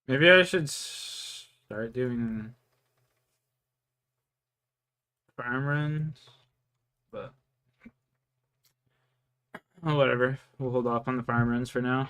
Maybe I should start doing farm runs, but oh, whatever. We'll hold off on the farm runs for now.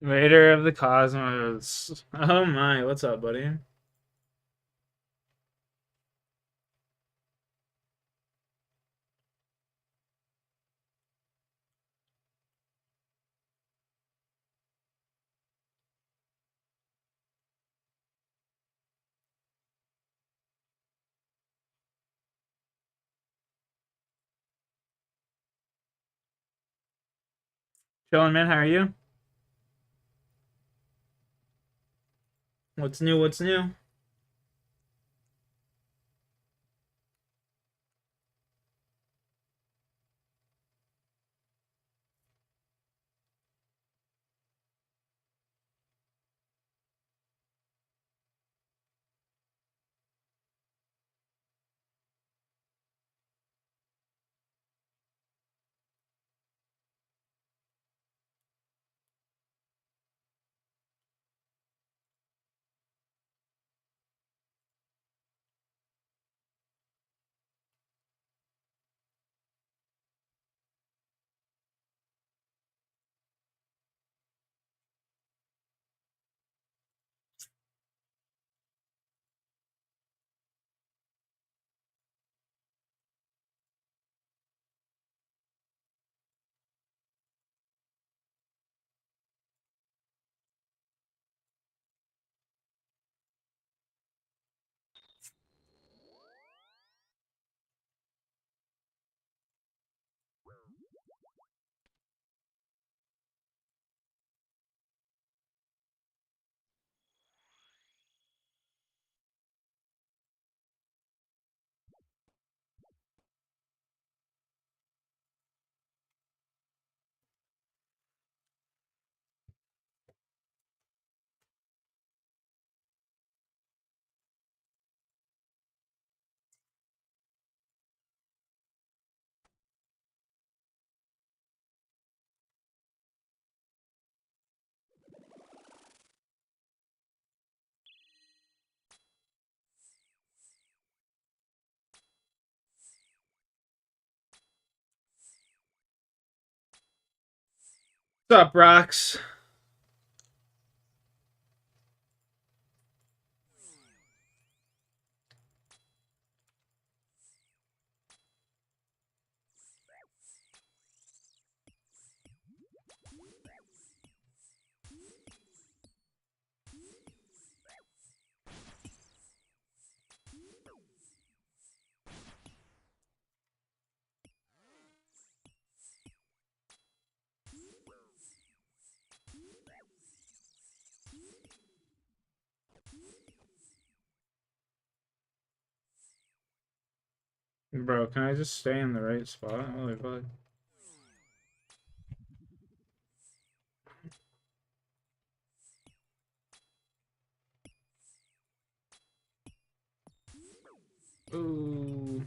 Vader of the Cosmos. Oh my, what's up, buddy? Chillin', man. How are you? What's new? What's new? What's up, Rocks? Bro, can I just stay in the right spot? Holy fuck. Ooh.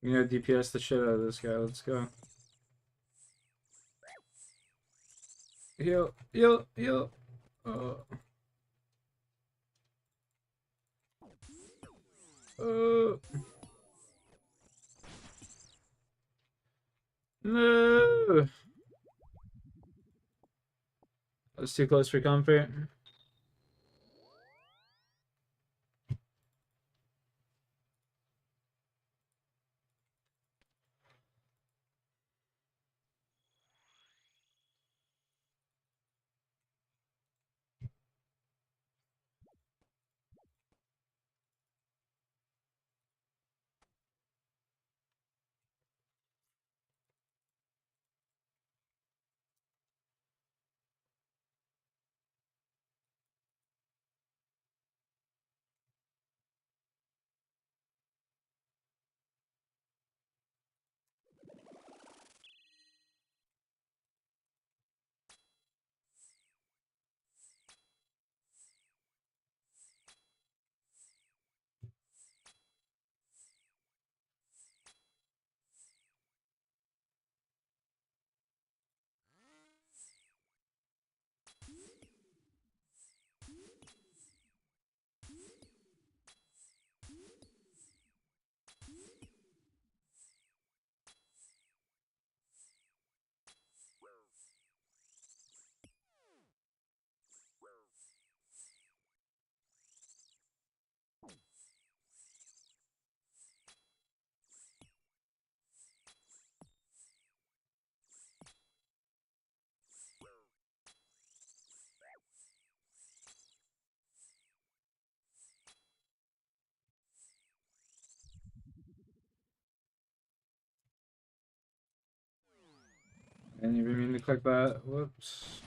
You know, DPS the shit out of this guy. Let's go. Heal, heal, heal. Oh. Oh. No. That's too close for comfort. I didn't even mean to click that. Whoops.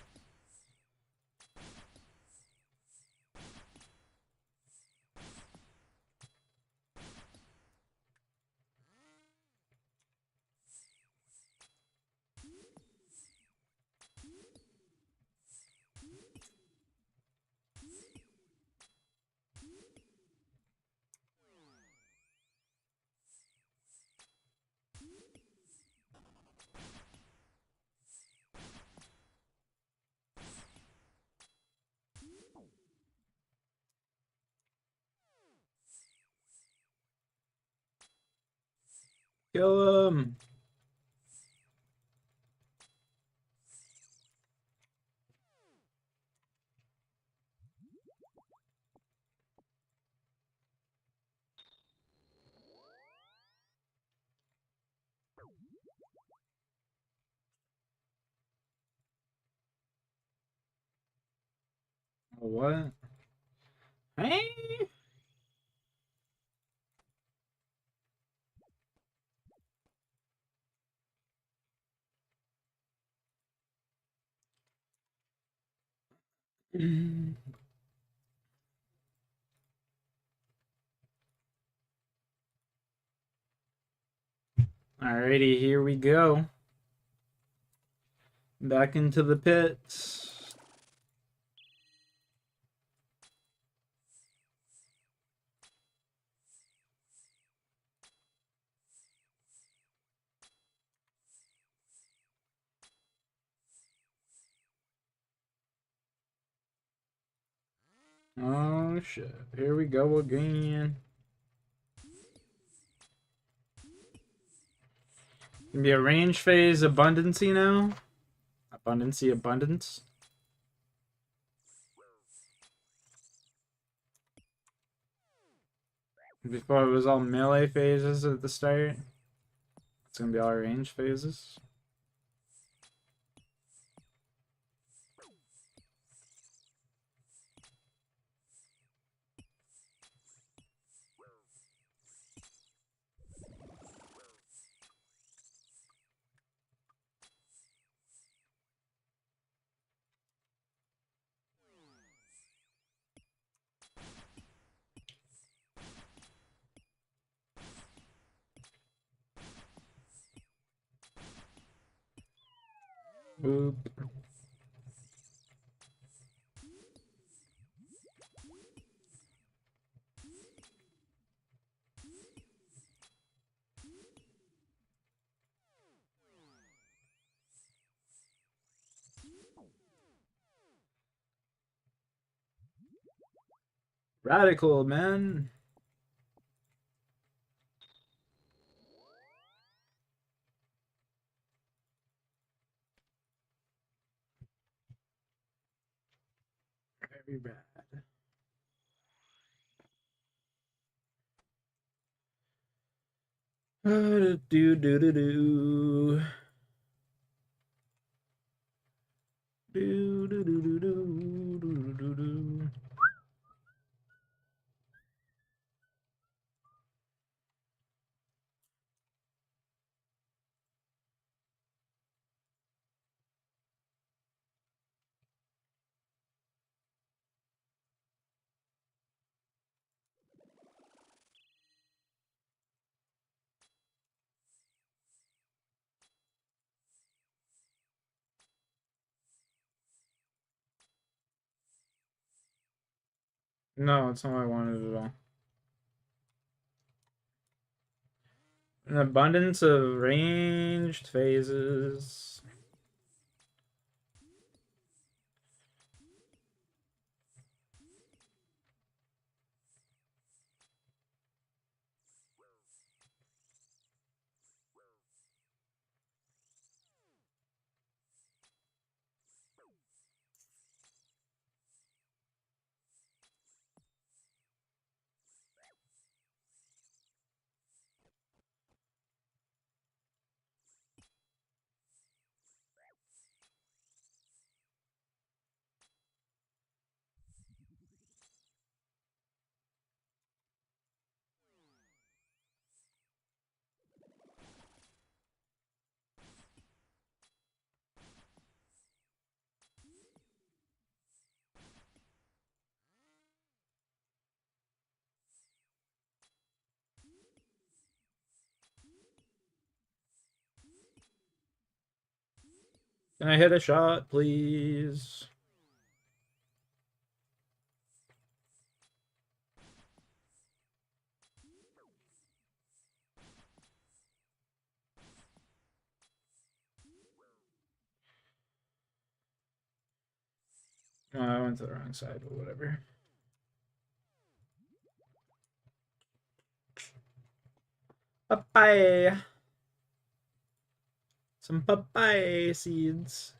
Kill him. What? Hey. Alrighty, here we go. Back into the pits. Oh shit, here we go again. Can be a range phase abundancy now. Abundancy abundance. Before it was all melee phases at the start. It's gonna be all range phases. Boop. Radical, man. Very bad. Do do do do. Do do do do do do do do. No, it's not what I wanted at all. An abundance of ranged phases. Can I hit a shot, please? Oh, I went to the wrong side, but whatever. Papaya. Some papaya seeds.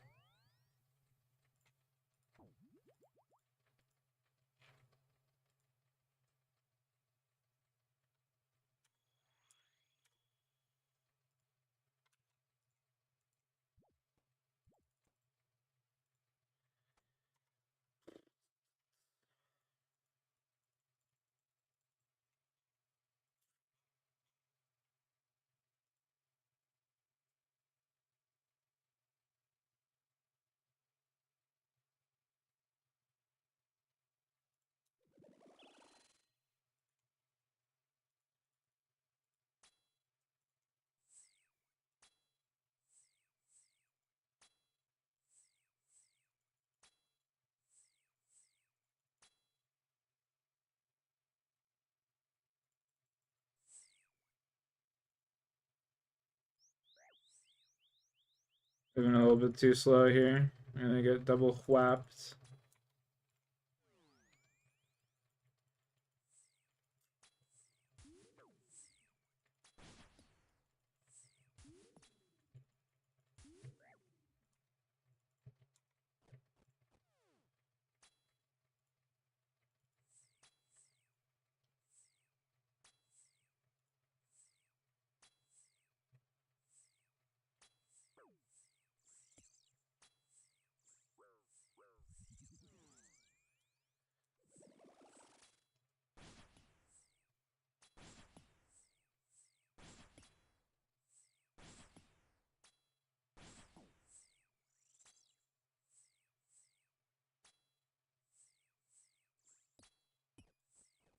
Moving a little bit too slow here. I'm gonna get double whapped.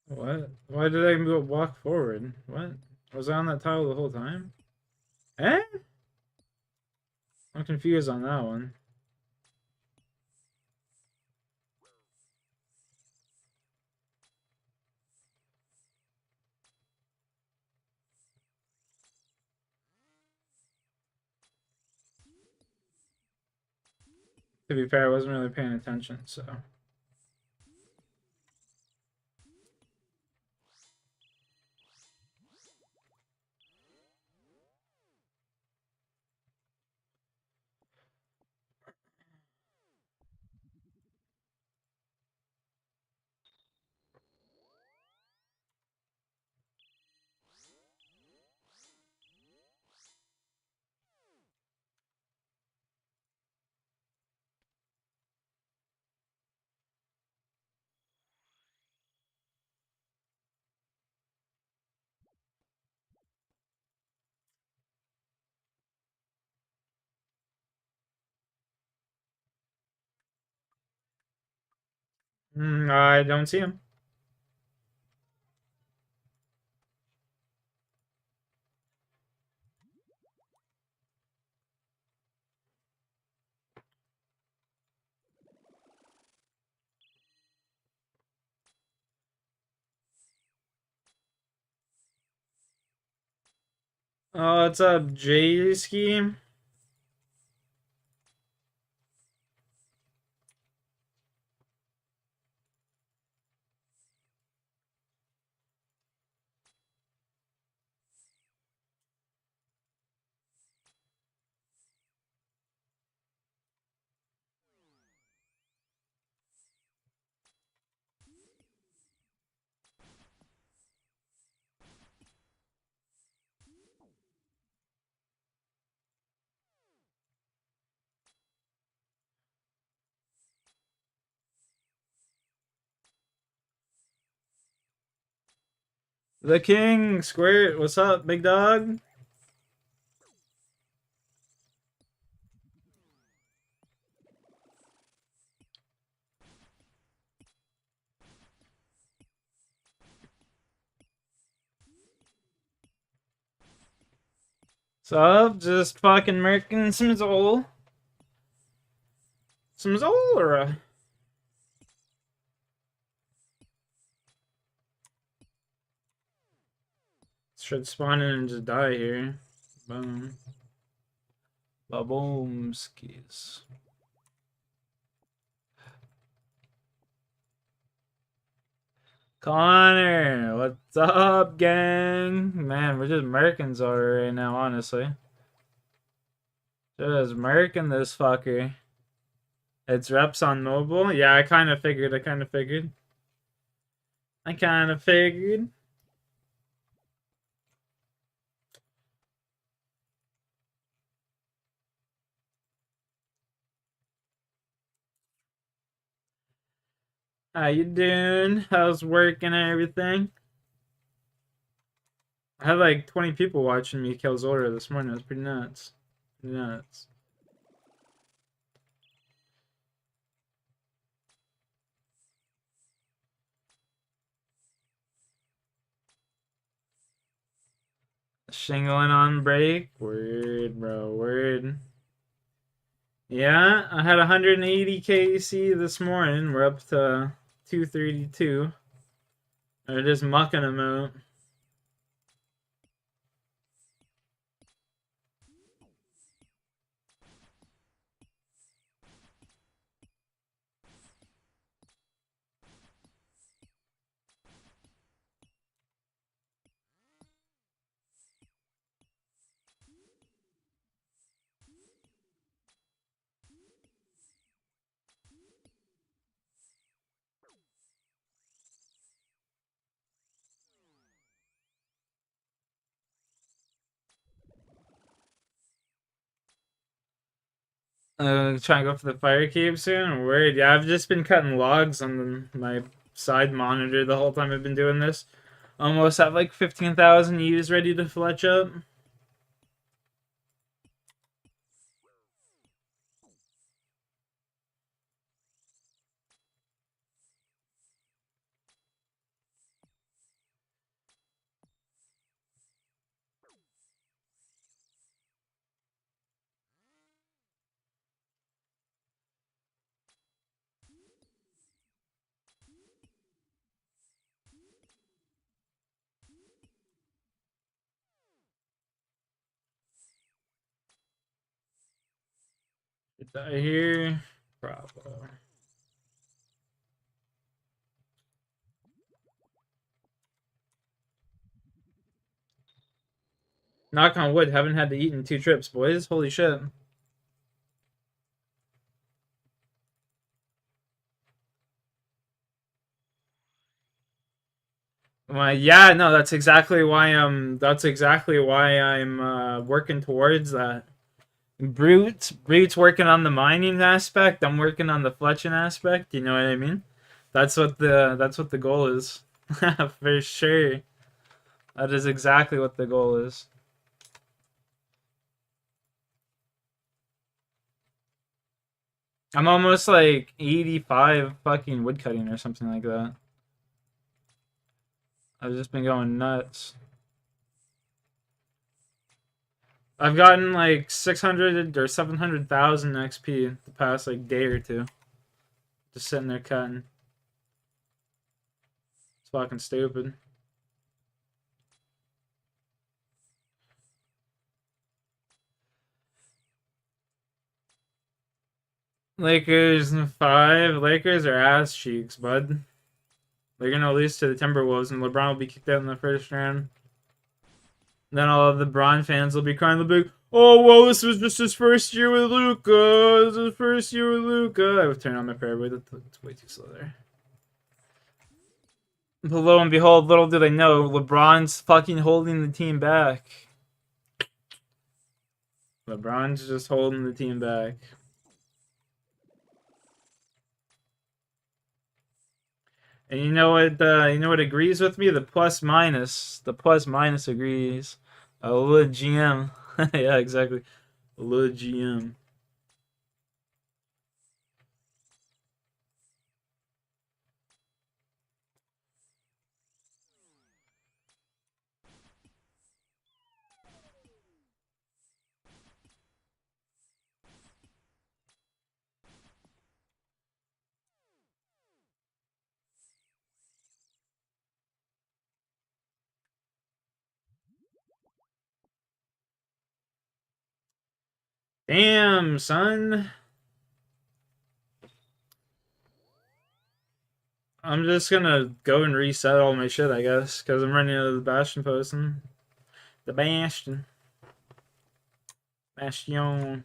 What? Why did I walk forward? What? Was I on that tile the whole time? Eh? I'm confused on that one. To be fair, I wasn't really paying attention, so. I don't see him. Oh, what's up, J-Ski? The King, Squirt, what's up, big dog? What's up? Just fucking murking some Zol. Some Zulrah. Should spawn in and just die here. Boom. Baboomskis. Connor, what's up, gang? Man, we're just murking Zora right now, honestly. Just murking this fucker. It's reps on mobile? Yeah, I kind of figured. How you doing? How's work and everything? I had like 20 people watching me kill Zora this morning. It was pretty nuts. Pretty nuts. Shingling on break. Word, bro. Word. Yeah, I had 180 KC this morning. We're up to 232. They're just mucking them out. Trying to go for the fire cave soon. Word, yeah. I've just been cutting logs on my side monitor the whole time I've been doing this. Almost have like 15,000 U's ready to fletch up. Is that here? Bravo. Knock on wood, haven't had to eat in 2 trips, boys. Holy shit. Well, yeah, no, that's exactly why I'm working towards that. Brute's working on the mining aspect. I'm working on the fletching aspect. You know what I mean? That's what the goal is. For sure. That is exactly what the goal is. I'm almost like 85 fucking woodcutting or something like that. I've just been going nuts. I've gotten like 600 or 700,000 XP the past like day or two. Just sitting there cutting. It's fucking stupid. Lakers in 5. Lakers are ass cheeks, bud. They're gonna lose to the Timberwolves, and LeBron will be kicked out in the first round. Then all of the Bron fans will be crying. They'll be, "Oh well, this was just his first year with Luka. This is his first year with Luka." I would turn on my parabolic. It's way too slow there. But lo and behold, little do they know, LeBron's fucking holding the team back. LeBron's just holding the team back. And you know what? You know what agrees with me? The plus minus. The plus minus agrees. A little GM. Yeah, exactly. A little GM. Damn, son. I'm just gonna go and reset all my shit, I guess, because I'm running out of the Bastion posting. The Bastion. Bastion.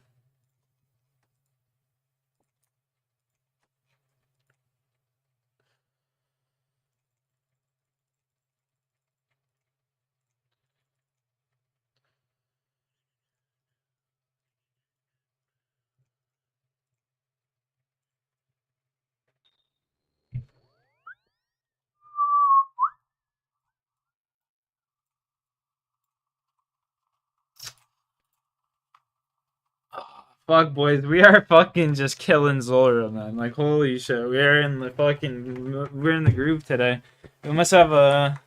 'Fuck, boys, we are fucking just killing Zulrah, man. Like, holy shit, we're in the groove today. We must have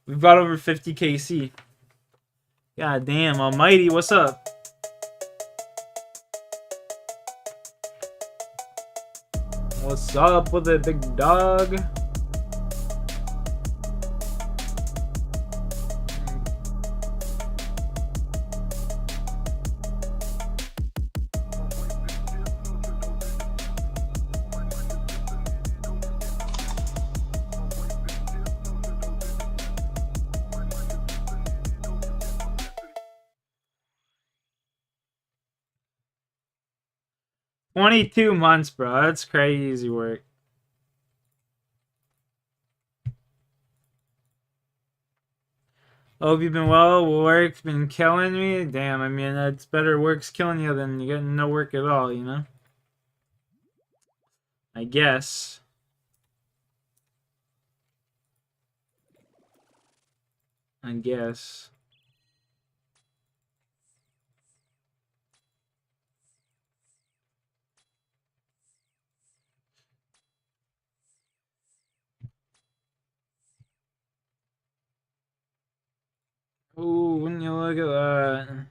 we've got over 50 KC. God damn, almighty, what's up? What's up with it, big dog? $22 months, bro. That's crazy work. Hope you've been well. Work's been killing me. Damn, I mean, it's better work's killing you than you getting no work at all, you know? I guess. I guess. Ooh, wouldn't you look at that?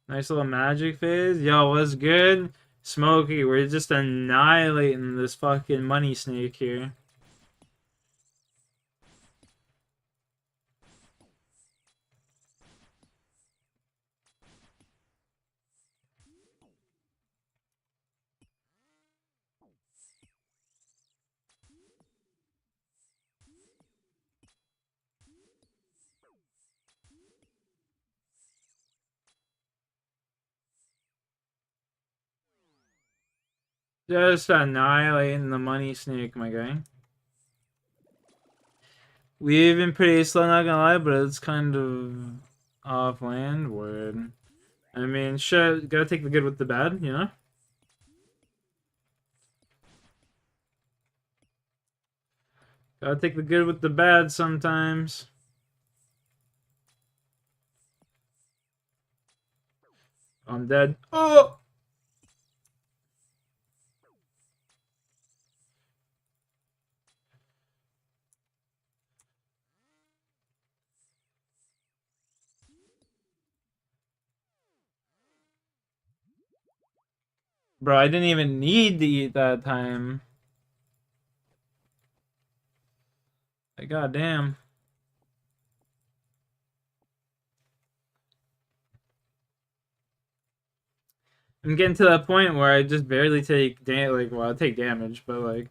Nice little magic phase. Yo, what's good? Smokey, we're just annihilating this fucking money snake here. Just annihilating the money snake, my guy. We've been pretty slow, not gonna lie, but it's kind of off landward. I mean, shit, gotta take the good with the bad, you know? Gotta take the good with the bad sometimes. I'm dead. Oh! Bro, I didn't even need to eat that time. Like, goddamn. I'm getting to that point where I just barely take I take damage, but like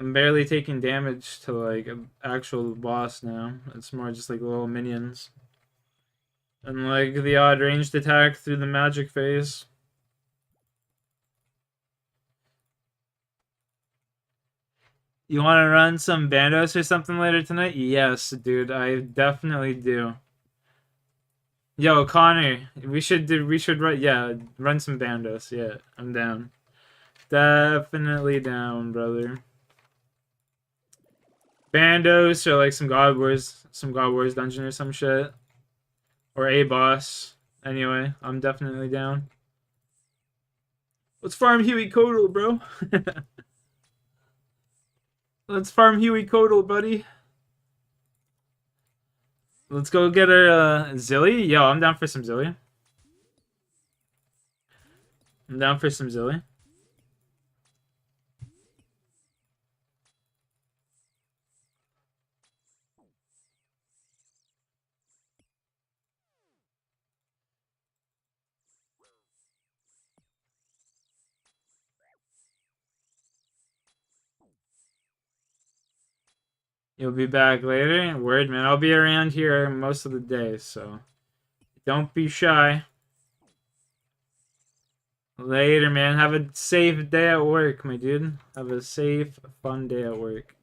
I'm barely taking damage to like an actual boss now. It's more just like little minions. And like the odd ranged attack through the magic phase. You want to run some Bandos or something later tonight? Yes, dude, I definitely do. Yo, Connor, we should run some Bandos. Yeah, I'm down. Definitely down, brother. Bandos or like some God Wars dungeon or some shit. Or a boss. Anyway, I'm definitely down. Let's farm Huey Codal, bro. Let's farm Huey Codal, buddy. Let's go get our Zilly. Yo, I'm down for some Zilly. I'm down for some Zilly. You'll be back later? Word, man. I'll be around here most of the day, so don't be shy. Later, man. Have a safe day at work, my dude. Have a safe, fun day at work.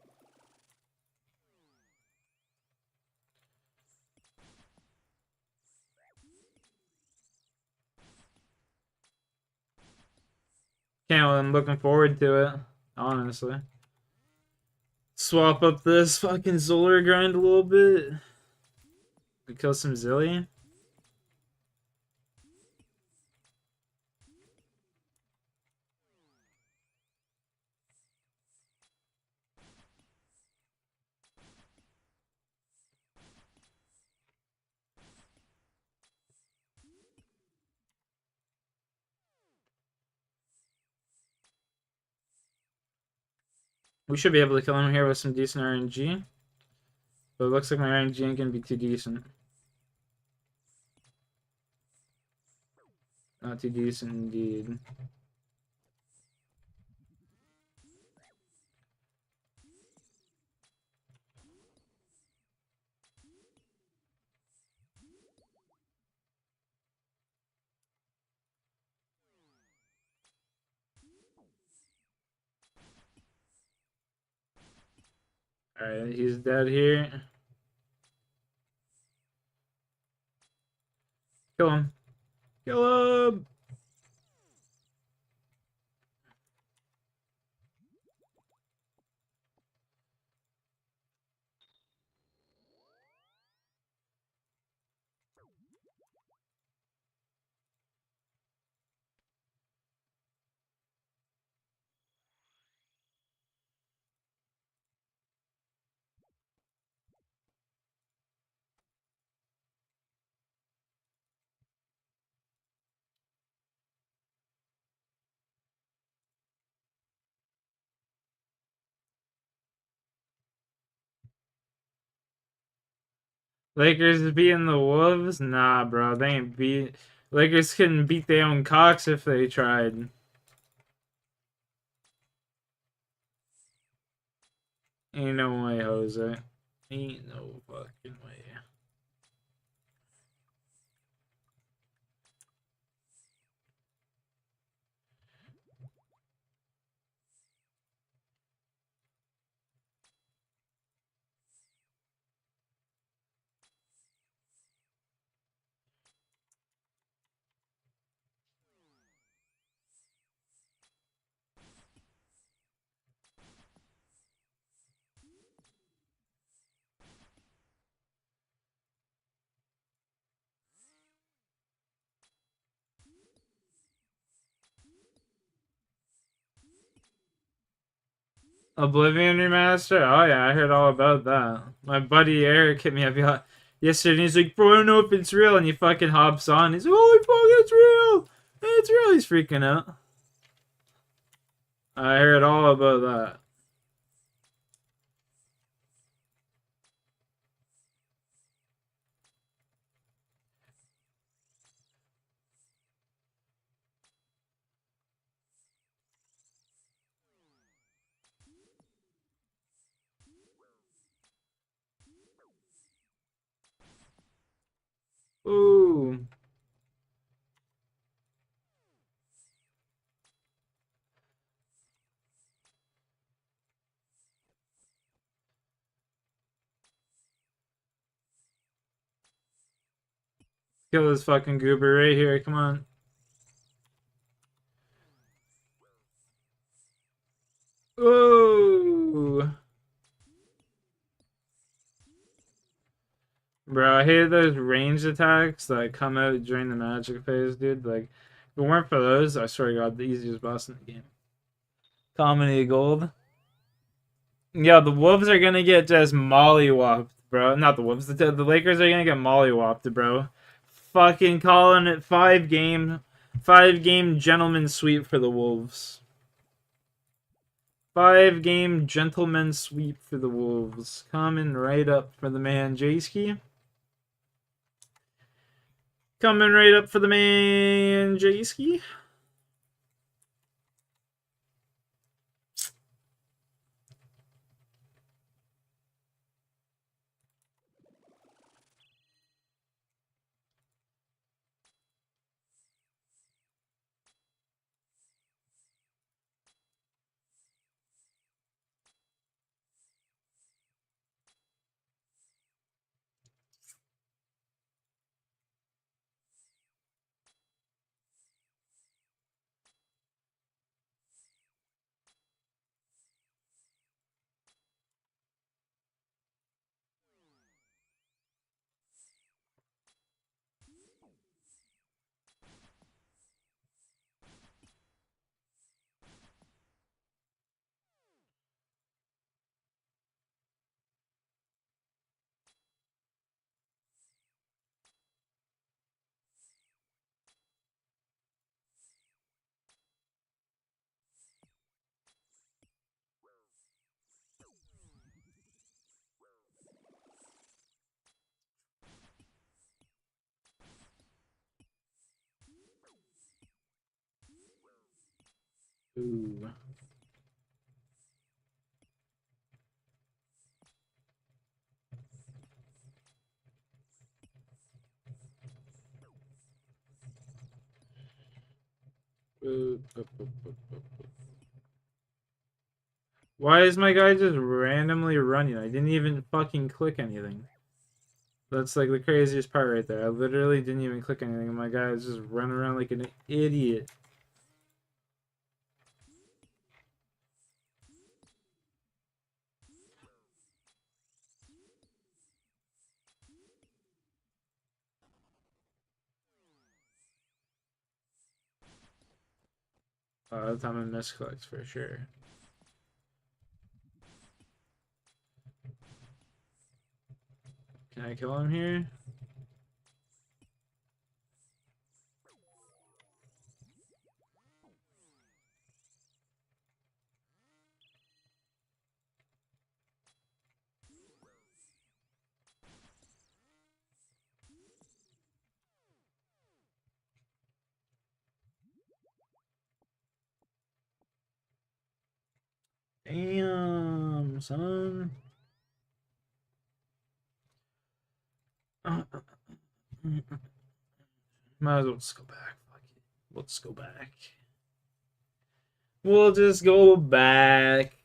I'm looking forward to it, honestly. Swap up this fucking Zulrah grind a little bit. We kill some Zilly. We should be able to kill him here with some decent RNG. But it looks like my RNG ain't gonna be too decent. Not too decent indeed. Alright, he's dead here. Kill him. Kill him! Lakers beating the Wolves? Nah, bro. They ain't beat. Lakers couldn't beat their own cocks if they tried. Ain't no way, Jose. Ain't no fucking way. Oblivion remaster? Oh yeah, I heard all about that. My buddy Eric hit me up yesterday and he's like, bro, I don't know if it's real. And he fucking hops on. He's like, holy fuck, it's real! It's real! He's freaking out. I heard all about that. Ooh. Kill this fucking goober right here. Come on. Ooh. Bro, I hate those ranged attacks that come out during the magic phase, dude. Like, if it weren't for those, I swear to God, the easiest boss in the game. Comedy Gold. Yeah, the Wolves are gonna get just mollywopped, bro. Not the Wolves. The Lakers are gonna get mollywopped, bro. Fucking calling it 5 game gentleman sweep for the Wolves. 5 game gentleman sweep for the Wolves. Coming right up for the man Jayski. Coming right up for the man Jayski. Ooh. Why is my guy just randomly running? I didn't even fucking click anything. That's like the craziest part right there. I literally didn't even click anything, and my guy is just running around like an idiot. That's time I misclicked for sure. Can I kill him here? Damn, son. Might as well just go back. Fuck it. We'll just go back. We'll just go back.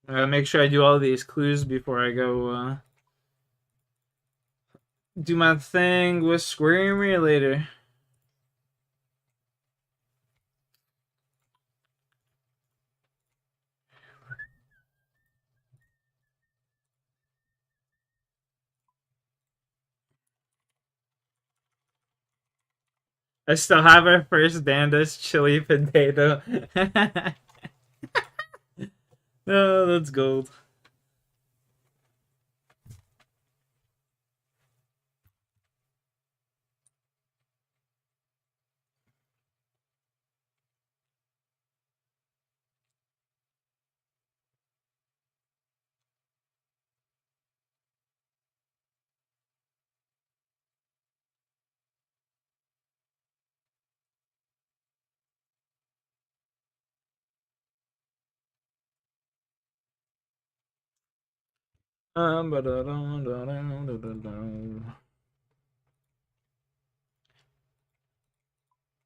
I gotta make sure I do all these clues before I go do my thing with Square later. I still have our first Danda's chili potato. Oh, that's gold.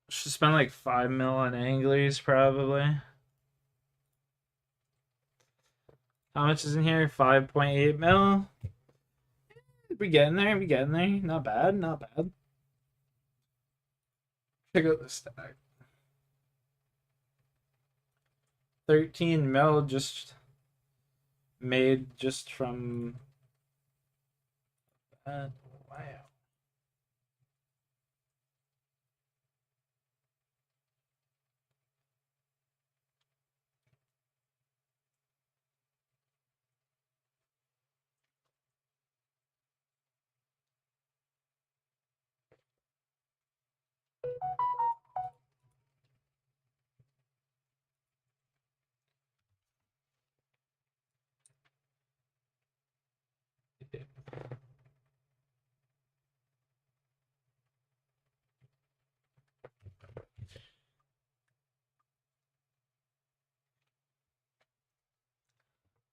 Should spend like 5 mil on anglers probably. How much is in here? 5.8 mil. We getting there. We getting there. Not bad. Not bad. Check out the stack. 13 mil just made just from that. Wow.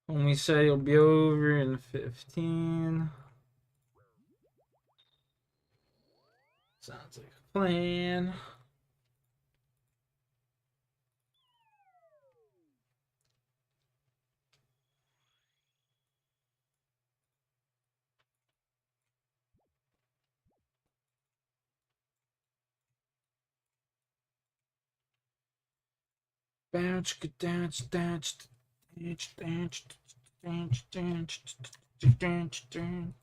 When we say you'll be over in 15. Sounds like a plan. Bounce, dance, dance, dance, dance, dance, dance, dance, dance.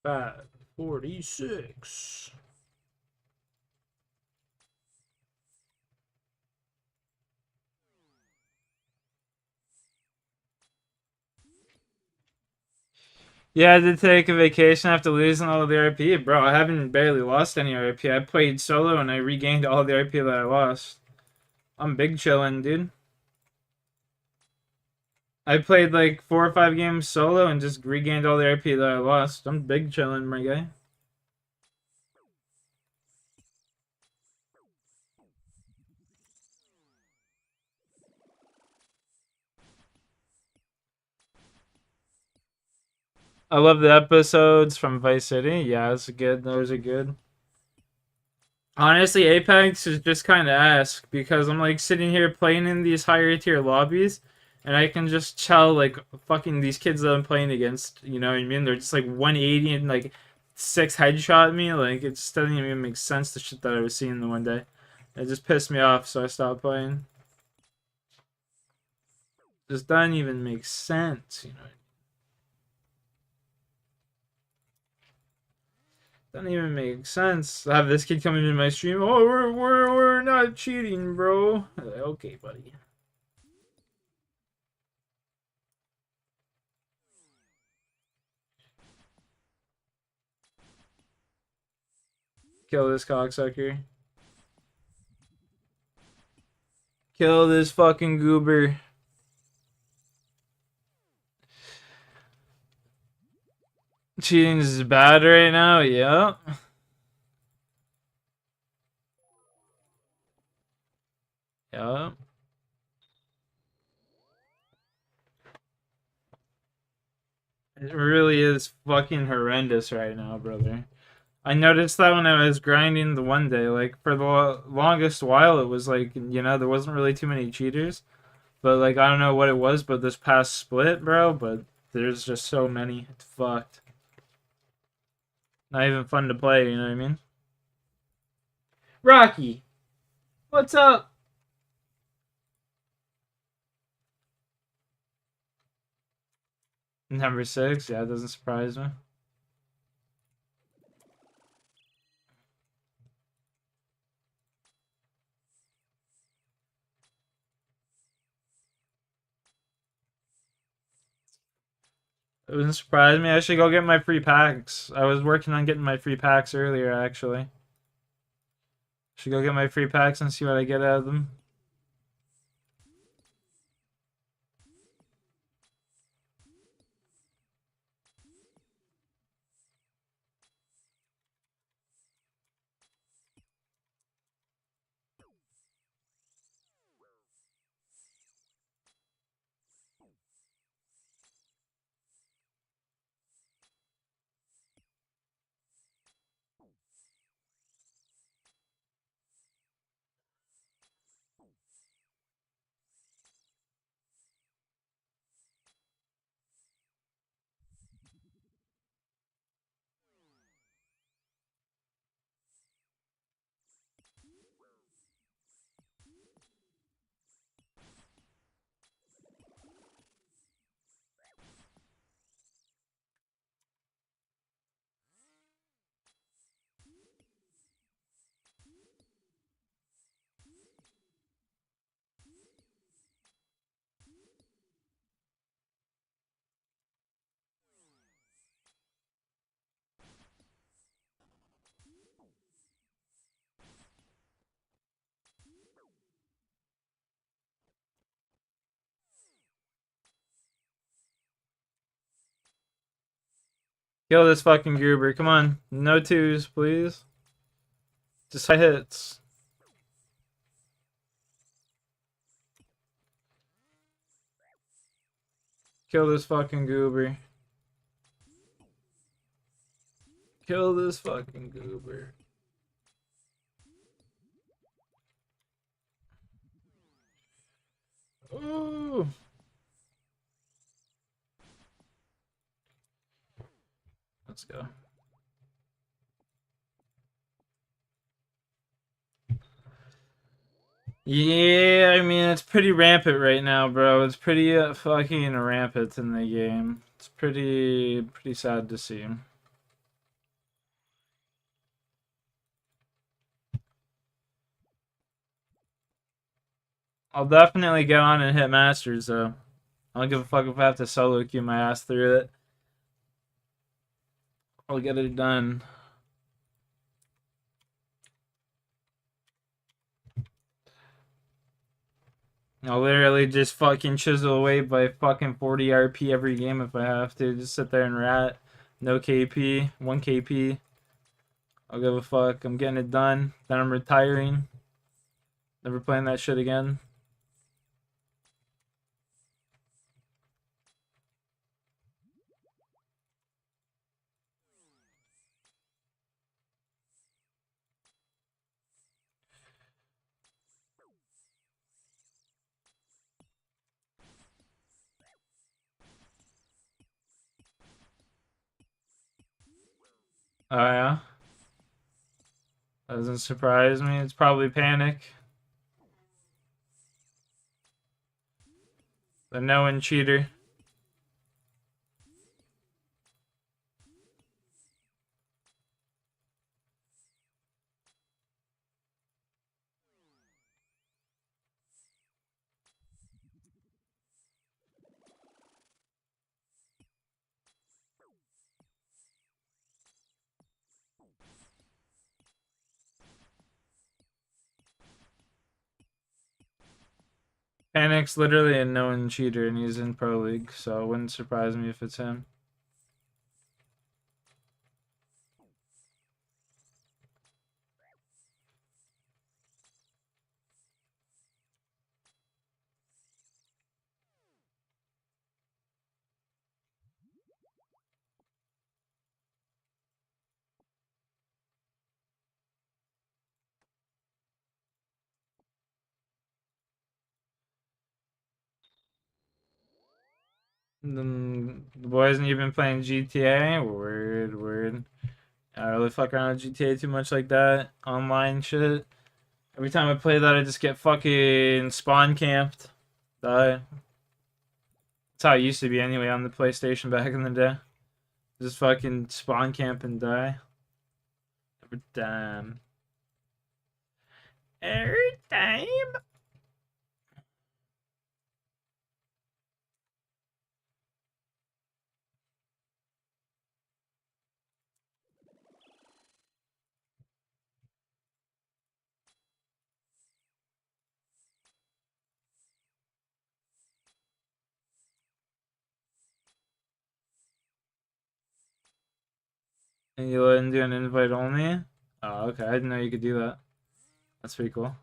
Five 46. Yeah, I did take a vacation after losing all of the RP. Bro, I haven't barely lost any RP. I played solo and I regained all the RP that I lost. I'm big chillin', dude. I played like 4 or 5 games solo and just regained all the RP that I lost. I'm big chillin', my guy. I love the episodes from Vice City. Yeah, it's good. Those are good. Honestly, Apex is just kind of ass because I'm like sitting here playing in these higher tier lobbies, and I can just tell like fucking these kids that I'm playing against. You know what I mean? They're just like 180 and like 6 headshot me. Like it just doesn't even make sense. The shit that I was seeing the one day, it just pissed me off, so I stopped playing. Just doesn't even make sense. You know? Doesn't even make sense to have this kid coming into my stream. Oh, we're not cheating, bro. Like, okay, buddy. Kill this cocksucker. Kill this fucking goober. Cheating is bad right now. Yep. Yep. It really is fucking horrendous right now, brother. I noticed that when I was grinding the one day, like for the longest while, it was like, there wasn't really too many cheaters. But like I don't know what it was, but this past split, bro, but there's just so many. It's fucked. Not even fun to play, you know what I mean? Rocky, what's up? Number 6, yeah, it doesn't surprise me. It doesn't surprise me. I should go get my free packs. I was working on getting my free packs earlier, actually. Should go get my free packs and see what I get out of them. Kill this fucking goober. Come on. No twos, please. Just high hits. Kill this fucking goober. Kill this fucking goober. Ooh. Let's go. Yeah, I mean, it's pretty rampant right now, bro. It's pretty fucking rampant in the game. It's pretty sad to see. I'll definitely get on and hit Masters, though. I don't give a fuck if I have to solo queue my ass through it. I'll get it done. I'll literally just fucking chisel away by fucking 40 RP every game if I have to. Just sit there and rat. No KP, 1 KP. I'll give a fuck. I'm getting it done. Then I'm retiring. Never playing that shit again. Oh yeah? That doesn't surprise me. It's probably panic. The knowing cheater. Panic's literally a known cheater and he's in Pro League, so it wouldn't surprise me if it's him. Then the boys and you've been playing GTA? Word, word. I don't really fuck around with GTA too much like that. Online shit. Every time I play that, I just get fucking spawn camped. Die. That's how it used to be anyway on the PlayStation back in the day. Just fucking spawn camp and die. Every time. Every time. And you let him do an invite only? Oh, okay. I didn't know you could do that. That's pretty cool.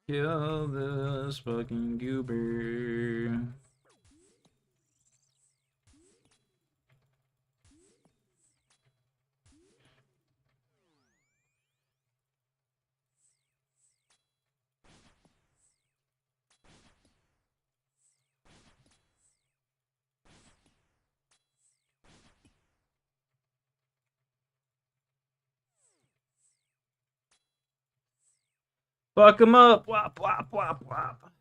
Kill this fucking goober. Fuck him up. Wop, wop, wop, wop.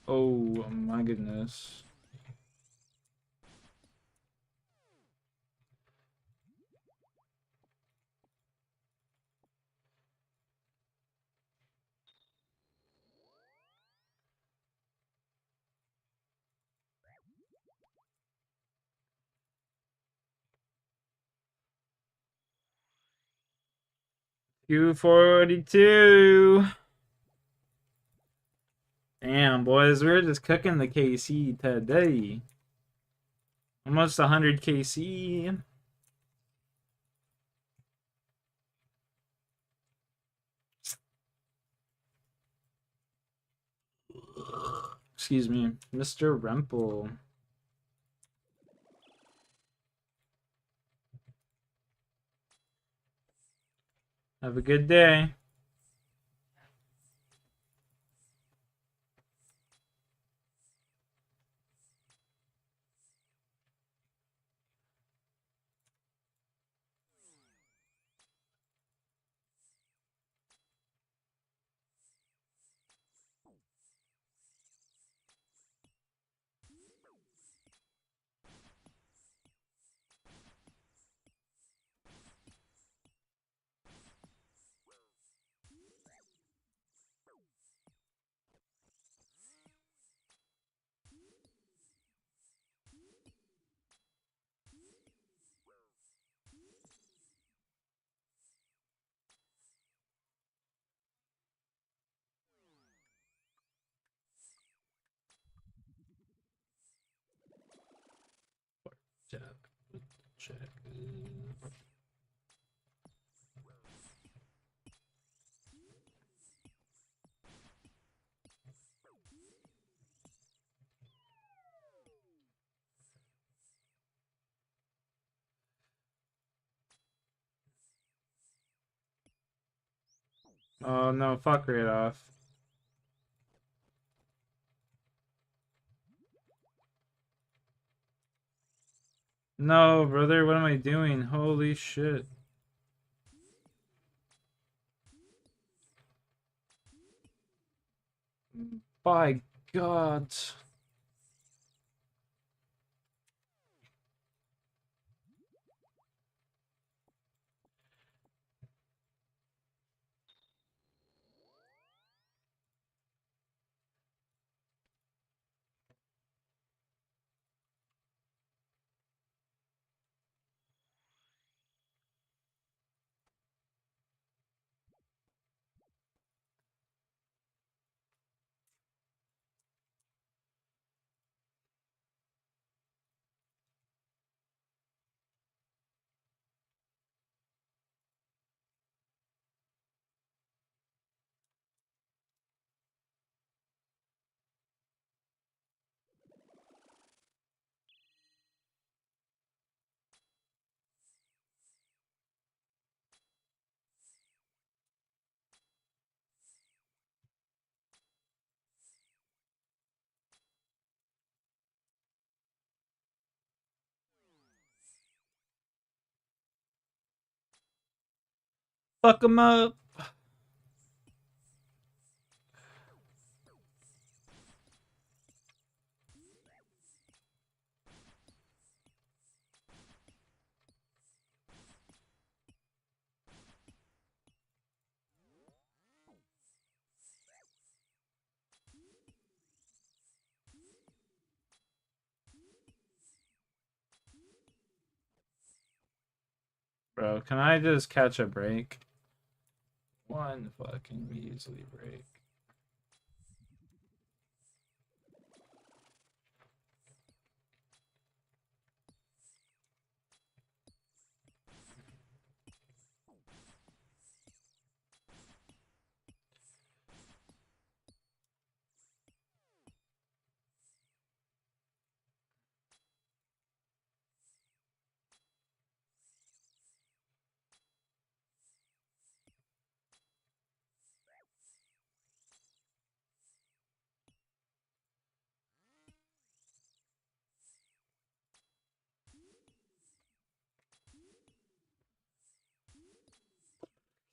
Oh my goodness. Q42. Damn, boys, we're just cooking the KC today. Almost 100 KC. Excuse me, Mr. Rempel. Have a good day. Check. Check. Oh no, fuck right off. No, brother, what am I doing? Holy shit. By God. Fuck him up. Bro, can I just catch a break? One fucking measly break.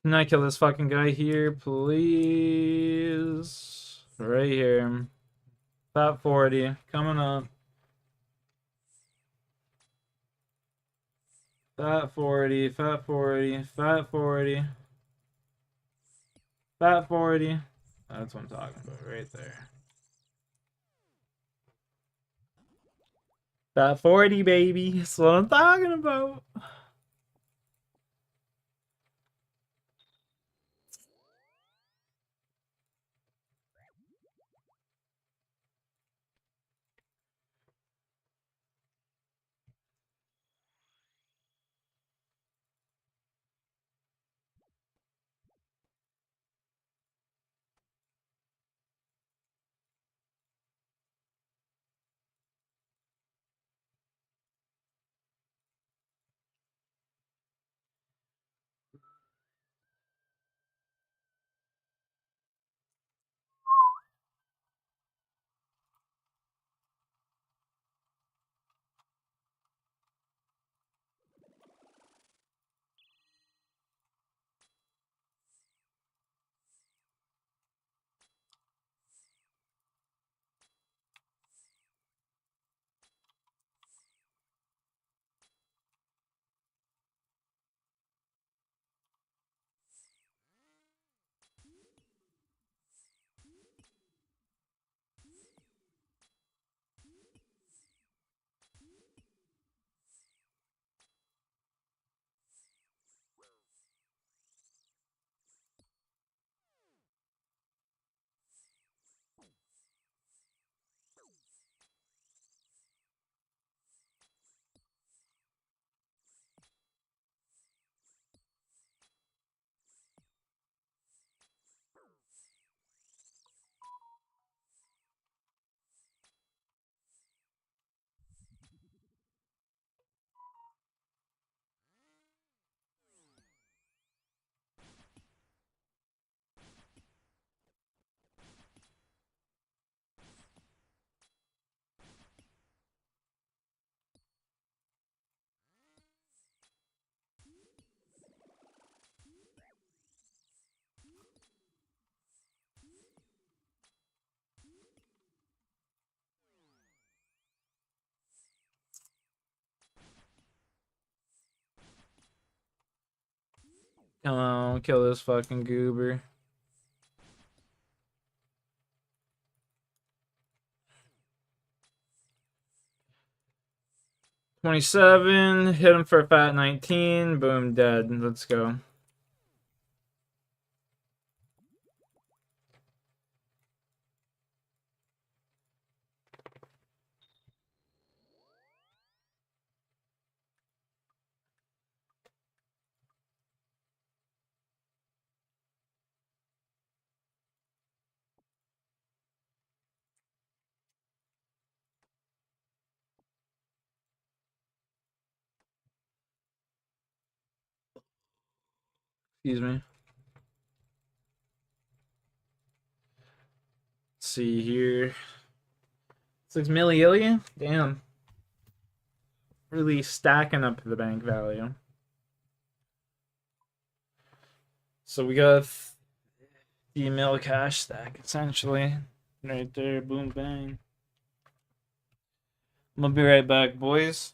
Can I kill this fucking guy here, please? Right here. Fat 40. Coming up. Fat 40. Fat 40. Fat 40. Fat 40. That's what I'm talking about right there. Fat 40, baby. That's what I'm talking about. Come on, kill this fucking goober. $27, hit him for a fat 19, boom, dead. Let's go. Excuse me. Let's see here. 6 milli. Damn. Really stacking up the bank value. So we got the mil cash stack essentially. Right there, boom bang. I'm gonna be right back, boys.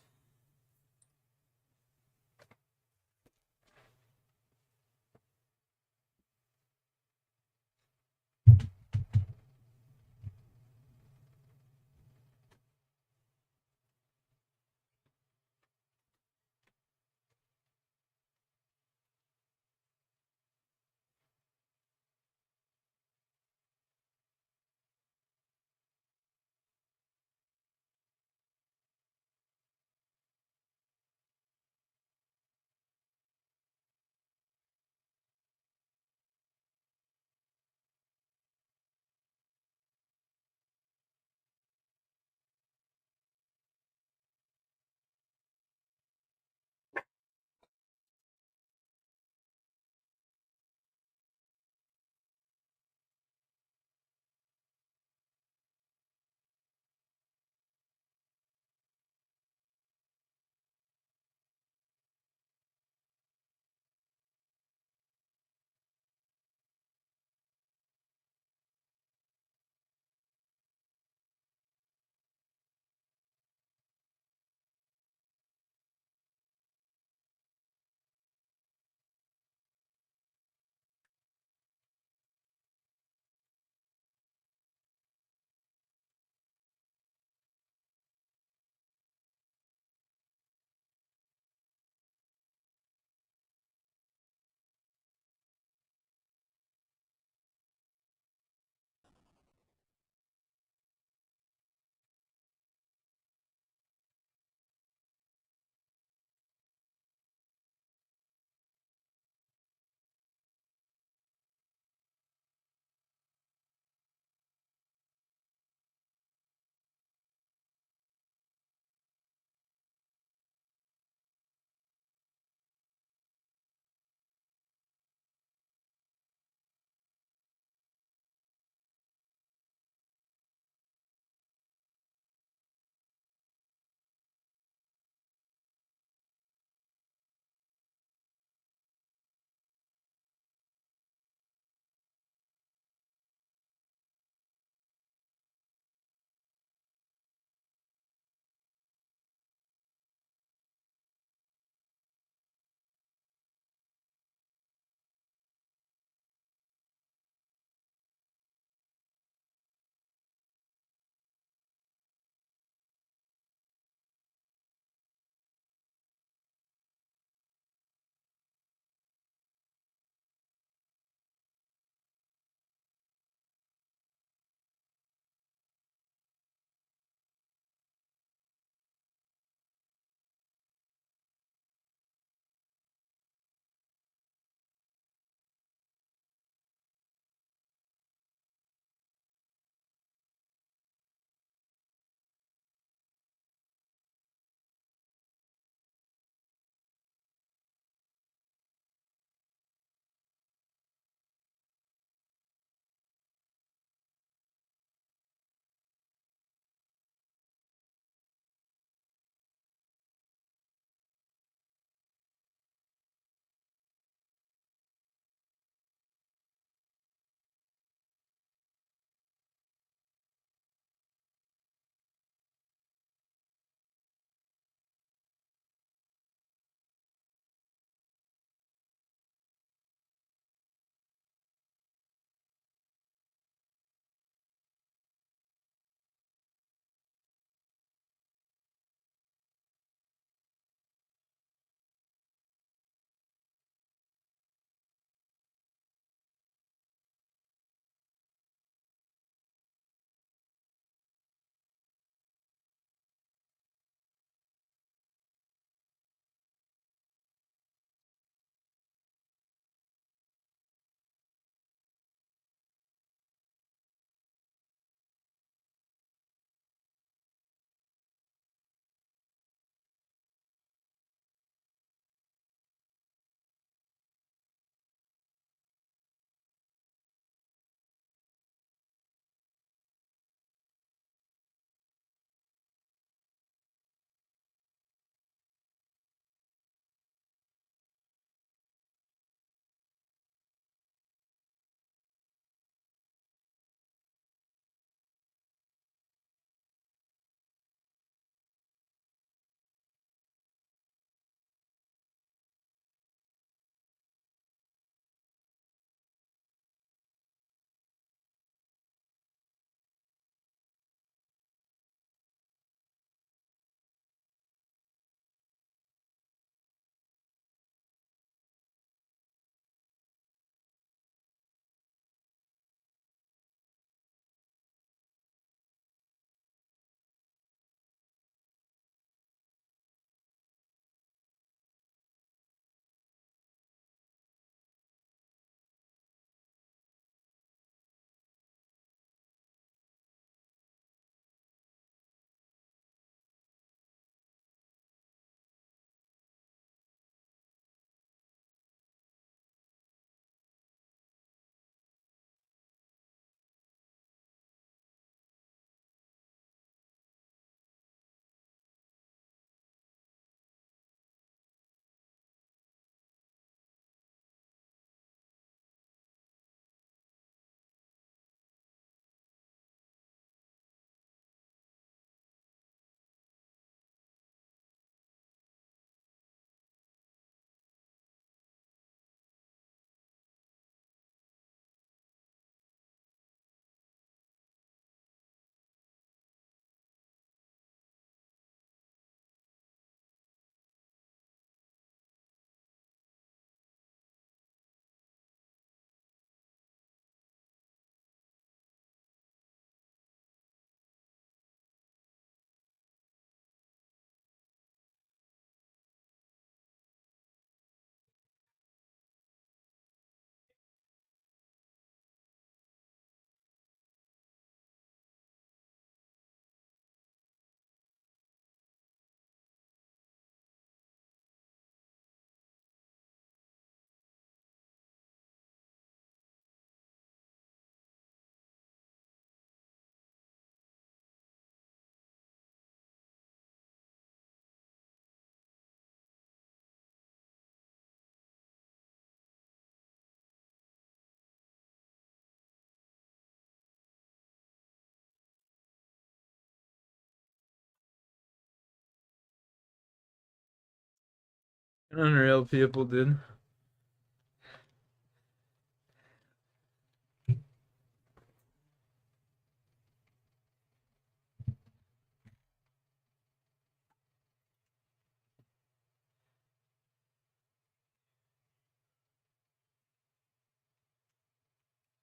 Unreal people, dude.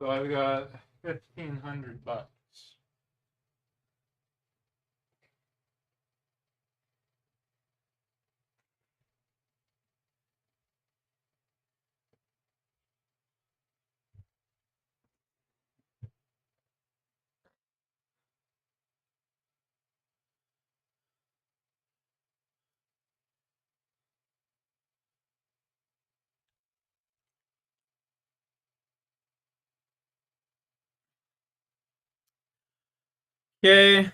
So I've got $1,500. Okay.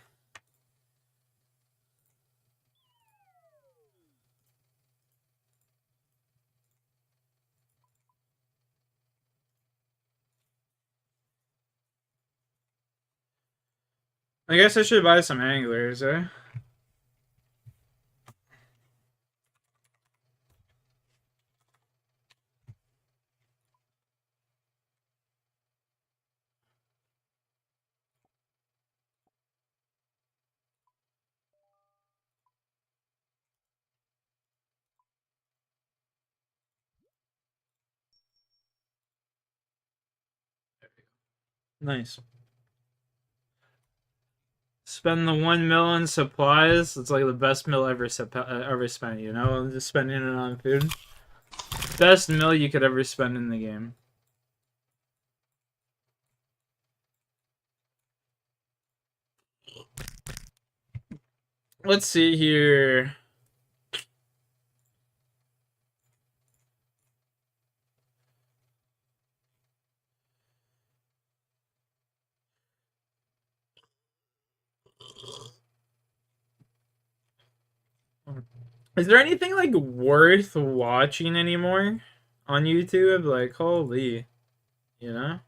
I guess I should buy some anglers, eh? Nice. Spend the 1 mil on supplies. It's like the best meal ever spent. You know, I'm just spending it on food. Best meal you could ever spend in the game. Let's see here. Is there anything like worth watching anymore on YouTube? Like, holy, you know?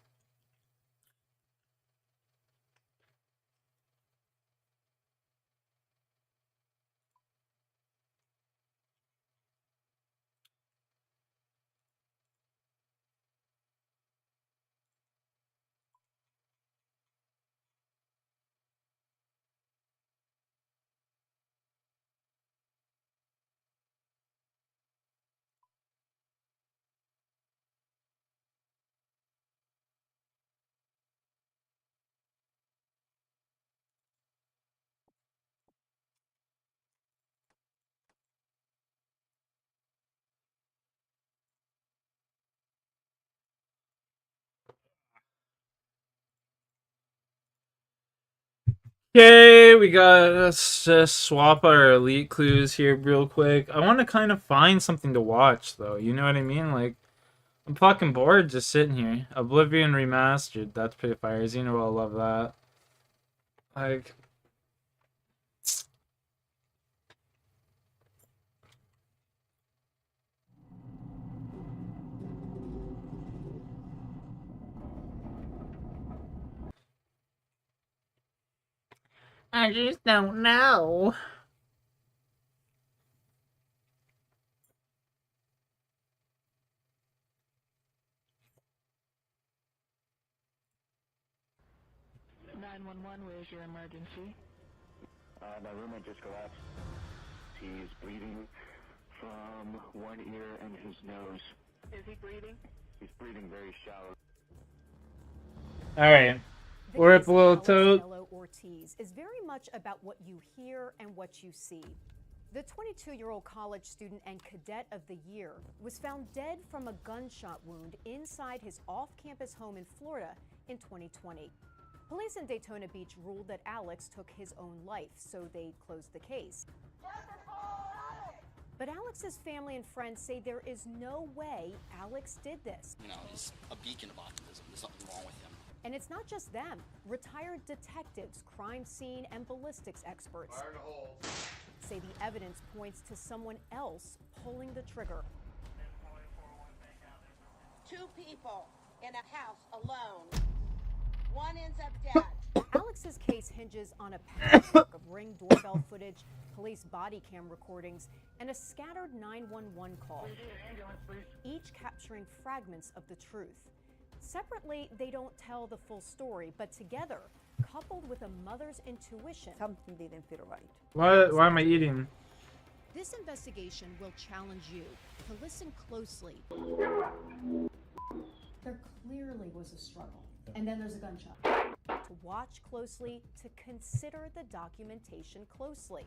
Okay, we got let's just swap our elite clues here real quick. I want to kind of find something to watch though. You know what I mean? Like, I'm fucking bored just sitting here. Oblivion Remastered. That's pretty fire. Xena will love that. Like, I just don't know. Where's your emergency? My roommate just collapsed. He's bleeding from one ear and his nose. Is he breathing? He's breathing very shallow. All right. We're up a little toad. Ortiz is very much about what you hear and what you see. The 22-year-old college student and cadet of the year was found dead from a gunshot wound inside his off-campus home in Florida in 2020. Police in Daytona Beach ruled that Alex took his own life, so they closed the case. But Alex's family and friends say there is no way Alex did this. You know, he's a beacon of optimism. There's something wrong with him. And it's not just them. Retired detectives, crime scene, and ballistics experts say the evidence points to someone else pulling the trigger. 2 people in a house alone. One ends up dead. Alex's case hinges on a patchwork of Ring doorbell footage, police body cam recordings, and a scattered 911 call, each capturing fragments of the truth. Separately, they don't tell the full story, but together, coupled with a mother's intuition, Something didn't feel right. Why am I eating? this investigation will challenge you to listen closely. There clearly was a struggle, and then there's a gunshot. To watch closely, to consider the documentation closely.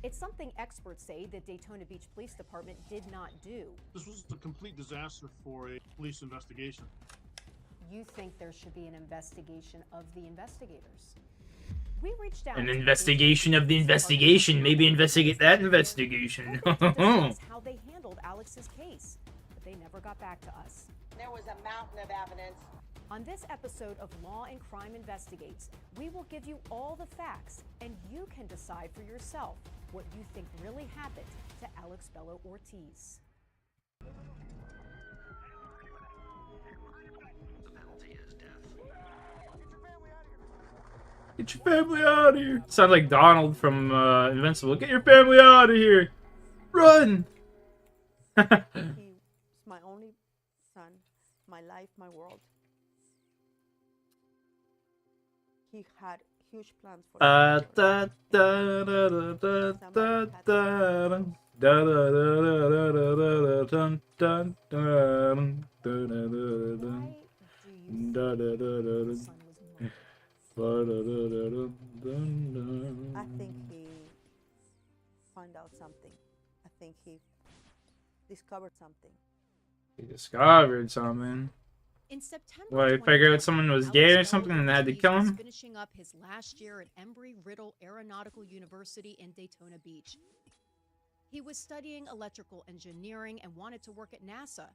It's something experts say the Daytona Beach Police Department did not do. This was a complete disaster for a police investigation. You think there should be an investigation of the investigators? We reached out An to the investigation Daytona of the Police investigation. Department Maybe investigate that investigation. hoping to discuss how they handled Alex's case, but they never got back to us. There was a mountain of evidence. On this episode of Law and Crime Investigates, we will give you all the facts, and you can decide for yourself what you think really happened to Alex Bello Ortiz. Get your family out of here. Sounds like Donald from Invincible. Get your family out of here. Run. He's my only son, my life, my world. He had huge plans for Da the da future. da da da da da da. Da da da da da da dun dun dun dun dun Why dun do dun you think da da da da the son was murdered? I think he found out something. I think he discovered something. He discovered something. In September What, he figured out 2020, someone was Alex gay or Bello something and they had to Ortiz kill was him? finishing up his last year at Embry-Riddle Aeronautical University in Daytona Beach. He was studying electrical engineering and wanted to work at NASA.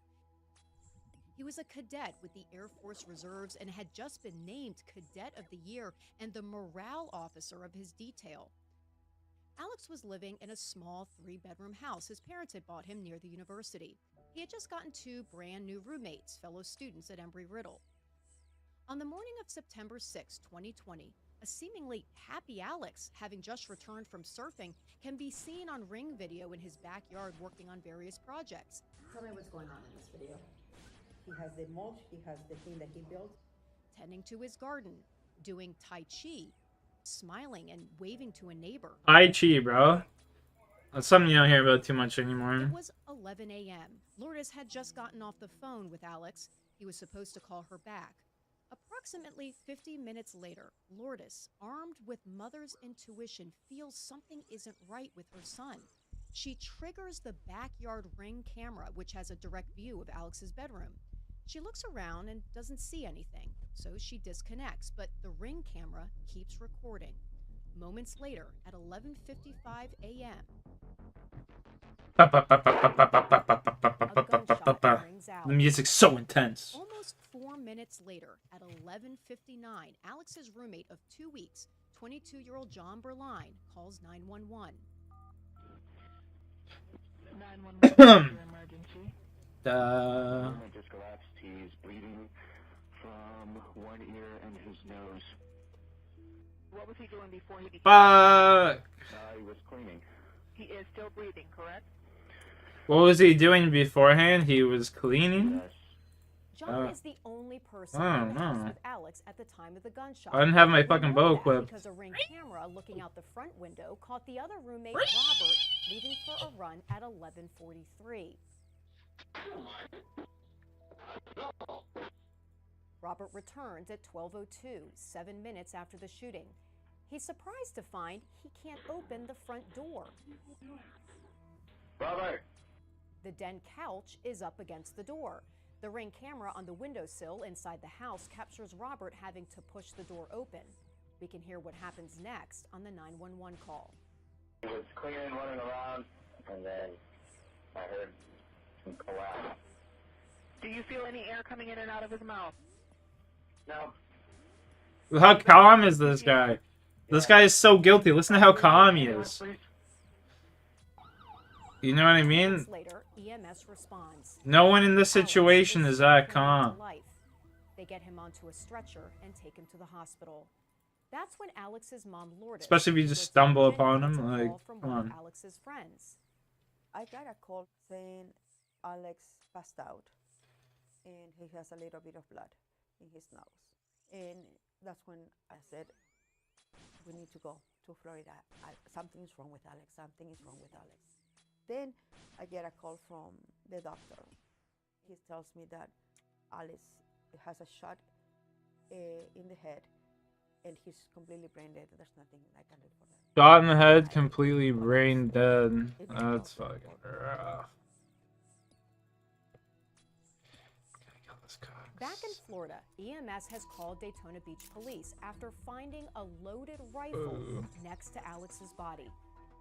He was a cadet with the Air Force Reserves and had just been named Cadet of the Year and the morale officer of his detail. Alex was living in a small 3-bedroom house his parents had bought him near the university. He had just gotten 2 brand new roommates, fellow students at Embry-Riddle. On the morning of September 6, 2020, a seemingly happy Alex, having just returned from surfing, can be seen on Ring video in his backyard working on various projects. Tell me what's going on in this video. He has the mulch, he has the thing that he built. Tending to his garden, doing Tai Chi, smiling and waving to a neighbor. Tai Chi, bro. That's something you don't hear about too much It anymore. was 11 a.m. Lourdes had just gotten off the phone with Alex. He was supposed to call her back. Approximately 50 minutes later, Lourdes, armed with mother's intuition, feels something isn't right with her son. She triggers the backyard Ring camera, which has a direct view of Alex's bedroom. She looks around and doesn't see anything, so she disconnects, but the Ring camera keeps recording. Moments later, at 11:55 a.m., a gunshot rings out. The music's so intense. Almost 4 minutes later, at 11:59, Alex's roommate of 2 weeks, 22-year-old John Berline, calls 911. 911 emergency. Roommate just collapsed. He's bleeding from one ear and his nose. What was he doing before he became? Fuck. He was cleaning. He is still breathing, correct? What was he doing beforehand? He was cleaning? Yes. John is the only person I in don't the house know. with Alex at the time of the gunshot. I didn't have my We fucking know bow that equipped. because a Ring camera looking out the front window caught the other roommate, Robert, leaving for a run at 11:43. Robert returns at 12:02, 7 minutes after the shooting. He's surprised to find he can't open the front door. Robert! The den couch is up against the door. The Ring camera on the windowsill inside the house captures Robert having to push the door open. We can hear what happens next on the 911 call. He was cleaning, running around, and then I heard him collapse. Do you feel any air coming in and out of his mouth? No. How calm is this guy? This guy is so guilty. Listen to how calm he is. You know what I mean? Minutes later, EMS responds. No one in this Alex situation is that coming to calm. life. They get him onto a stretcher and take him to the hospital. That's when Alex's mom, Lourdes, Especially if you just was stumble Virginia, upon gets him, a like, call from come one on. of Alex's friends. I got a call saying Alex passed out and he has a little bit of blood in his nose. And that's when I said, we need to go to Florida. Something is wrong with Alex. Something is wrong with Alex. Then I get a call from the doctor. He tells me that Alex has a shot in the head and he's completely brain dead. There's nothing I can do for that. Shot in the head, completely brain dead. That's fucking rough. Back in Florida, EMS has called Daytona Beach police after finding a loaded rifle next to Alex's body.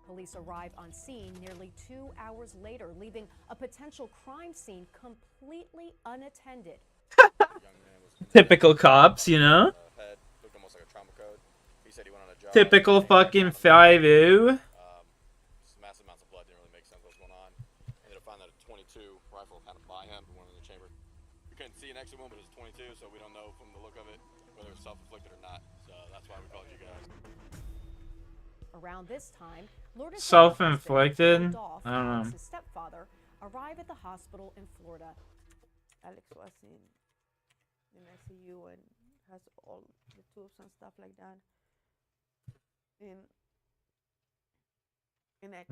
Police arrive on scene nearly 2 hours later, leaving a potential crime scene completely unattended. Typical cops, you know? Head looked almost like a trauma code. He said he went on a job. Typical fucking 5-0. Massive amounts of blood, didn't really make sense what was going on. Ended up finding that a 22 rifle kind of by him, one in the chamber. We couldn't see an extra one, but it was 22, so we don't know from the look of it whether it was self-inflicted or not. So that's why we called you guys. Around this time, Lourdes' Self-inflicted? I don't know. Alex's stepfather, arrive at the hospital in Florida. Alex was in ICU and has all the tubes and stuff like that. And I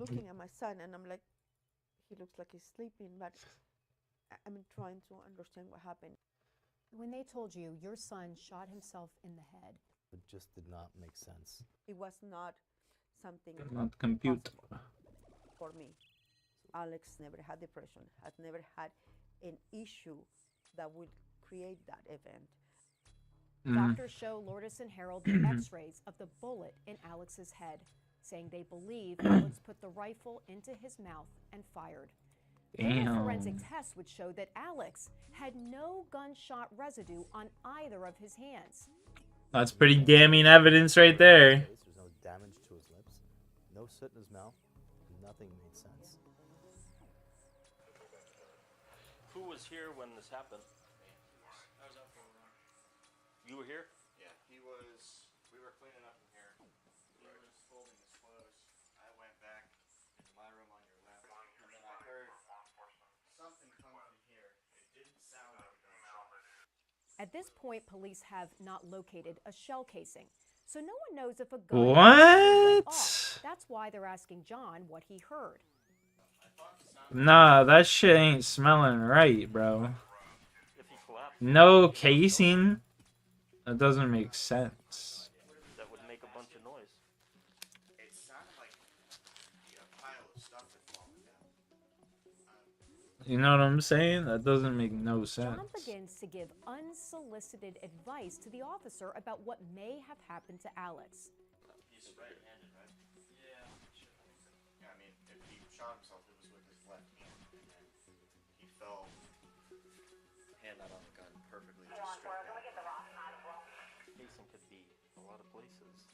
looking at my son and I'm like, he looks like he's sleeping, but I'm trying to understand what happened. When they told you your son shot himself in the head, it just did not make sense. It was not something Not compute. for me. Alex never had depression, has never had an issue that would create that event. Doctors show Lourdes and Harold the x-rays of the bullet in Alex's head, saying they believe Alex put the rifle into his mouth and fired. Then a forensic test would show that Alex had no gunshot residue on either of his hands. That's pretty damning evidence right there. There's no damage to his lips, no soot in his mouth. Nothing made sense. Who was here when this happened? I was out for a run. You were here? Yeah, we were cleaning up in here. He was folding his clothes. I went back into my room on your left, and then I heard something come from here. It didn't sound like a gunshot. At this point, police have not located a shell casing, so no one knows if a gun What? That's why they're asking John what he heard. Nah, that shit ain't smelling right, bro. If he collapsed, No casing. That doesn't make sense. that would make a bunch of noise. It sounded like a pile of stuff had fallen down. You know what I'm saying? That doesn't make no sense. John begins to give unsolicited advice to the officer about what may have happened to Alex. He's right-handed, right? Yeah. Yeah, I mean, if he shot himself, it was with his left hand, and then he fell, hand out on the gun perfectly, just straight down. Casing could be a lot of places.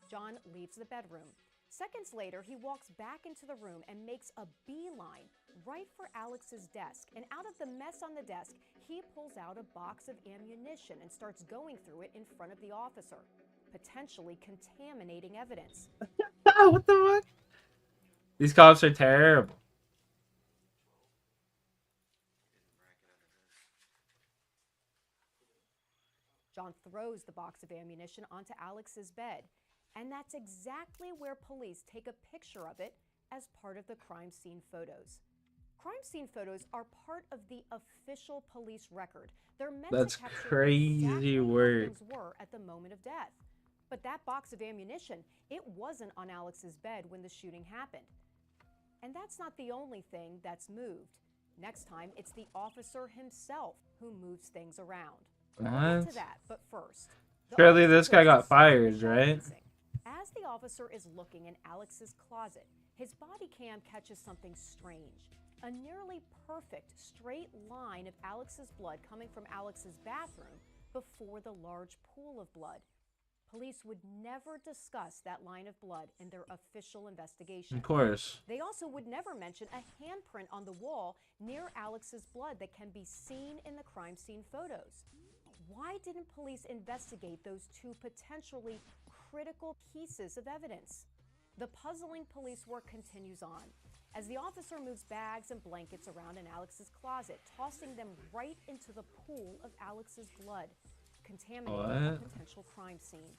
John leaves the bedroom. Seconds later, he walks back into the room and makes a beeline right for Alex's desk. And out of the mess on the desk, he pulls out a box of ammunition and starts going through it in front of the officer, potentially contaminating evidence. What the fuck? These cops are terrible. John throws the box of ammunition onto Alex's bed, and that's exactly where police take a picture of it as part of the crime scene photos. Crime scene photos are part of the official police record. They're meant That's to capture crazy exactly how work. things were at the moment of death. But that box of ammunition, it wasn't on Alex's bed when the shooting happened. And that's not the only thing that's moved. Next time, it's the officer himself who moves things around. We'll get to that, but first, the Surely officer this guy got pulls aside fired, the shell right? casing. As the officer is looking in Alex's closet, his body cam catches something strange. A nearly perfect straight line of Alex's blood coming from Alex's bathroom before the large pool of blood. police would never discuss that line of blood in their official investigation. Of course. They also would never mention a handprint on the wall near Alex's blood that can be seen in the crime scene photos. Why didn't police investigate those two potentially critical pieces of evidence? The puzzling police work continues on as the officer moves bags and blankets around in Alex's closet, tossing them right into the pool of Alex's blood, contaminating a potential crime scene.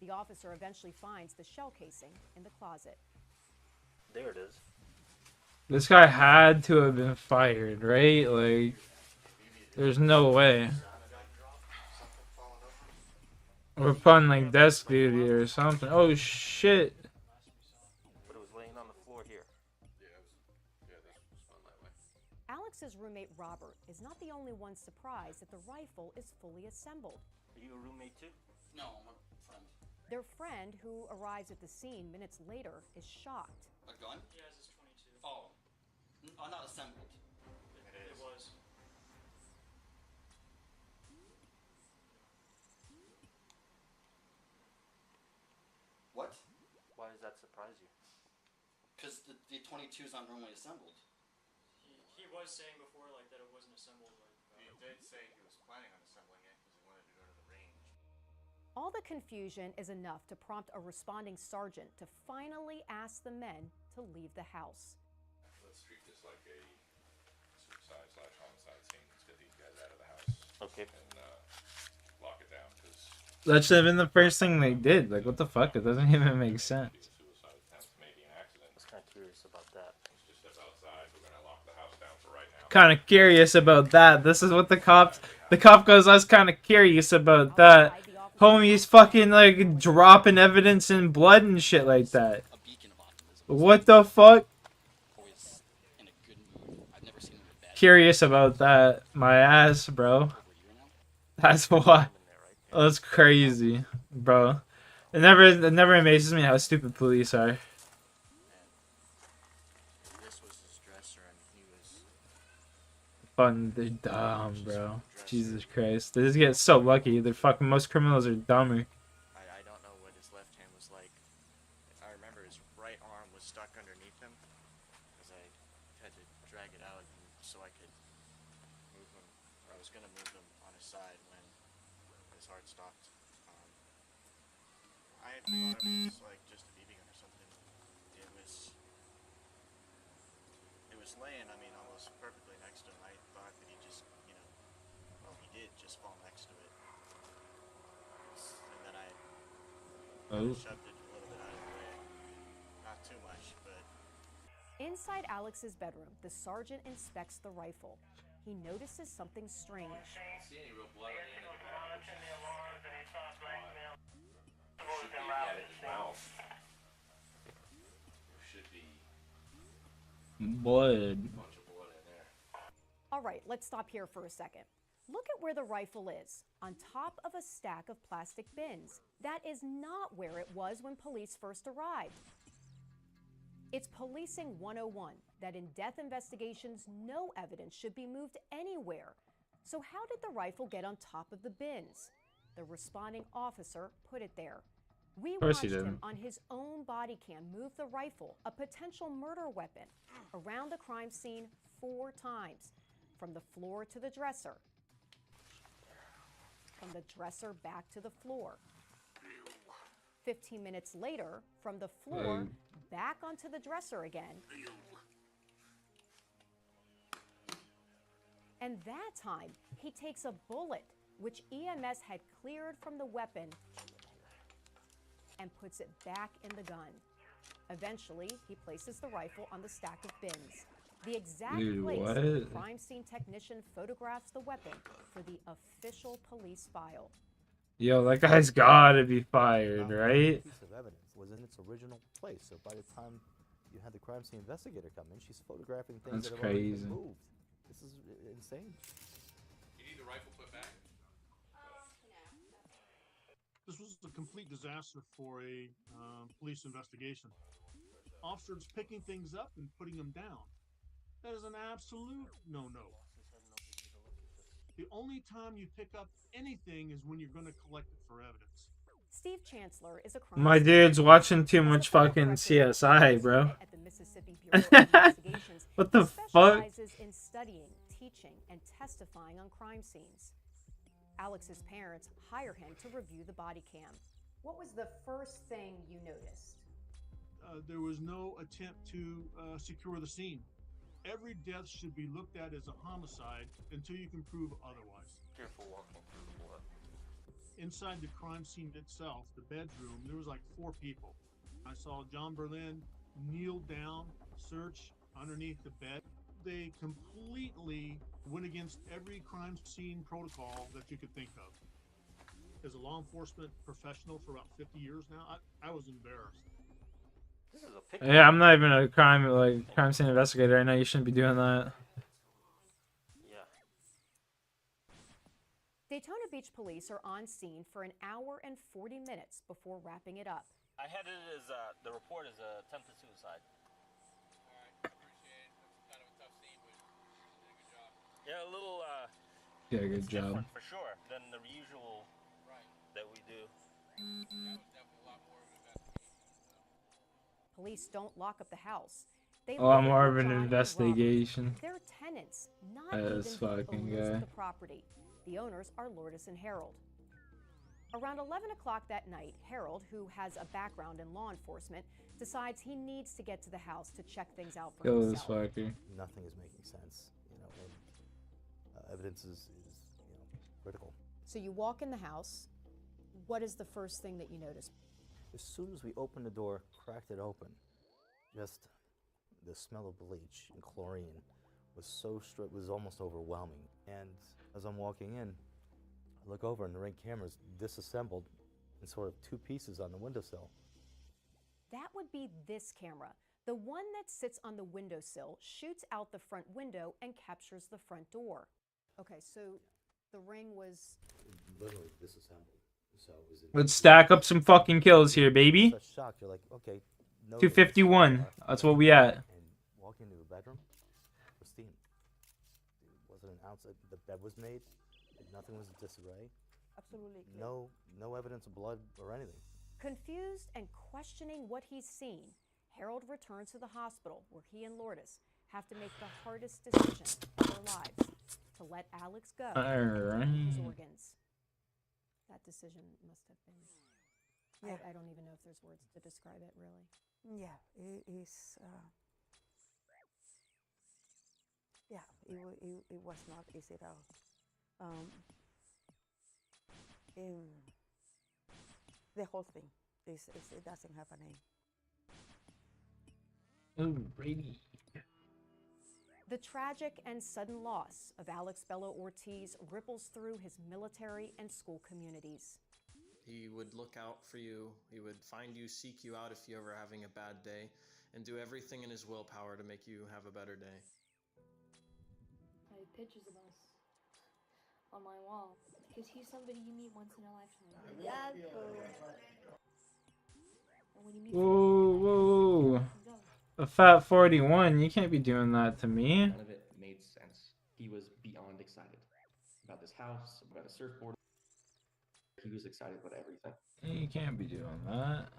The officer eventually finds the shell casing in the closet. There it is. This guy had to have been fired, right? Like, there's no way. Or put on like desk duty or something. Oh shit. But it was laying on the floor here. Alex's roommate Robert is not the only one surprised that the rifle is fully assembled. Are you a roommate too? No, I'm a friend. Their friend, who arrives at the scene minutes later, is shocked. A gun? He has his 22. Oh. Not assembled. It was. What? Why does that surprise you? Because the 22 is not normally assembled. He was saying before like that it wasn't assembled. Like, He did say he was planning on assembling it because he wanted to go to the range. All the confusion is enough to prompt a responding sergeant to finally ask the men to leave the house. Let's treat this like a suicide/homicide scene. Let's get these guys out of the house. Okay. And lock it down, because That should have been the first thing they did. Like, what the fuck? It doesn't even make sense. suicide attempt, maybe an accident. I was kind of curious about that. Let's just step outside. We're gonna lock the house down for right now. Kind of curious about that. This is what the cop goes, I was kind of curious about that. Homie's fucking like dropping evidence in blood and shit like that. A beacon of optimism. What the fuck? Always in a good mood. I've never seen him in a bad Curious about that. My ass, bro. over a year now. That's why. That's crazy, bro. It never amazes me how stupid police are. And this was his dresser, and he was Fun, they're dumb, bro. Jesus Christ, they just get so lucky. They're fucking most criminals are dumber. I don't know what his left hand was like. I remember his right arm was stuck underneath him because I had to drag it out so I could move him, or I was going to move him on his side when his heart stopped. I thought it was like just a BB gun or something. It was laying, I mean, almost perfectly next to him. I thought that he just, well, he did just fall next to it. And then I shoved it a little bit out of the way. Not too much, but... Inside Alex's bedroom, the sergeant inspects the rifle. He notices something strange. See any real blood on the end of the gun? Should be Blood. a bunch of blood in there. All right, let's stop here for a second. Look at where the rifle is, on top of a stack of plastic bins. That is not where it was when police first arrived. It's Policing 101 that in death investigations, no evidence should be moved anywhere. So how did the rifle get on top of the bins? The responding officer put it there. We watched him on his own body cam move the rifle, a potential murder weapon, around the crime scene 4 times, from the floor to the dresser, from the dresser back to the floor. 15 minutes later, from the floor back onto the dresser again. And that time, he takes a bullet, which EMS had cleared from the weapon, and puts it back in the gun. Eventually, he places the rifle on the stack of bins. The exact place the crime scene technician photographs the weapon for the official police file. Yo, that guy's gotta be fired, right? Piece of evidence was in its original place, so by the time you had the crime scene investigator come in, she's photographing things That's that have already crazy. been moved. This is insane. You need the rifle put back? This was a complete disaster for a police investigation. Officers picking things up and putting them down. That is an absolute no-no. The only time you pick up anything is when you're going to collect it for evidence. Steve Chancellor is a crime My scene dude's watching too He's the much former fucking director of CSI, crime bro. at the Mississippi Bureau of Investigations. What the He fuck? specializes in studying, teaching, and testifying on crime scenes. Alex's parents hire him to review the body cam. What was the first thing you noticed? There was no attempt to secure the scene. Every death should be looked at as a homicide until you can prove otherwise. Fearful walking through the blood. Inside the crime scene itself, the bedroom, there was like 4 people. I saw John Berlin kneel down, search underneath the bed. They completely went against every crime scene protocol that you could think of. As a law enforcement professional for about 50 years now, I was embarrassed. This is a picture. Yeah, I'm not even a crime scene investigator. I know you shouldn't be doing that. Yeah. Daytona Beach police are on scene for an hour and 40 minutes before wrapping it up. I had it as the report is attempted suicide. Alright, appreciate it. That's kind of a tough scene, but you did a good job. Yeah, a little Yeah, good it's job. different for sure than the usual that we do. That was definitely a lot more of an investigation. Police don't lock up the house. They A lot live more with of an John and investigation. Robert. They're tenants, not This even the fucking owners guy. of the property. The owners are Lourdes and Harold. Around 11 o'clock that night, Harold, who has a background in law enforcement, decides he needs to get to the house to check things out for Kill this himself. fucker. Nothing is making sense, you know, and evidence is critical. So you walk in the house. What is the first thing that you notice? As soon as we opened the door, cracked it open, just the smell of bleach and chlorine was almost overwhelming. And as I'm walking in, I look over and the Ring camera's disassembled in sort of 2 pieces on the windowsill. That would be this camera. The one that sits on the windowsill shoots out the front window and captures the front door. Okay, so the Ring was Literally disassembled. So it was Let's stack up some fucking kills here, baby. such shock. You're like, okay, no 251. That's what we at. And walk into a bedroom, pristine. There wasn't an ounce. The bed was made. Nothing was in disarray. Absolutely clear. No evidence of blood or anything. confused and questioning what he's seen. Harold returns to the hospital where he and Lourdes have to make the hardest decision of their lives, to let Alex go with his organs. That decision must have been, I don't even know if there's words to describe it, really. Yeah, it is, it was not easy at all. The whole thing, it doesn't have a name. Alrighty. The tragic and sudden loss of Alex Bello Ortiz ripples through his military and school communities. He would look out for you, he would find you, seek you out if you're ever having a bad day, and do everything in his willpower to make you have a better day. I have pictures of us on my wall, because he's somebody you meet once in a lifetime. And when you meet Whoa. A fat 41, you can't be doing that to me. None of it made sense. He was beyond excited about this house, about a surfboard. He was excited about everything. You can't be doing that.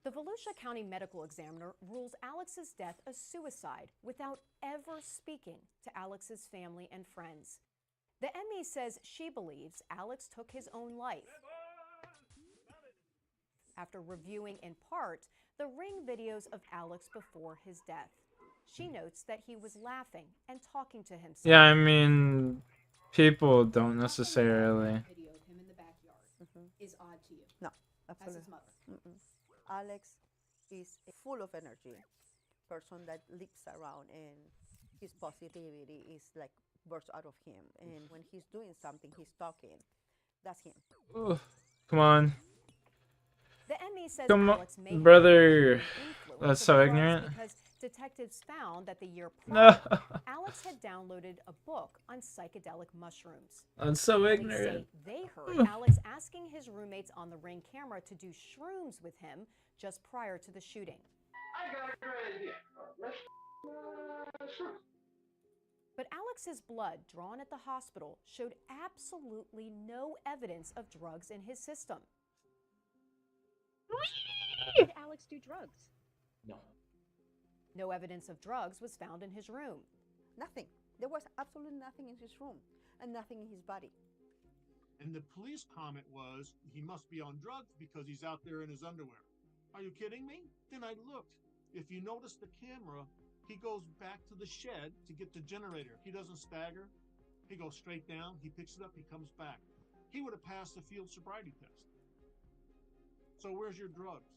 The Volusia County Medical Examiner rules Alex's death a suicide without ever speaking to Alex's family and friends. The ME says she believes Alex took his own life. After reviewing in part the Ring videos of Alex before his death, she notes that he was laughing and talking to himself. Yeah, I mean, people don't necessarily. Video of him in the backyard is odd to you. No, That's absolutely. his mother. Alex is full of energy, person that leaps around, and his positivity is like bursts out of him. And when he's doing something, he's talking. That's him. Ugh, come on. The ME says Come Alex on, may have brother. been influenced That's of so drugs ignorant. Because detectives found that the year No. prior, Alex had downloaded a book on psychedelic mushrooms. That's so Police ignorant. say they heard Alex asking his roommates on the Ring camera to do shrooms with him just prior to the shooting. I got a great idea. Let's shoot. But Alex's blood drawn at the hospital showed absolutely no evidence of drugs in his system. Did Alex do drugs? No. No evidence of drugs was found in his room. Nothing. There was absolutely nothing in his room and nothing in his body. And the police comment was, he must be on drugs because he's out there in his underwear. Are you kidding me? Then I looked. If you notice the camera, he goes back to the shed to get the generator. He doesn't stagger. He goes straight down. He picks it up. He comes back. He would have passed the field sobriety test. So where's your drugs?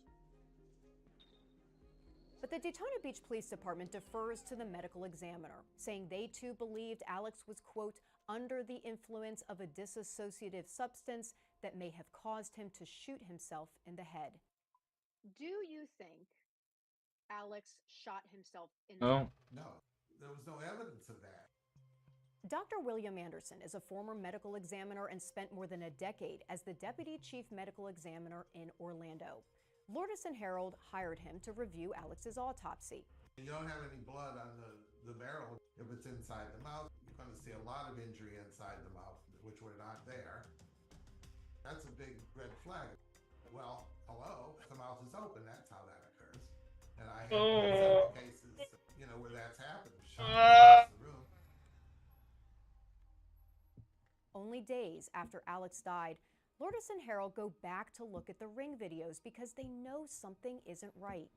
But the Daytona Beach Police Department defers to the medical examiner, saying they too believed Alex was, quote, under the influence of a dissociative substance that may have caused him to shoot himself in the head. Do you think Alex shot himself in the Oh. head? No, there was no evidence of that. Dr. William Anderson is a former medical examiner and spent more than a decade as the Deputy Chief Medical Examiner in Orlando. Lourdes and Harold hired him to review Alex's autopsy. You don't have any blood on the barrel. If it's inside the mouth, you're going to see a lot of injury inside the mouth, which were not there. That's a big red flag. Well, hello, the mouth is open. That's how that occurs. And I have several cases, where that's happened. Shot across the room. Only days after Alex died, Lourdes and Harold go back to look at the ring videos because they know something isn't right.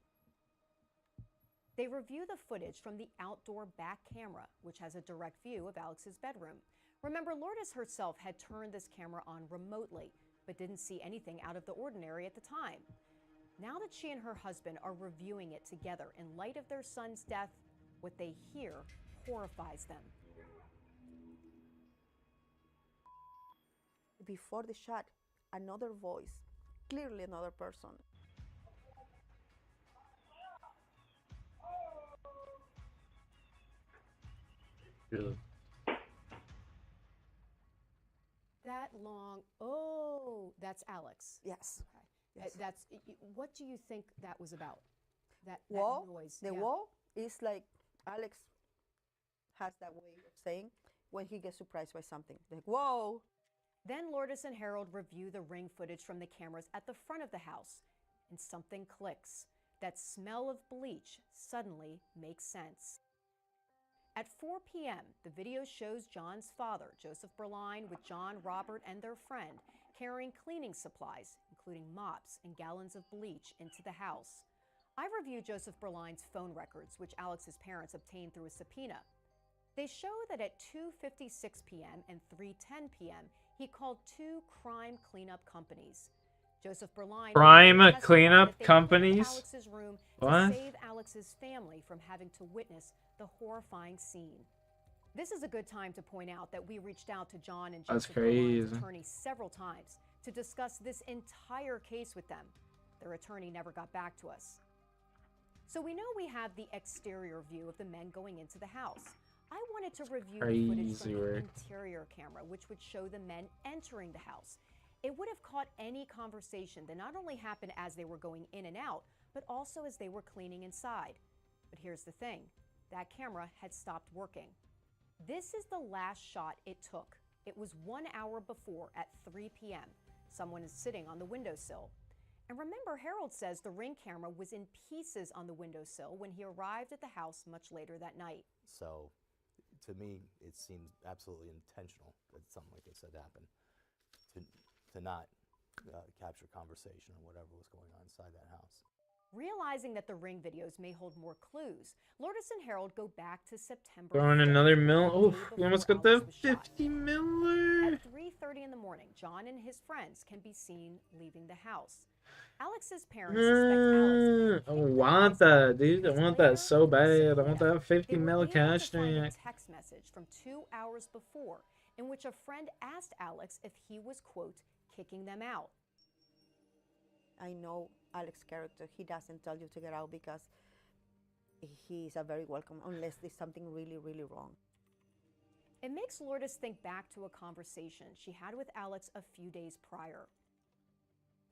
They review the footage from the outdoor back camera, which has a direct view of Alex's bedroom. Remember, Lourdes herself had turned this camera on remotely, but didn't see anything out of the ordinary at the time. Now that she and her husband are reviewing it together in light of their son's death, what they hear horrifies them. Before the shot, another voice, clearly another person. Really? That long, oh, that's Alex. Yes. Okay. Yes. What do you think that was about? That noise. The wall is like Alex has that way of saying when he gets surprised by something. Like, whoa. Then Lourdes and Harold review the ring footage from the cameras at the front of the house, and something clicks. That smell of bleach suddenly makes sense. At 4 p.m., the video shows John's father, Joseph Berline, with John, Robert, and their friend, carrying cleaning supplies, including mops and gallons of bleach, into the house. I reviewed Joseph Berline's phone records, which Alex's parents obtained through a subpoena. They show that at 2:56 p.m. and 3:10 p.m., he called 2 crime cleanup companies. Joseph Berline crime testified cleanup that they companies? went to Alex's room What? to save Alex's family from having to witness the horrifying scene. This is a good time to point out that we reached out to John and That's Joseph Berline's crazy. attorney several times to discuss this entire case with them. Their attorney never got back to us. So we know we have the exterior view of the men going into the house. I wanted to review the footage from Crazy the work. interior camera, which would show the men entering the house. It would have caught any conversation that not only happened as they were going in and out, but also as they were cleaning inside. But here's the thing, that camera had stopped working. This is the last shot it took. It was 1 hour before at 3 p.m. Someone is sitting on the windowsill. And remember, Harold says the ring camera was in pieces on the windowsill when he arrived at the house much later that night. So, to me, it seems absolutely intentional that something like this had happened. To not capture conversation or whatever was going on inside that house. Realizing that the ring videos may hold more clues, Lourdes and Harold go back to September Throwing 5th, another the mill. day Oh, we before almost got Alex the was shot. 50 miller. At 3:30 in the morning, John and his friends can be seen leaving the house. Alex's parents suspect Alex I want that, dude. I want that so bad. I want that 50 mil cash find a stack. text message from 2 hours before in which a friend asked Alex if he was, quote, kicking them out. I know Alex's character. He doesn't tell you to get out because he's a very welcome, unless there's something really, really wrong. It makes Lourdes think back to a conversation she had with Alex a few days prior.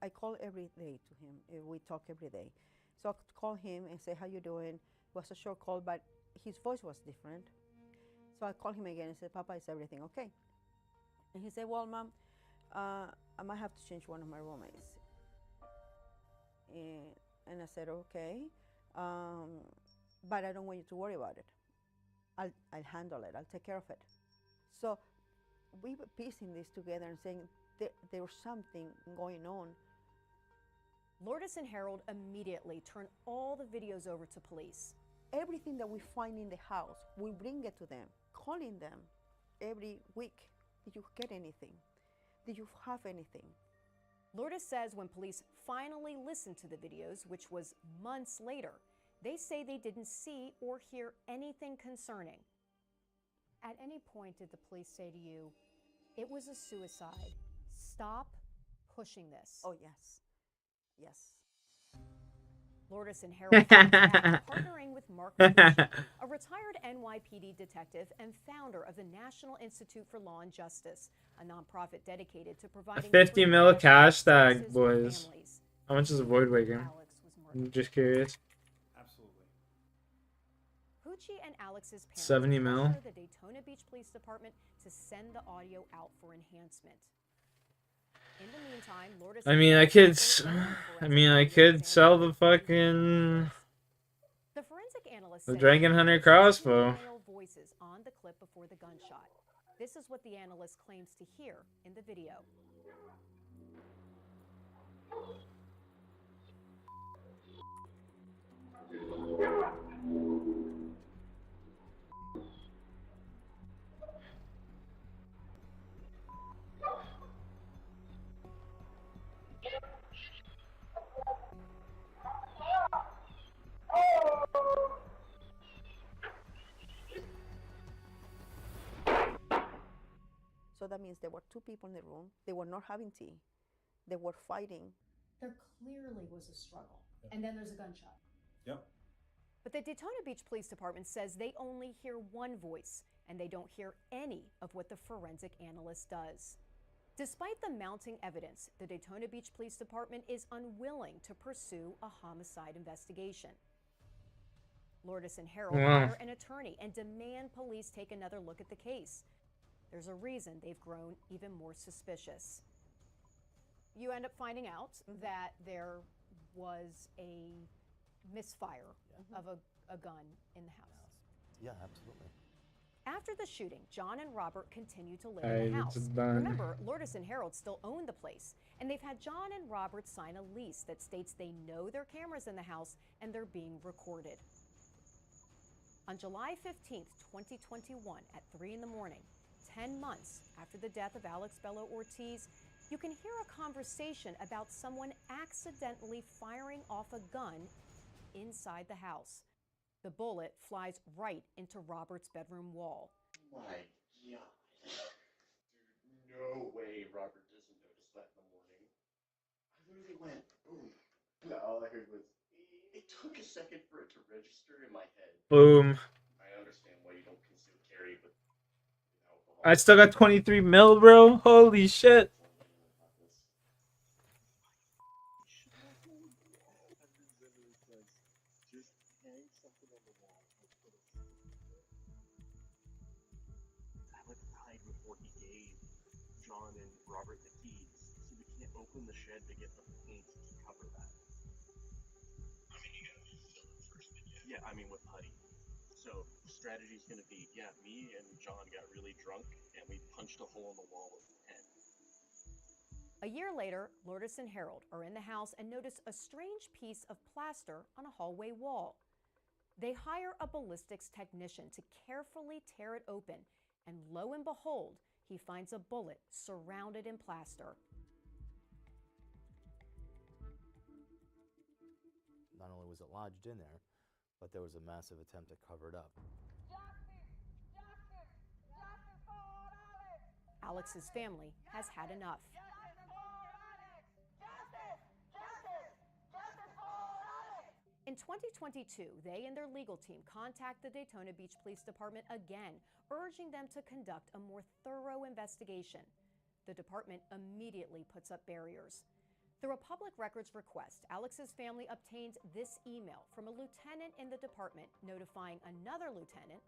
I call every day to him. We talk every day. So I call him and say, how you doing? It was a short call, but his voice was different. So I called him again and said, Papa, is everything okay? And he said, well, Mom, I might have to change one of my roommates. And I said, okay, but I don't want you to worry about it. I'll handle it. I'll take care of it. So we were piecing this together and saying there was something going on. Lourdes and Harold immediately turn all the videos over to police. Everything that we find in the house, we bring it to them, calling them every week. Did you get anything? Did you have anything? Lourdes says when police finally listened to the videos, which was months later, they say they didn't see or hear anything concerning. At any point did the police say to you, it was a suicide, stop pushing this? Oh, yes. Yes. Lourdes and Harold partnering with Mark Pucci, a retired NYPD detective and founder of the National Institute for Law and Justice, a nonprofit dedicated to A providing 50 mil cash tag, boys. How much is a void wagon? I'm just curious. Absolutely. Pucci and Alex's parents 70 mil? pressure the Daytona Beach Police Department to send the audio out for enhancement. In the meantime, Lourdes I could sell the fucking the forensic analyst the said Dragon Hunter crossbow. male voices on the clip before the gunshot. This is what the analyst claims to hear in the video. So that means there were two people in the room. They were not having tea. They were fighting. There clearly was a struggle. And then there's a gunshot. Yep. But the Daytona Beach Police Department says they only hear one voice, and they don't hear any of what the forensic analyst does. Despite the mounting evidence, the Daytona Beach Police Department is unwilling to pursue a homicide investigation. Lourdes and Harold hire an attorney and demand police take another look at the case. There's a reason they've grown even more suspicious. You end up finding out that there was a misfire of a gun in the house. Yeah, absolutely. After the shooting, John and Robert continue to live in the house. Remember, Lourdes and Harold still own the place, and they've had John and Robert sign a lease that states they know there are cameras in the house and they're being recorded. On July 15th, 2021, at 3 in the morning, 10 months after the death of Alex Bello Ortiz, you can hear a conversation about someone accidentally firing off a gun inside the house. The bullet flies right into Robert's bedroom wall. My God. Dude, no way Robert doesn't notice that in the morning. I literally went, boom. And all I heard was, it took a second for it to register in my head. Boom. I understand why you don't conceal carry with alcohol. I still got 23 mil, bro. Holy shit. Just hang something on the wall. Alex died before he gave John and Robert the keys, so we can't open the shed to get the paint to cover that. I mean, you gotta fill it first, yeah, I mean with putty. So the strategy's gonna be, yeah, me and John got really drunk and we punched a hole in the wall with a pen. A year later, Lourdes and Harold are in the house and notice a strange piece of plaster on a hallway wall. They hire a ballistics technician to carefully tear it open, and lo and behold, he finds a bullet surrounded in plaster. Not only was it lodged in there, but there was a massive attempt to cover it up. Alex's family has had enough. In 2022, they and their legal team contact the Daytona Beach Police Department again, urging them to conduct a more thorough investigation. The department immediately puts up barriers. Through a public records request, Alex's family obtained this email from a lieutenant in the department notifying another lieutenant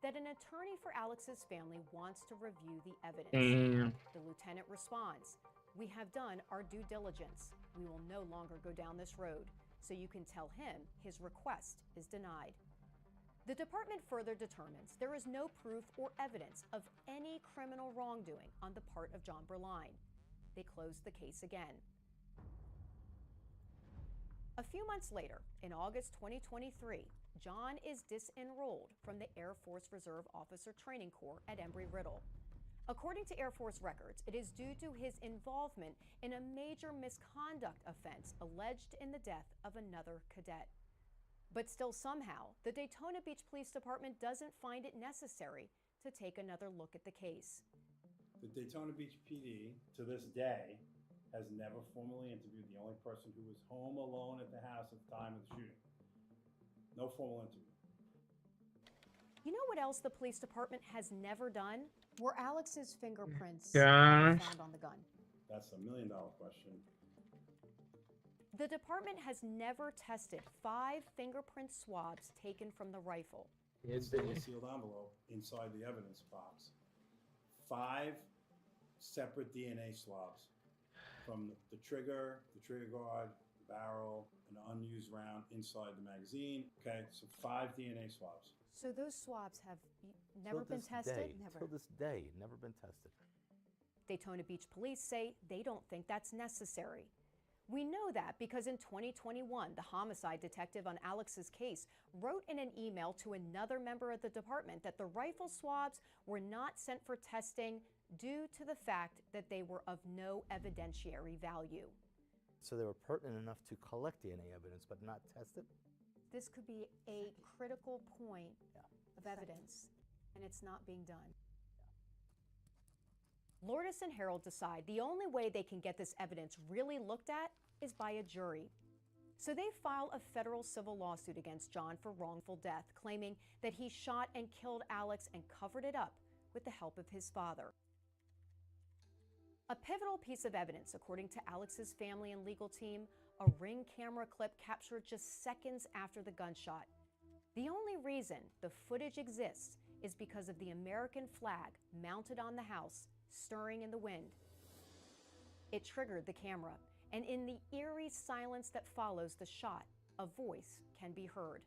that an attorney for Alex's family wants to review the evidence. Damn. The lieutenant responds, "We have done our due diligence. We will no longer go down this road." So you can tell him his request is denied. The department further determines there is no proof or evidence of any criminal wrongdoing on the part of John Berline. They close the case again. A few months later, in August 2023, John is disenrolled from the Air Force Reserve Officer Training Corps at Embry-Riddle. According to Air Force records, it is due to his involvement in a major misconduct offense alleged in the death of another cadet. But still somehow, the Daytona Beach Police Department doesn't find it necessary to take another look at the case. The Daytona Beach PD, to this day, has never formally interviewed the only person who was home alone at the house at the time of the shooting. No formal interview. You know what else the police department has never done? Were Alex's fingerprints Gosh. found on the gun? That's $1 million question. The department has never tested 5 fingerprint swabs taken from the rifle. It's in a sealed envelope inside the evidence box. 5 separate DNA swabs from the trigger guard, the barrel, an unused round inside the magazine. Okay, so 5 DNA swabs. So those swabs have never been tested? Till this day, never been tested. Daytona Beach Police say they don't think that's necessary. We know that because in 2021, the homicide detective on Alex's case wrote in an email to another member of the department that the rifle swabs were not sent for testing due to the fact that they were of no evidentiary value. So they were pertinent enough to collect DNA evidence, but not test it? This could be a critical point of evidence, and it's not being done. Lourdes and Harold decide the only way they can get this evidence really looked at is by a jury. So they file a federal civil lawsuit against John for wrongful death, claiming that he shot and killed Alex and covered it up with the help of his father. A pivotal piece of evidence, according to Alex's family and legal team, a Ring camera clip captured just seconds after the gunshot. The only reason the footage exists is because of the American flag mounted on the house, stirring in the wind. It triggered the camera, and in the eerie silence that follows the shot, a voice can be heard.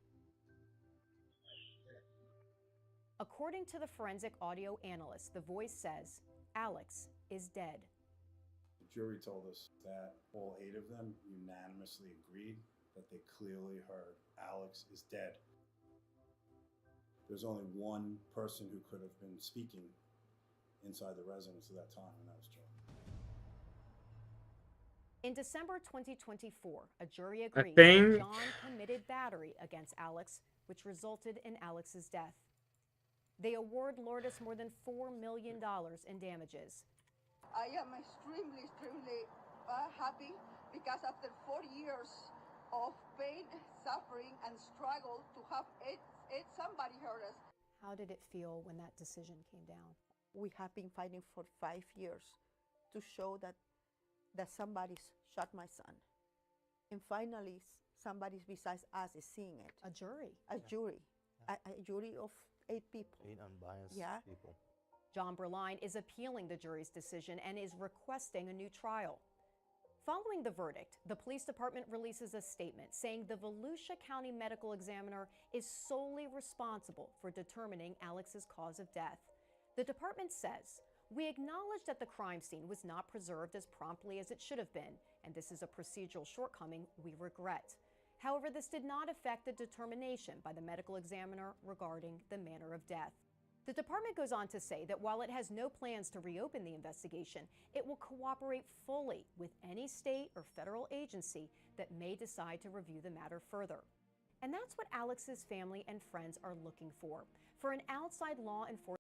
According to the forensic audio analyst, the voice says, "Alex is dead." The jury told us that all 8 of them unanimously agreed that they clearly heard Alex is dead. There's only one person who could have been speaking inside the residence at that time, and that was John. In December 2024, a jury agreed think- that John committed battery against Alex, which resulted in Alex's death. They award Lourdes more than $4 million in damages. I am extremely happy because after 4 years of pain, suffering, and struggle to have somebody heard us. How did it feel when that decision came down? We have been fighting for 5 years to show that somebody shot my son. And finally, somebody besides us is seeing it. A jury. A jury. A jury of 8 people. 8 unbiased people. John Berline is appealing the jury's decision and is requesting a new trial. Following the verdict, the police department releases a statement saying the Volusia County Medical Examiner is solely responsible for determining Alex's cause of death. The department says, "We acknowledge that the crime scene was not preserved as promptly as it should have been, and this is a procedural shortcoming we regret. However, this did not affect the determination by the medical examiner regarding the manner of death." The department goes on to say that while it has no plans to reopen the investigation, it will cooperate fully with any state or federal agency that may decide to review the matter further. And that's what Alex's family and friends are looking for an outside law enforcement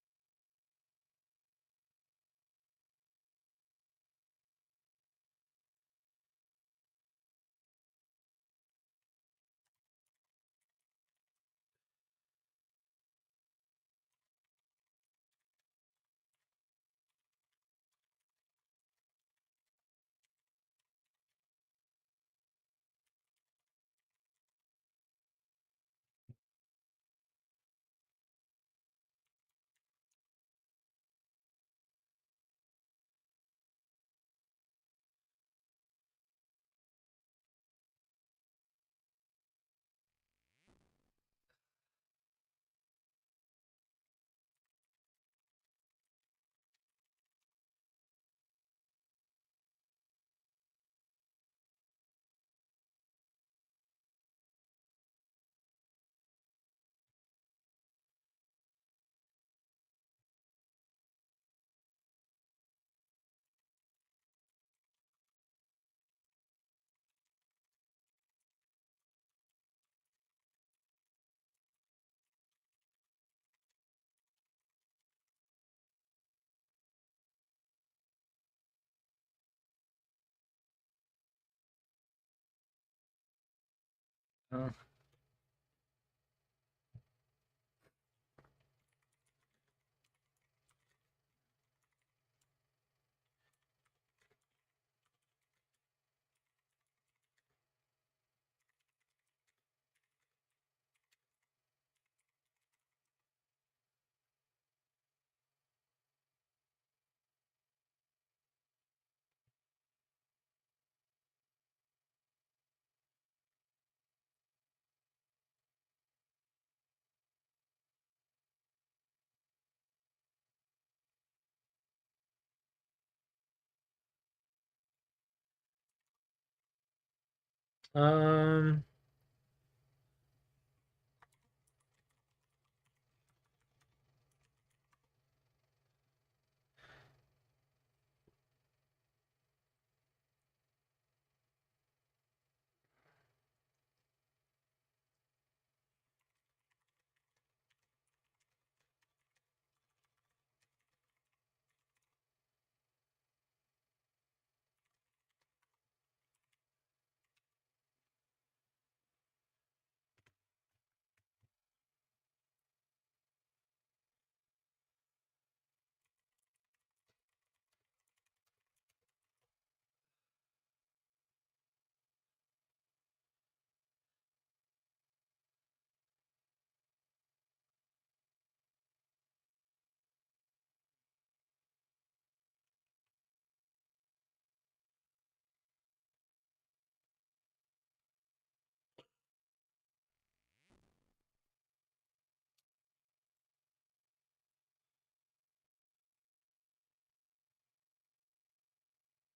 Oh. Um.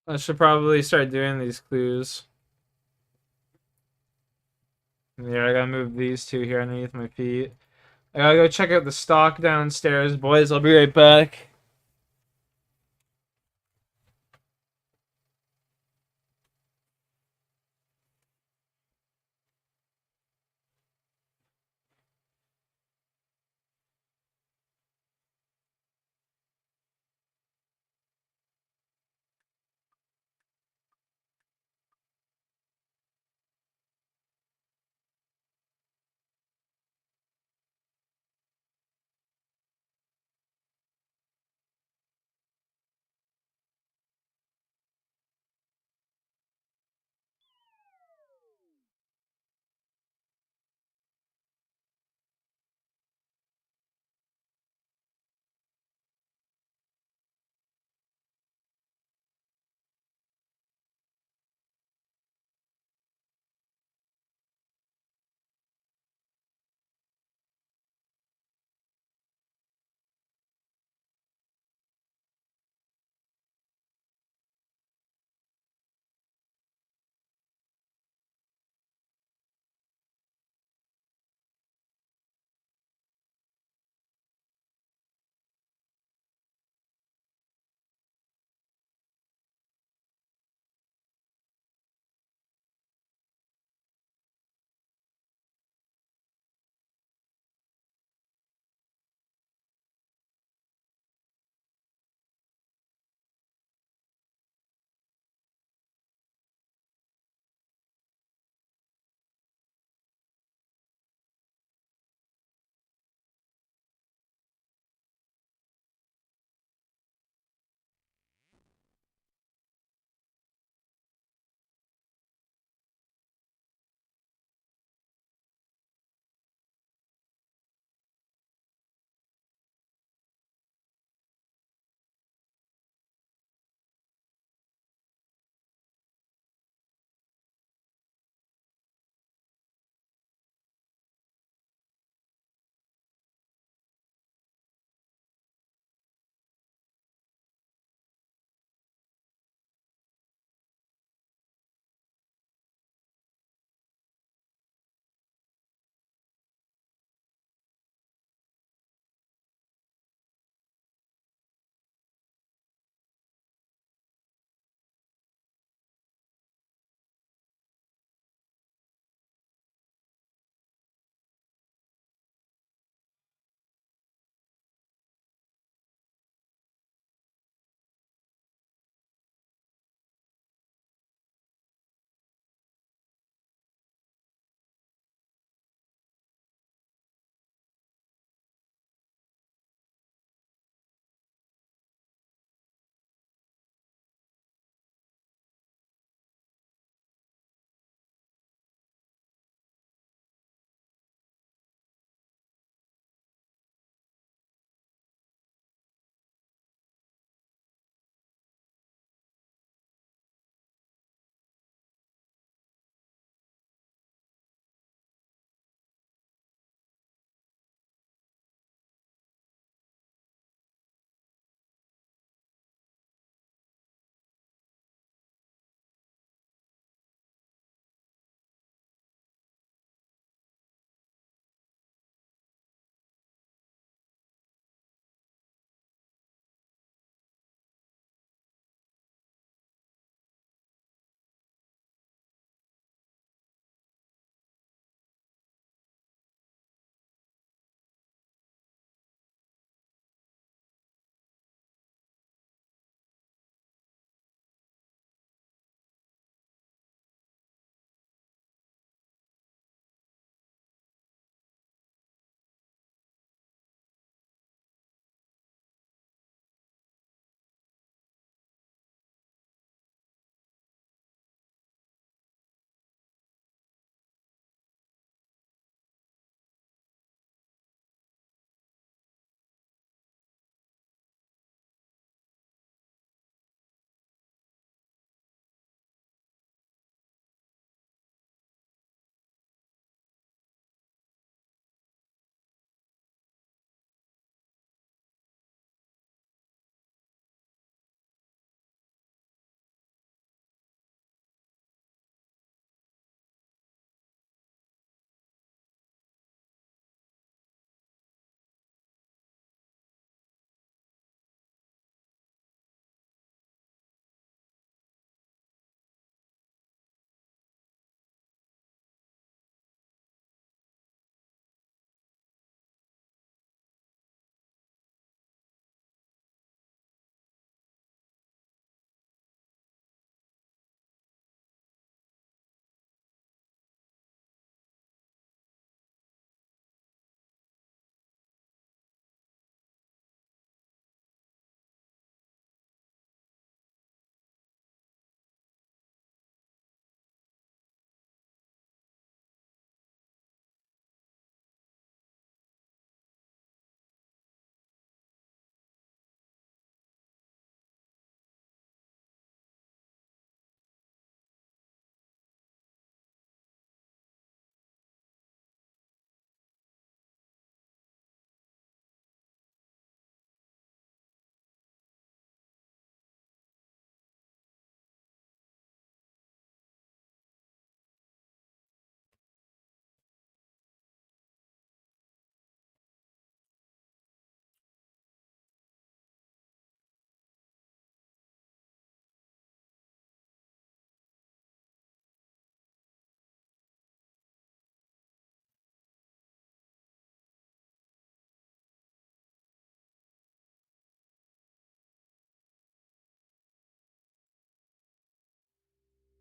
I should probably start doing these clues. Yeah, I gotta move these two here underneath my feet. I gotta go check out the stock downstairs, boys. I'll be right back.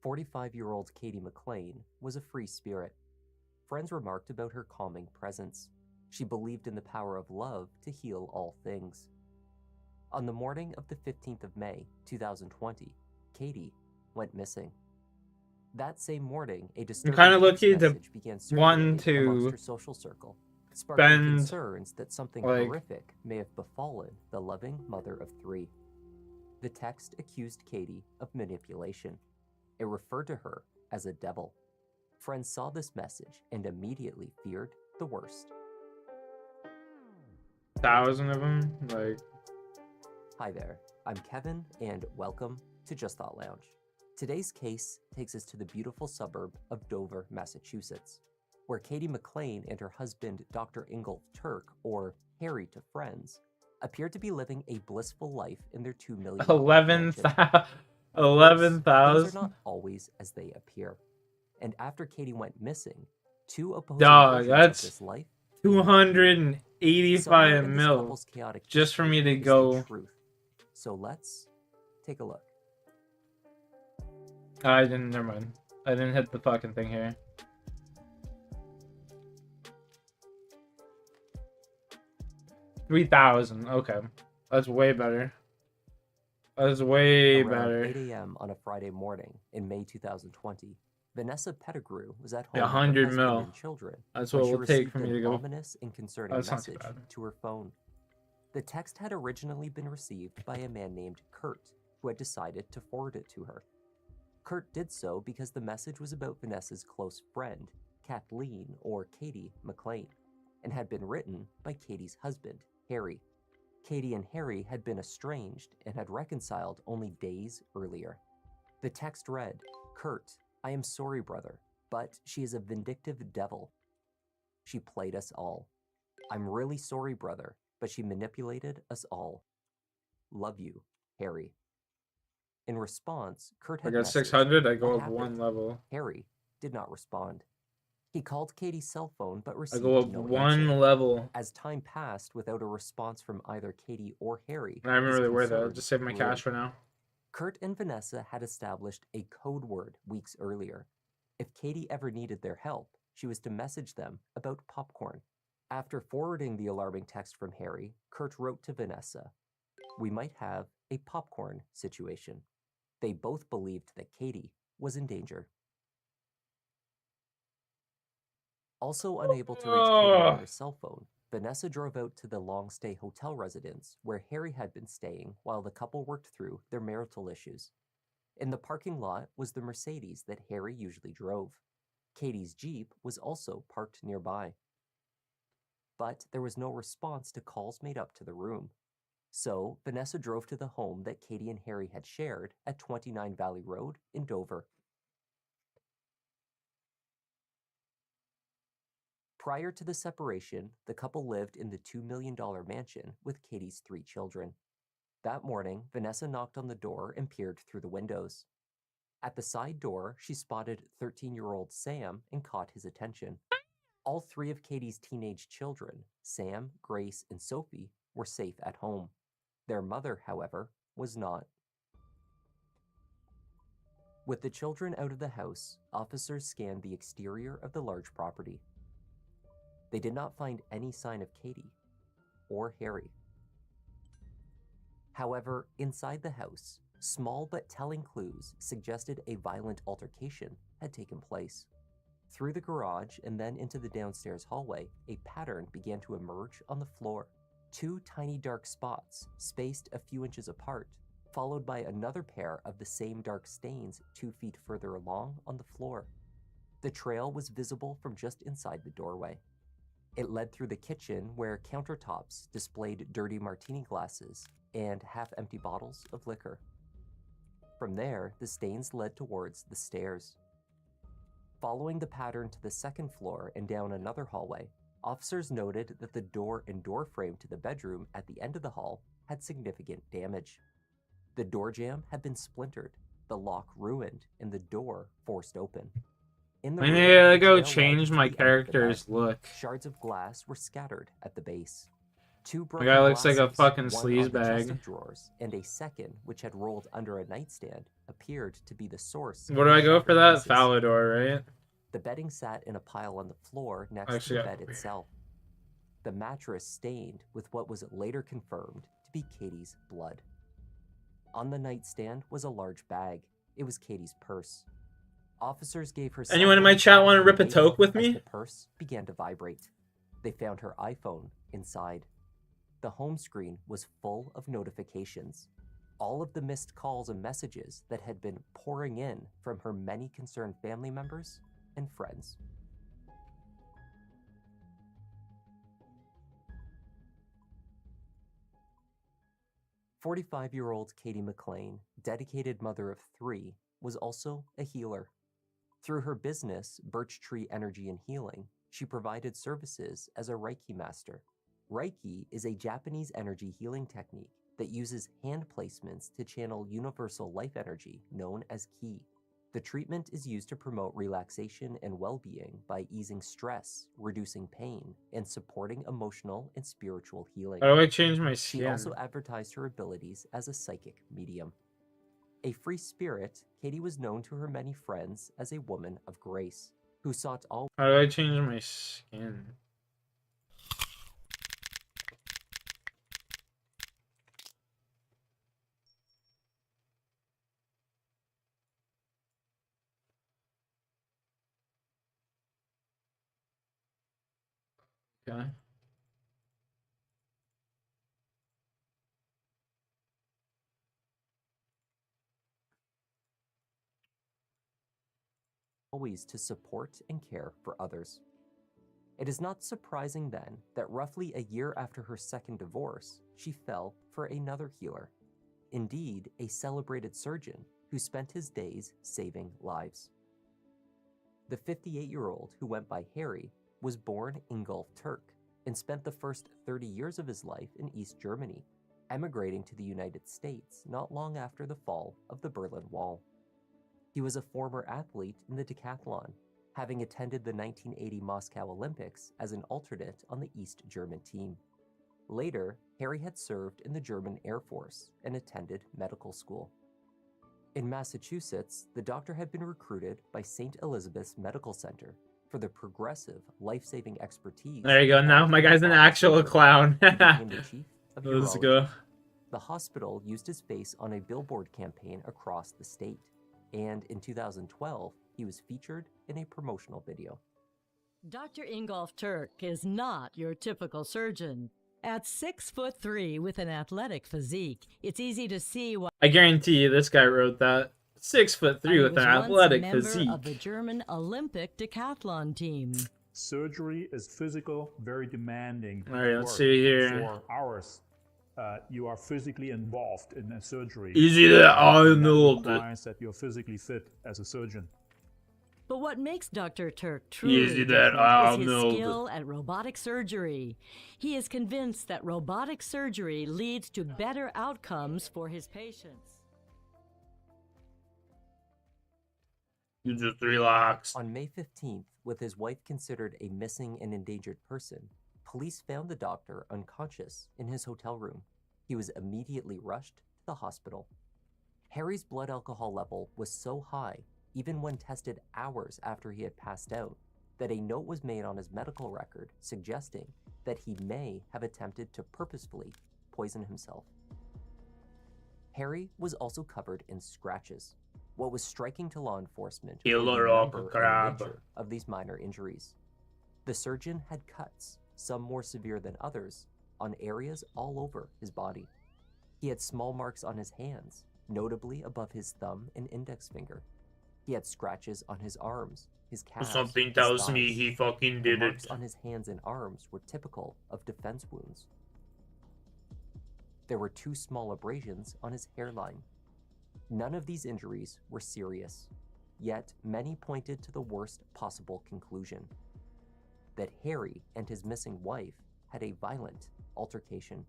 45-year-old Katie McLean was a free spirit. Friends remarked about her calming presence. She believed in the power of love to heal all things. On the morning of the 15th of May, 2020, Katie went missing. That same morning, a disturbing kinda text lucky to message began want circulating amongst to her social circle, sparking spend, concerns that something like, horrific may have befallen the loving mother of three. The text accused Katie of manipulation. It referred to her as a devil. Friends saw this message and immediately feared the worst. 1,000 of them, like. Hi there, I'm Kevin, and welcome to Just Thought Lounge. Today's case takes us to the beautiful suburb of Dover, Massachusetts, where Katie McLean and her husband, Dr. Ingolf Turk, or Harry to friends, appeared to be living a blissful life in their $2 million 11,000. Things are not always as they appear. And after Katie went missing, two opposing Dog, versions of that's this life 285 mil just for me to go. Truth. So let's take a look. I didn't, never mind. I didn't hit the fucking thing here. $3,000. Okay, that's way better. That's way Around better. 8 a.m. on a Friday morning in May 2020, Vanessa Pettigrew was at home 100 with her mil. husband and children. That's when what she it will take received for me an to go. ominous and concerning That's not too message bad. to her phone. The text had originally been received by a man named Kurt, who had decided to forward it to her. Kurt did so because the message was about Vanessa's close friend, Kathleen or Katie McLean, and had been written by Katie's husband, Harry. Katie and Harry had been estranged and had reconciled only days earlier. The text read, "Kurt, I am sorry, brother, but she is a vindictive devil. She played us all. I'm really sorry, brother, but she manipulated us all. Love you, Harry." In response, Kurt I had got messaged, 600. I go "What up happened?" one level. Harry did not respond. He called Katie's cell phone but I received go up no one answer. level. As time passed without a response from either Katie or Harry, I remember his they were though. concerns Just save my grew. cash for now. Kurt and Vanessa had established a code word weeks earlier. If Katie ever needed their help, she was to message them about popcorn. After forwarding the alarming text from Harry, Kurt wrote to Vanessa, "We might have a popcorn situation." They both believed that Katie was in danger. Also unable to reach Katie on her cell phone, Vanessa drove out to the long-stay hotel residence where Harry had been staying while the couple worked through their marital issues. In the parking lot was the Mercedes that Harry usually drove. Katie's Jeep was also parked nearby. But there was no response to calls made up to the room. So Vanessa drove to the home that Katie and Harry had shared at 29 Valley Road in Dover. Prior to the separation, the couple lived in the $2 million mansion with Katie's 3 children. That morning, Vanessa knocked on the door and peered through the windows. At the side door, she spotted 13-year-old Sam and caught his attention. All 3 of Katie's teenage children, Sam, Grace, and Sophie, were safe at home. Their mother, however, was not. With the children out of the house, officers scanned the exterior of the large property. They did not find any sign of Katie or Harry. However, inside the house, small but telling clues suggested a violent altercation had taken place. Through the garage and then into the downstairs hallway, a pattern began to emerge on the floor. 2 tiny dark spots, spaced a few inches apart, followed by another pair of the same dark stains 2 feet further along on the floor. The trail was visible from just inside the doorway. It led through the kitchen where countertops displayed dirty martini glasses and half-empty bottles of liquor. From there, the stains led towards the stairs. Following the pattern to the second floor and down another hallway, officers noted that the door and door frame to the bedroom at the end of the hall had significant damage. The door jamb had been splintered, the lock ruined, and the door forced open. In the I room, need to the go trail led change to my the end of the bed. character's look. Shards of glass were scattered at the base. Two The broken guy looks like a glasses, fucking one on sleaze the chest bag. of drawers, and a second, which had rolled under a nightstand, appeared to be the source. What do I go for that? Falador, right? The bedding sat in a pile on the floor next Actually, to the bed itself. The mattress stained with what was later confirmed to be Katie's blood. On the nightstand was a large bag. It was Katie's purse. Officers gave her Anyone in my chat want to rip a waited toke with as me? the purse began to vibrate. They found her iPhone inside. The home screen was full of notifications. All of the missed calls and messages that had been pouring in from her many concerned family members and friends. "45-year-old Katie McLean, dedicated mother of 3, was also a healer. Through her business, Birch Tree Energy and Healing, she provided services as a Reiki master. Reiki is a Japanese energy healing technique that uses hand placements to channel universal life energy known as ki. The treatment is used to promote relaxation and well-being by easing stress, reducing pain, and supporting emotional and spiritual healing. How do I change my She skin? also advertised her abilities as a psychic medium. A free spirit, Katie was known to her many friends as a woman of grace, who sought all... How do I change my skin? Okay. always to support and care for others. It is not surprising then that roughly a year after her second divorce, she fell for another healer. Indeed, a celebrated surgeon who spent his days saving lives. The 58-year-old who went by Harry was born Ingolf Turk and spent the first 30 years of his life in East Germany, emigrating to the United States not long after the fall of the Berlin Wall. He was a former athlete in the decathlon, having attended the 1980 Moscow Olympics as an alternate on the East German team. Later, Harry had served in the German Air Force and attended medical school. In Massachusetts, the doctor had been recruited by St. Elizabeth's Medical Center for the progressive, life-saving expertise. There you go. Now my guy's an actual clown. Became the chief of Let's urology. go. The hospital used his face on a billboard campaign across the state, and in 2012, he was featured in a promotional video. Dr. Ingolf Turk is not your typical surgeon. At 6'3" with an athletic physique, it's easy to see why. I guarantee you this guy wrote that. 6'3" with an athletic member physique. of the German Olympic decathlon team. Surgery is physical, very demanding. All right, let's work. see here. For hours, you are physically involved in a surgery. Easy there, Arnold. That requires that you're physically fit as a surgeon. But what makes Dr. Turk truly Easy there, different is his Arnold. skill at robotic surgery. He is convinced that robotic surgery leads to better outcomes for his patients. You just relax. On May 15th, with his wife considered a missing and endangered person, police found the doctor unconscious in his hotel room. He was immediately rushed to the hospital. Harry's blood alcohol level was so high, even when tested hours after he had passed out, that a note was made on his medical record suggesting that he may have attempted to purposefully poison himself. Harry was also covered in scratches. What was striking to law enforcement were the number and nature of these minor injuries. The surgeon had cuts, some more severe than others, on areas all over his body. He had small marks on his hands, notably above his thumb and index finger. He had scratches on his arms, his calves, Something his tells me thighs. he fucking The did marks it. on his hands and arms were typical of defense wounds. There were 2 small abrasions on his hairline. None of these injuries were serious, yet many pointed to the worst possible conclusion: that Harry and his missing wife had a violent altercation.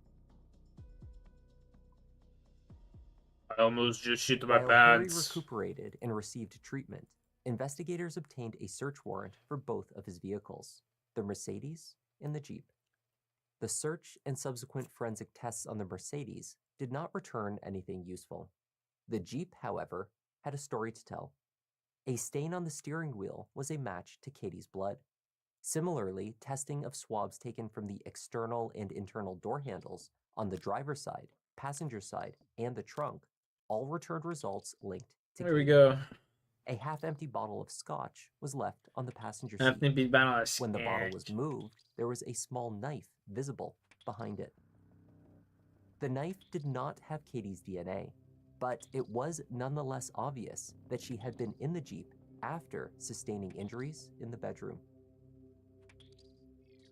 I almost just shit my While Harry pants. recuperated and received treatment, investigators obtained a search warrant for both of his vehicles, the Mercedes and the Jeep. The search and subsequent forensic tests on the Mercedes did not return anything useful. The Jeep, however, had a story to tell. A stain on the steering wheel was a match to Katie's blood. Similarly, testing of swabs taken from the external and internal door handles on the driver's side, passenger side, and the trunk all returned results linked to There we Katie. go. A half-empty bottle of scotch was left on the passenger When seat. When the bottle was moved, there was a small knife visible behind it. The knife did not have Katie's DNA, but it was nonetheless obvious that she had been in the Jeep after sustaining injuries in the bedroom.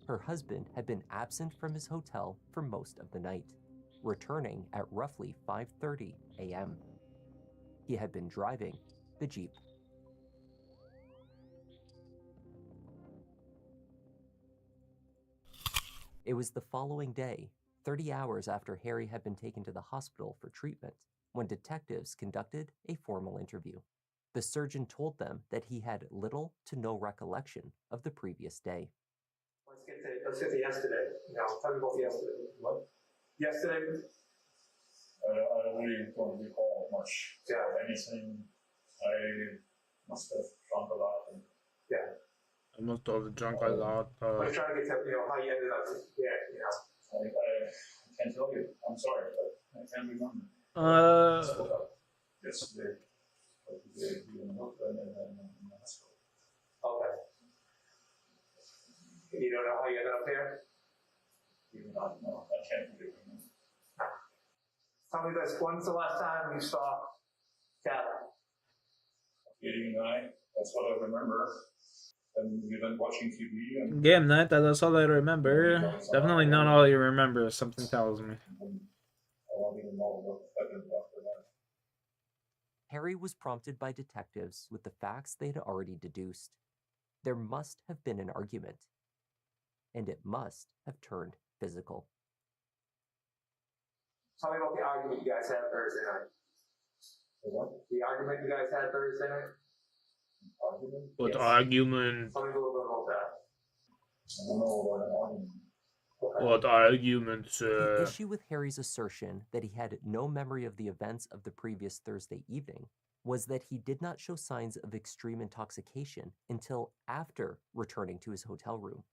Her husband had been absent from his hotel for most of the night, returning at roughly 5:30 a.m. He had been driving the Jeep. It was the following day, 30 hours after Harry had been taken to the hospital for treatment, when detectives conducted a formal interview. The surgeon told them that he had little to no recollection of the previous day. Let's get to yesterday. Tell me about yesterday. What? Yesterday? I really don't recall much. Yeah. Anything. I must have drunk a lot. Yeah. I must have drunk a lot. I'm trying to get to how you ended up here. I can't tell you. I'm sorry, but I can't remember. Yesterday. Okay. You don't know how you ended up here? No, I can't really remember. Tell me this, when's the last time you saw Cat? Eating night, that's what I remember. And we've been watching TV. And Game night, that's all I remember. Definitely not all you remember, something tells me. I don't even know what happened after that. Harry was prompted by detectives with the facts they had already deduced. There must have been an argument, and it must have turned physical. Tell me about the argument you guys had Thursday night. What? The argument you guys had Thursday night? Argument? What Yes. argument? Tell me a little bit about that. I don't know about an argument. What argument, The sir? issue with Harry's assertion that he had no memory of the events of the previous Thursday evening was that he did not show signs of extreme intoxication until after returning to his hotel room.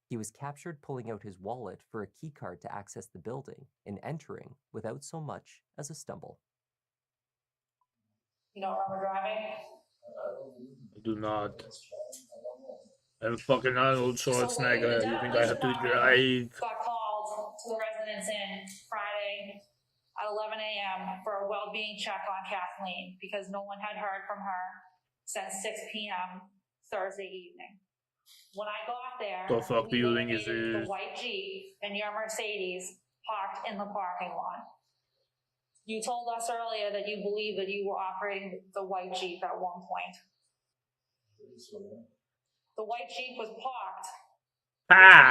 He was captured pulling out his wallet for a keycard to access the building and entering without so much as a stumble. You don't remember driving? I do not. I'm fucking Arnold Schwarzenegger. You think I have to drive? Got called to the residence inn Friday at 11 a.m. for a well-being check on Kathleen because no one had heard from her since 6 p.m. Thursday evening. When I got there, The fuck we building is located the this? white Jeep and your Mercedes parked in the parking lot. You told us earlier that you believe that you were operating the white Jeep at one point. The white Jeep was parked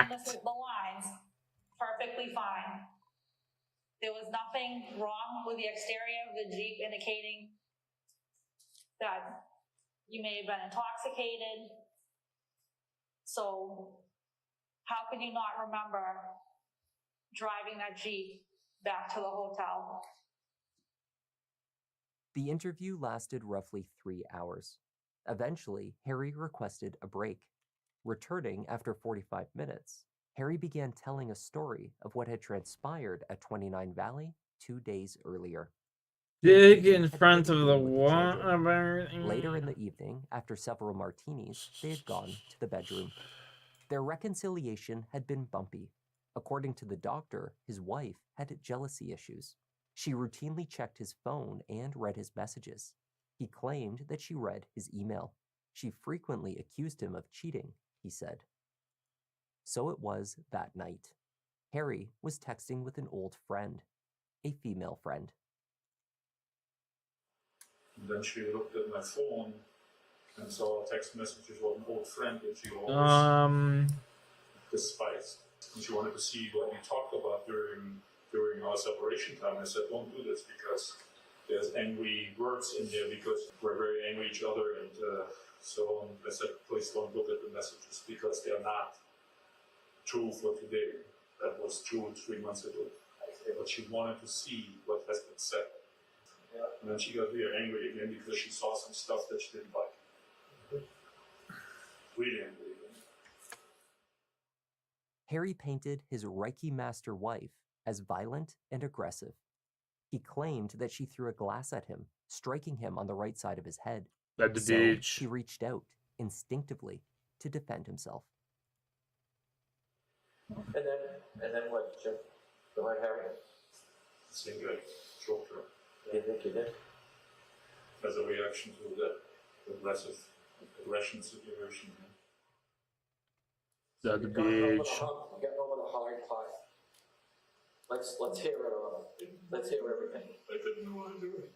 between the lines, perfectly fine. There was nothing wrong with the exterior of the Jeep indicating that you may have been intoxicated. So how could you not remember driving that Jeep back to the hotel? The interview lasted roughly 3 hours. Eventually, Harry requested a break. Returning after 45 minutes, Harry began telling a story of what had transpired at 29 Valley 2 days earlier. Dig in front of the water. Later in the evening, after several martinis, they had gone to the bedroom. Their reconciliation had been bumpy. According to the doctor, his wife had jealousy issues. She routinely checked his phone and read his messages. He claimed that she read his email. She frequently accused him of cheating, he said. So it was that night. Harry was texting with an old friend, a female friend. And then she looked at my phone and saw text messages of an old friend that she always despised. And she wanted to see what we talked about during our separation time. I said, don't do this because there's angry words in there because we're very angry at each other. And so I said, please don't look at the messages because they're not true for today. That was 2 or 3 months ago. But she wanted to see what has been said. And then she got really angry again because she saw some stuff that she didn't like. Really angry again. Harry painted his Reiki master wife as violent and aggressive. He claimed that she threw a glass at him, striking him on the right side of his head. At the So beach. he reached out, instinctively, to defend himself. And then what, Jim? Go ahead, Harry. I think I choked her. You think you did? As a reaction to the aggression situation. At the You're beach. getting over the hard part. Let's hear it all. Let's hear everything. I didn't know how to do it.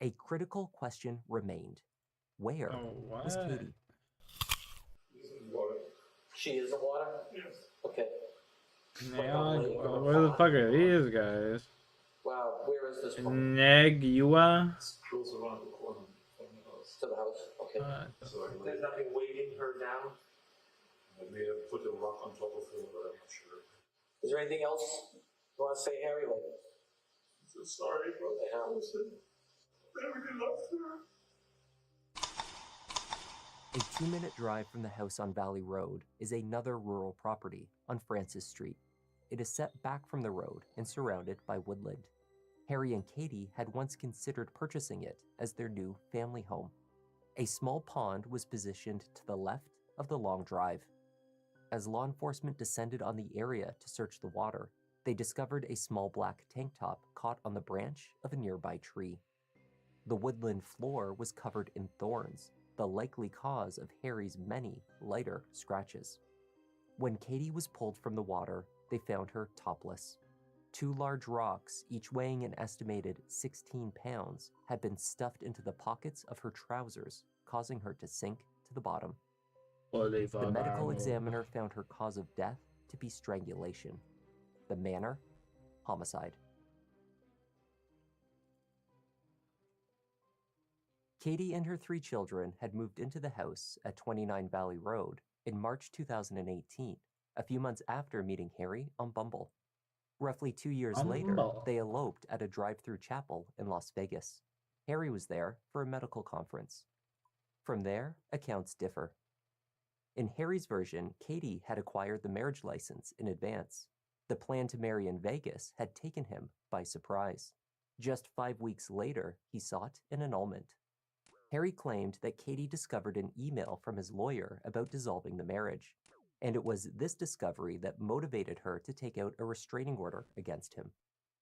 A critical question remained. Where was Katie? She is in water? Yes. Okay. Where the fuck are these guys? Wow, where is this from? Negua? Close around the corner from the house. To the house, okay. So There's nothing weighting her down? I may have put a rock on top of her, but I'm not sure. Is there anything else you want to say, Harry? Like, So sorry, bro. I really loved her. A 2-minute drive from the house on Valley Road is another rural property on Francis Street. It is set back from the road and surrounded by woodland. Harry and Katie had once considered purchasing it as their new family home. A small pond was positioned to the left of the long drive. As law enforcement descended on the area to search the water, they discovered a small black tank top caught on the branch of a nearby tree. The woodland floor was covered in thorns, the likely cause of Harry's many lighter scratches. When Katie was pulled from the water, they found her topless. 2 large rocks, each weighing an estimated 16 pounds, had been stuffed into the pockets of her trousers, causing her to sink to the bottom. The medical examiner found her cause of death to be strangulation. The manner? Homicide. Katie and her 3 children had moved into the house at 29 Valley Road in March 2018, a few months after meeting Harry on Bumble. Roughly 2 years later, they eloped at a drive-through chapel in Las Vegas. Harry was there for a medical conference. From there, accounts differ. In Harry's version, Katie had acquired the marriage license in advance. The plan to marry in Vegas had taken him by surprise. Just 5 weeks later, he sought an annulment. Harry claimed that Katie discovered an email from his lawyer about dissolving the marriage, and it was this discovery that motivated her to take out a restraining order against him.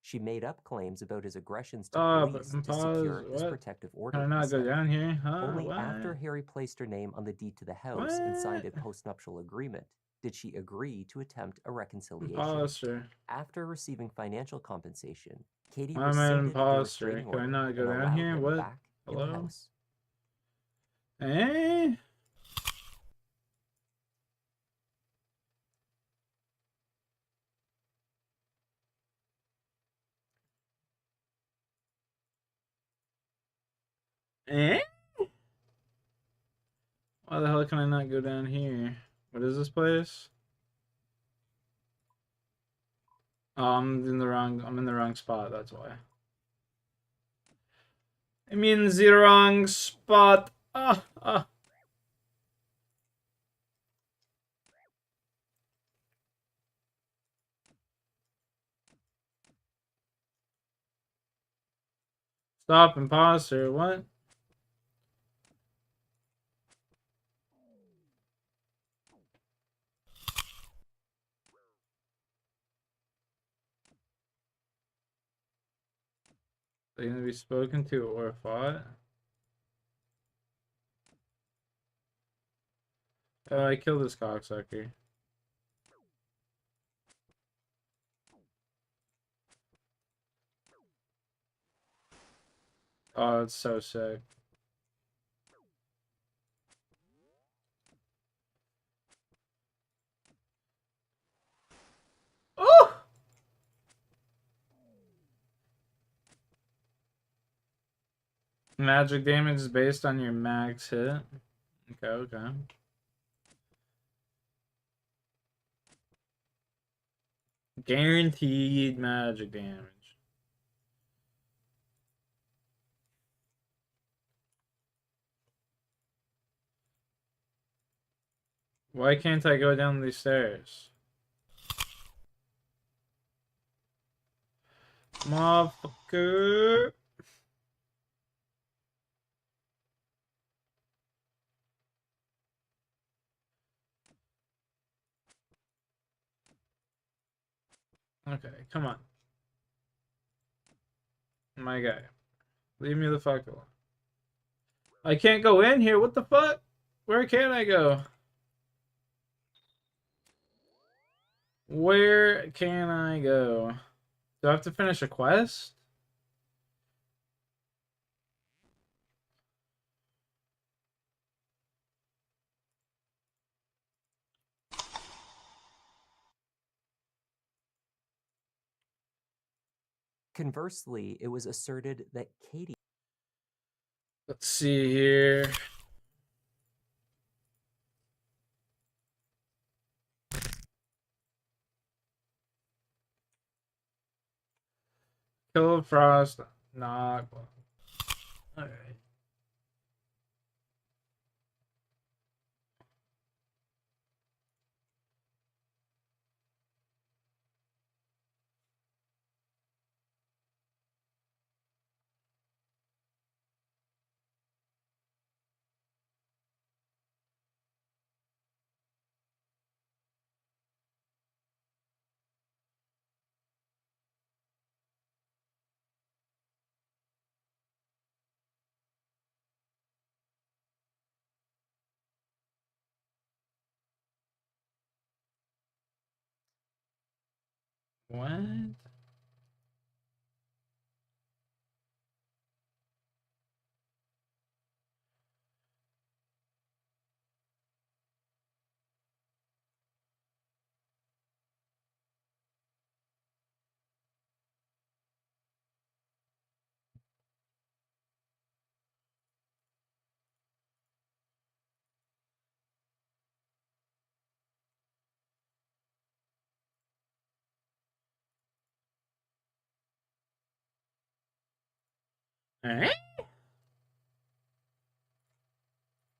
She made up claims about his aggressions to police to secure his protective order. Can I not go down here? Huh? Only What? after Harry placed her name on the deed to the house and signed a postnuptial agreement did she agree to attempt a reconciliation. Imposter. After receiving financial compensation, Katie I'm an rescinded the imposter. restraining Can I order not go and down allowed here? him What? back in the Hello? house. Eh? Eh? Why the hell can I not go down here? What is this place? Oh, I'm in the wrong spot, that's why. I'm in the wrong spot. Ah. Stop, imposter. What? They're gonna be spoken to or fought? Oh, I killed this cocksucker. Oh, it's so sick. Oh! Magic damage is based on your max hit. Okay. Guaranteed magic damage. Why can't I go down these stairs? Motherfucker. Okay, come on. My guy. Leave me the fuck alone. I can't go in here. What the fuck? Where can I go? Where can I go? Do I have to finish a quest? Conversely, it was asserted that Katie. Let's see here. Kill Frost. Nah. Alright. What?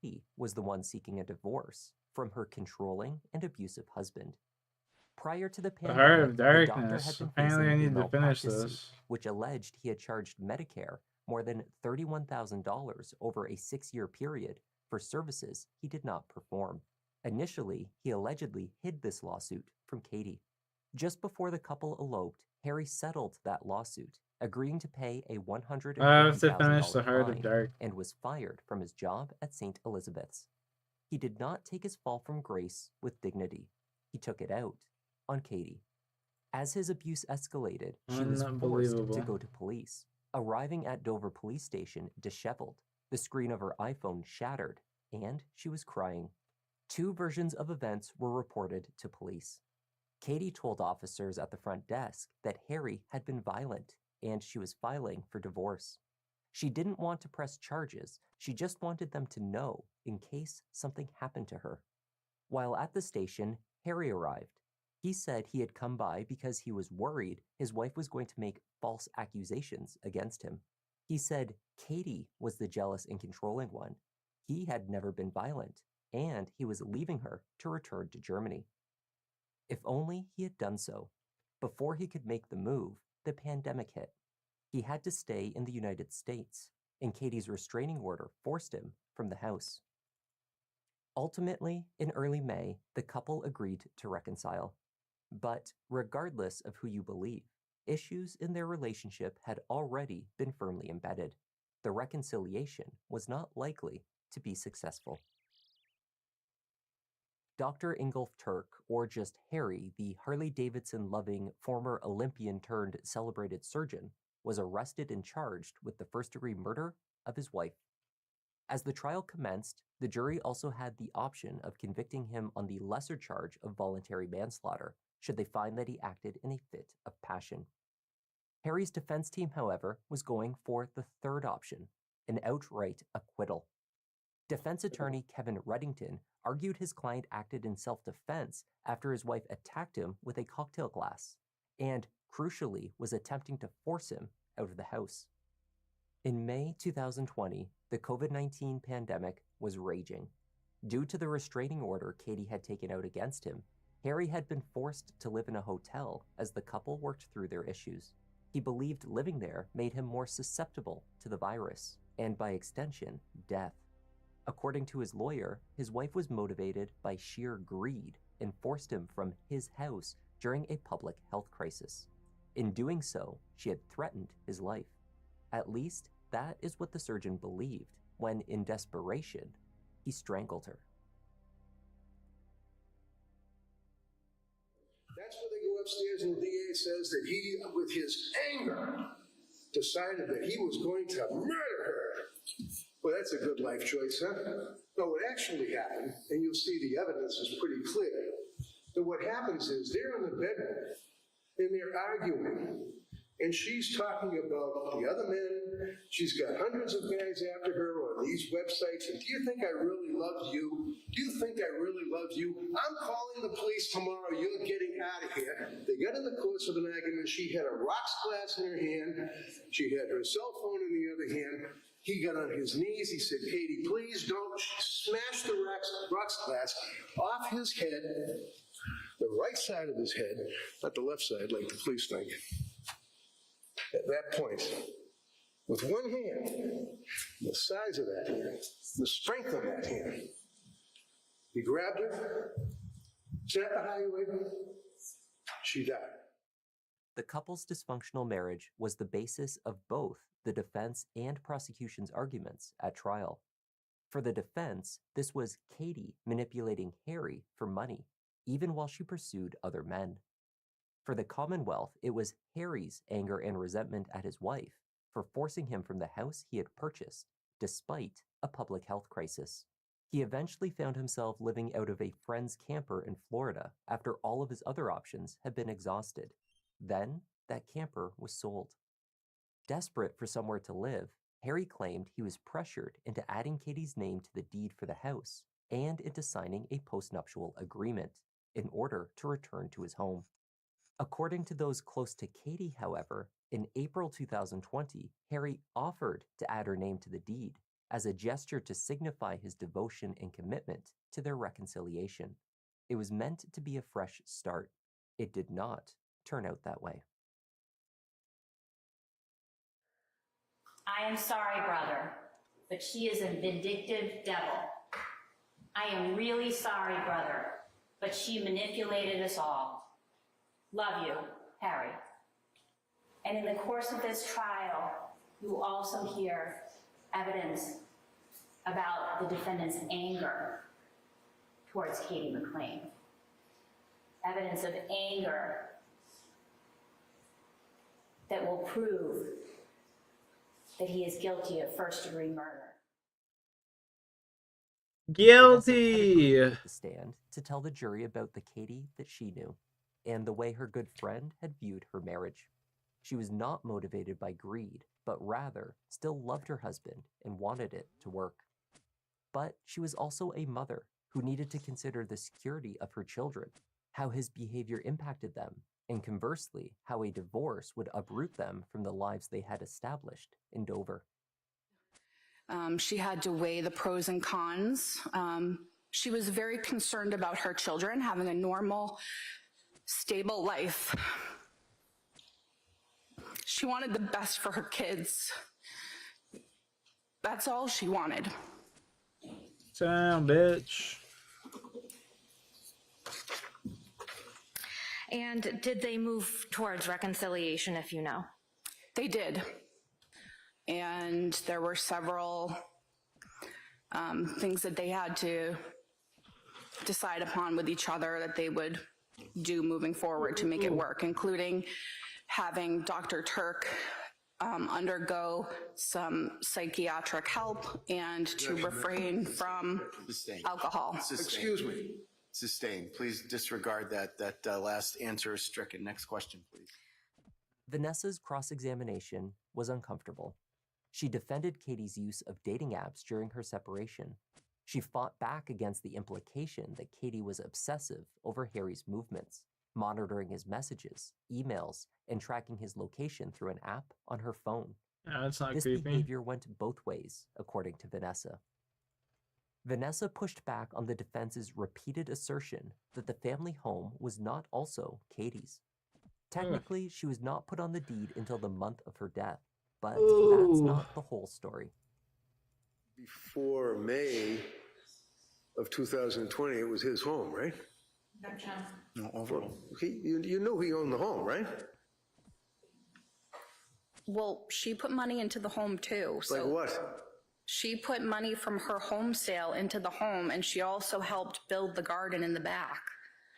He was the one seeking a divorce from her controlling and abusive husband. Prior to the The Heart pandemic, of the doctor had Darkness. been Apparently facing I a need to finish malpractice suit, this. which alleged he had charged Medicare more than $31,000 over a 6-year period for services he did not perform. Initially, he allegedly hid this lawsuit from Katie. Just before the couple eloped, Harry settled that lawsuit, agreeing to pay a I have to finish $150,000 the Heart of fine, Dark. and was fired from his job at St. Elizabeth's. He did not take his fall from grace with dignity. He took it out on Katie. As his abuse escalated, she was forced to Unbelievable. go to police. Arriving at Dover police station disheveled, the screen of her iPhone shattered, and she was crying. 2 versions of events were reported to police. Katie told officers at the front desk that Harry had been violent and she was filing for divorce. She didn't want to press charges, she just wanted them to know in case something happened to her. While at the station, Harry arrived. He said he had come by because he was worried his wife was going to make false accusations against him. He said Katie was the jealous and controlling one. He had never been violent, and he was leaving her to return to Germany. If only he had done so. Before he could make the move, the pandemic hit. He had to stay in the United States, and Katie's restraining order forced him from the house. Ultimately, in early May, the couple agreed to reconcile. But regardless of who you believe, issues in their relationship had already been firmly embedded. The reconciliation was not likely to be successful. Dr. Ingolf Turk, or just Harry, the Harley-Davidson-loving former Olympian-turned-celebrated surgeon, was arrested and charged with the first-degree murder of his wife. As the trial commenced, the jury also had the option of convicting him on the lesser charge of voluntary manslaughter, should they find that he acted in a fit of passion. Harry's defense team, however, was going for the third option, an outright acquittal. Defense attorney Kevin Reddington argued his client acted in self-defense after his wife attacked him with a cocktail glass, and, crucially, was attempting to force him out of the house. In May 2020, the COVID-19 pandemic was raging. Due to the restraining order Katie had taken out against him, Harry had been forced to live in a hotel as the couple worked through their issues. He believed living there made him more susceptible to the virus, and by extension, death. According to his lawyer, his wife was motivated by sheer greed and forced him from his house during a public health crisis. In doing so, she had threatened his life. At least, that is what the surgeon believed when, in desperation, he strangled her. That's where they go upstairs and the DA says that he, with his anger, decided that he was going to murder her. Well, that's a good life choice, huh? No, what actually happened, and you'll see the evidence is pretty clear, that what happens is they're in the bedroom and they're arguing. And she's talking about the other men. She's got hundreds of guys after her on these websites. And do you think I really loved you? Do you think I really loved you? I'm calling the police tomorrow. You're getting out of here. They got in the course of an argument. She had a rocks glass in her hand. She had her cell phone in the other hand. He got on his knees. He said, Katie, please don't. She smashed the rocks glass off his head, the right side of his head, not the left side like the police think. At that point, with one hand, the size of that hand, the strength of that hand, he grabbed her, snapped the highway, she died. The couple's dysfunctional marriage was the basis of both the defense and prosecution's arguments at trial. For the defense, this was Katie manipulating Harry for money, even while she pursued other men. For the Commonwealth, it was Harry's anger and resentment at his wife for forcing him from the house he had purchased, despite a public health crisis. He eventually found himself living out of a friend's camper in Florida after all of his other options had been exhausted. Then, that camper was sold. Desperate for somewhere to live, Harry claimed he was pressured into adding Katie's name to the deed for the house and into signing a postnuptial agreement in order to return to his home. According to those close to Katie, however, in April 2020, Harry offered to add her name to the deed as a gesture to signify his devotion and commitment to their reconciliation. It was meant to be a fresh start. It did not turn out that way. I am sorry, brother, but she is a vindictive devil. I am really sorry, brother, but she manipulated us all. Love you, Harry. And in the course of this trial, you will also hear evidence about the defendant's anger towards Katie McLean. Evidence of anger that will prove that he is guilty of first-degree murder. Guilty! Vanessa had to take the stand to tell the jury about the Katie that she knew and the way her good friend had viewed her marriage. She was not motivated by greed, but rather still loved her husband and wanted it to work. But she was also a mother who needed to consider the security of her children, how his behavior impacted them, and conversely, how a divorce would uproot them from the lives they had established in Dover. She had to weigh the pros and cons. She was very concerned about her children having a normal, stable life. She wanted the best for her kids. That's all she wanted. Damn, bitch. And did they move towards reconciliation, if you know? They did. And there were several things that they had to decide upon with each other that they would do moving forward to make it work, including having Dr. Turk undergo some psychiatric help and to refrain from alcohol. Excuse me. Sustained. Please disregard that last answer is stricken. Next question, please. Vanessa's cross-examination was uncomfortable. She defended Katie's use of dating apps during her separation. She fought back against the implication that Katie was obsessive over Harry's movements, monitoring his messages, emails, and tracking his location through an app on her phone. Yeah, that's not This creepy. behavior went both ways, according to Vanessa. Vanessa pushed back on the defense's repeated assertion that the family home was not also Katie's. Technically, she was not put on the deed until the month of her death, but that's not the whole story. Before May of 2020, it was his home, right? No, Well, you knew he owned the home, right? Well, she put money into the home too. So Like what? she put money from her home sale into the home, and she also helped build the garden in the back.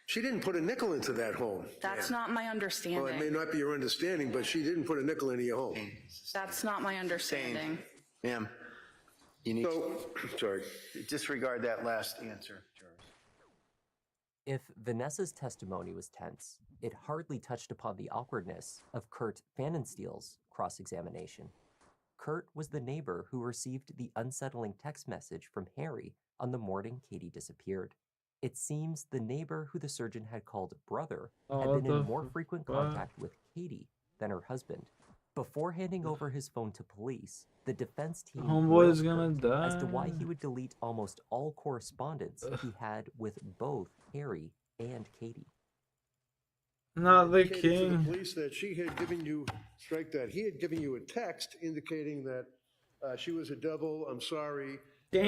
She didn't put a nickel into that home. That's not my understanding. Well, it may not be your understanding, but she didn't put a nickel into your home. That's not my understanding. Ma'am, you need sorry. Disregard that last answer, Jarvis. If Vanessa's testimony was tense, it hardly touched upon the awkwardness of Kurt Pfannenstiel's cross-examination. Kurt was the neighbor who received the unsettling text message from Harry on the morning Katie disappeared. It seems the neighbor who the surgeon had called brother had been in more frequent contact with Katie than her husband. Before handing over his phone to police, the defense team Homeboy's grilled gonna Kurt as to die. why he would delete almost all correspondence he had with both Harry and Katie. Not the Indicated to the king. police that she had given you, strike that, he had given you a text indicating that she was a devil, I'm sorry. Damn,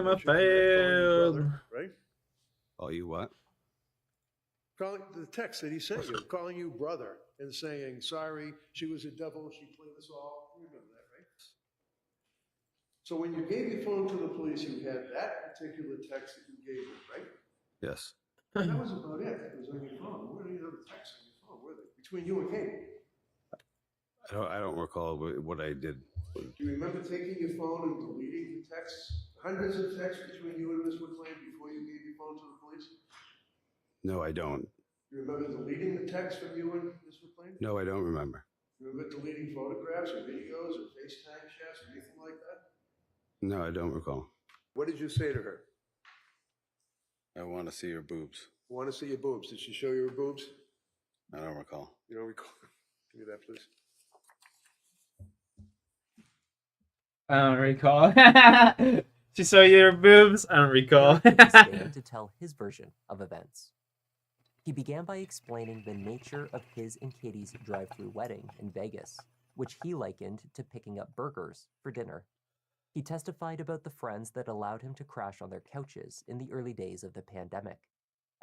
I nature, calling you failed. brother, right? Oh, you what? Calling the text that he sent you, calling you brother and saying, sorry, she was a devil, she played us all. You remember that, right? So when you gave your phone to the police, you had that particular text that you gave them, right? Yes. That was about it. It was on your phone. What are any other texts on your phone, were they? Between you and Katie. I don't recall what I did. Do you remember taking your phone and deleting the texts? Hundreds of texts between you and Ms. McLean before you gave your phone to the police? No, I don't. You remember deleting the text from you and Ms. McLean? No, I don't remember. You remember deleting photographs or videos or FaceTime chats or anything like that? No, I don't recall. What did you say to her? I want to see your boobs. I want to see your boobs. Did she show you her boobs? I don't recall. You don't recall? Give me that, please. I don't recall. She saw your boobs? I don't recall. Harry took the stand to tell his version of events. He began by explaining the nature of his and Katie's drive-through wedding in Vegas, which he likened to picking up burgers for dinner. He testified about the friends that allowed him to crash on their couches in the early days of the pandemic.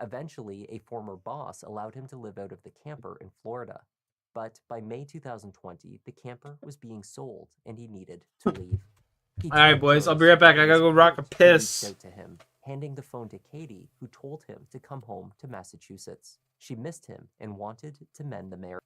Eventually, a former boss allowed him to live out of the camper in Florida. But by May 2020, the camper was being sold and he needed to leave. Alright, boys, I'll be right back. I gotta go rock a piss. Reached out to him, handing the phone to Katie, who told him to come home to Massachusetts. She missed him and wanted to mend the marriage.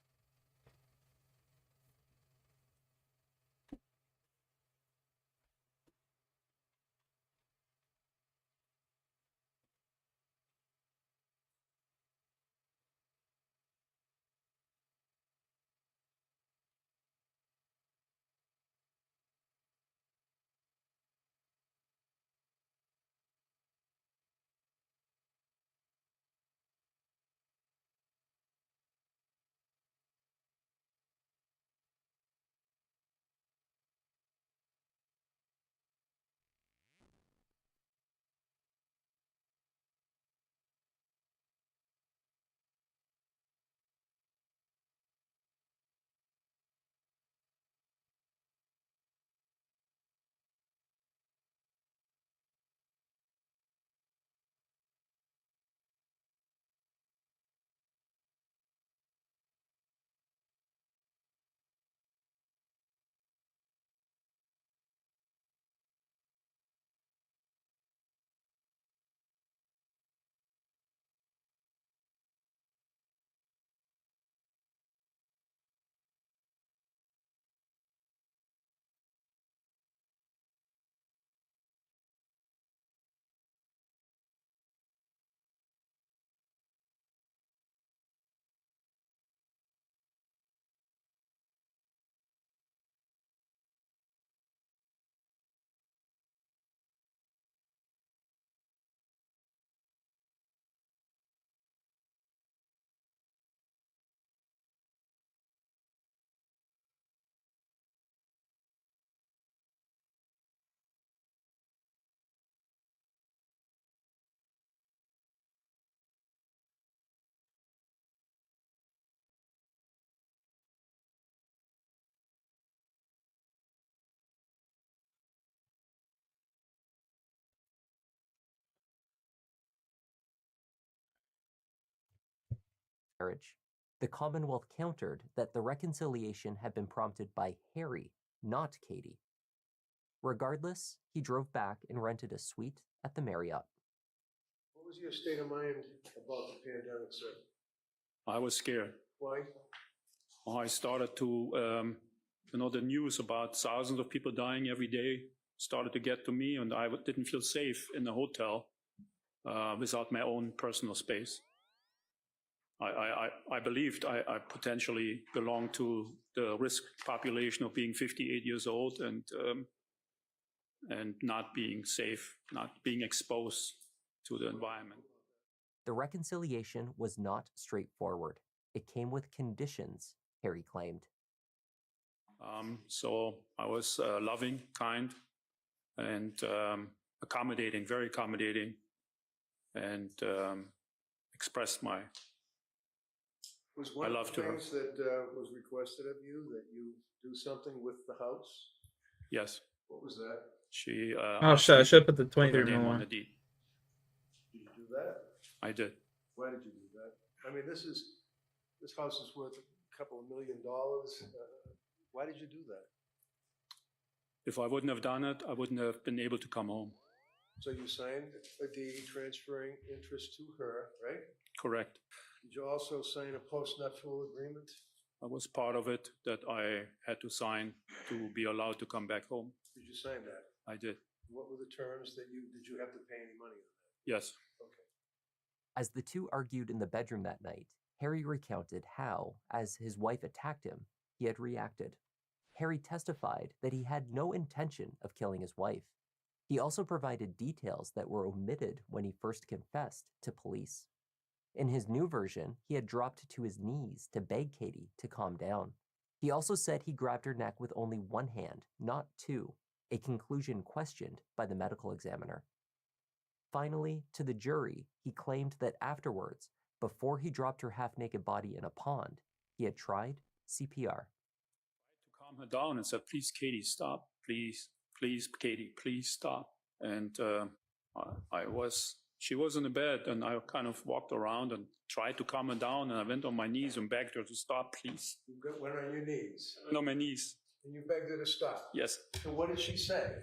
marriage. The Commonwealth countered that the reconciliation had been prompted by Harry, not Katie. Regardless, he drove back and rented a suite at the Marriott. What was your state of mind about the pandemic, sir? I was scared. Why? I started to, the news about thousands of people dying every day started to get to me, and I didn't feel safe in the hotel without my own personal space. I believed I potentially belonged to the risk population of being 58 years old and not being safe, not being exposed to the environment. The reconciliation was not straightforward. It came with conditions, Harry claimed. So I was loving, kind, and accommodating, very accommodating, and expressed my Was one love of to the her. things that was requested of you that you do something with the house? Yes. What was that? She. Oh shit! I should have put the put her 23 name mil on on. the deed. Did you do that? I did. Why did you do that? I mean, this house is worth a couple of $1 million. Why did you do that? If I wouldn't have done it, I wouldn't have been able to come home. So you signed a deed transferring interest to her, right? Correct. Did you also sign a post-nuptial agreement? That was part of it that I had to sign to be allowed to come back home. Did you sign that? I did. What were the terms did you have to pay any money on that? Yes. Okay. As the two argued in the bedroom that night, Harry recounted how, as his wife attacked him, he had reacted. Harry testified that he had no intention of killing his wife. He also provided details that were omitted when he first confessed to police. In his new version, he had dropped to his knees to beg Katie to calm down. He also said he grabbed her neck with only one hand, not two, a conclusion questioned by the medical examiner. Finally, to the jury, he claimed that afterwards, before he dropped her half-naked body in a pond, he had tried CPR. To calm her down and said, "Please, Katie, stop. Please, Katie, please stop." And she was in the bed, and I kind of walked around and tried to calm her down, and I went on my knees and begged her to stop, please. You went on your knees? I went on my knees. And you begged her to stop? Yes. And what did she say?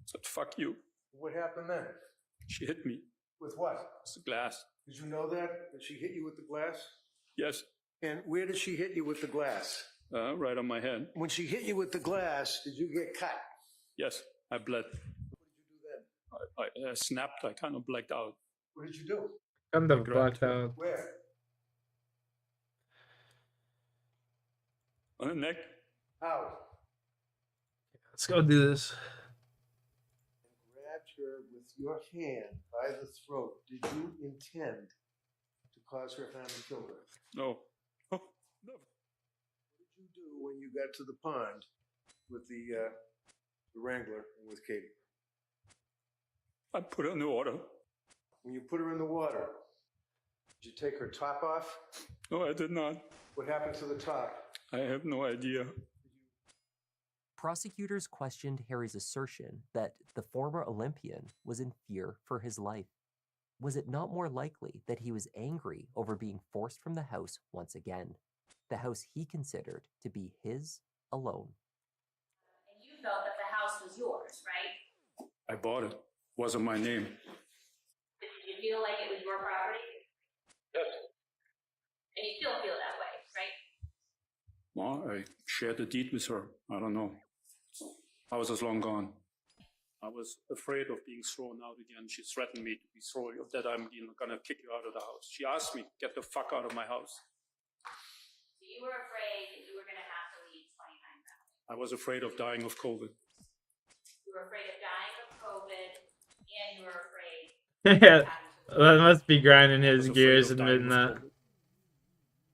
Said, "Fuck you." What happened then? She hit me. With what? It's a glass. Did you know that? Did she hit you with the glass? Yes. And where did she hit you with the glass? Right on my head. When she hit you with the glass, did you get cut? Yes, I bled. What did you do then? I snapped. I kind of blacked out. What did you do? Kind of blacked out. Where? On the neck. How? Let's go do this. Grabbed her with your hand by the throat. Did you intend to cause her harm and kill her? No. Oh, no. What did you do when you got to the pond with the Wrangler and with Katie? I put her in the water. When you put her in the water, did you take her top off? No, I did not. What happened to the top? I have no idea. Prosecutors questioned Harry's assertion that the former Olympian was in fear for his life. Was it not more likely that he was angry over being forced from the house once again, the house he considered to be his alone? And you felt that the house was yours, right? I bought it. Wasn't my name. Did you feel like it was your property? Yes. And you still feel that way, right? Well, I shared the deed with her. I don't know. I was as long gone. I was afraid of being thrown out again. She threatened me to be thrown, that I'm going to kick you out of the house. She asked me, "Get the fuck out of my house." So you were afraid that you were going to have to leave 29,000. I was afraid of dying of COVID. You were afraid of dying of COVID, and you were afraid. Yeah, that must be grinding his gears admitting that.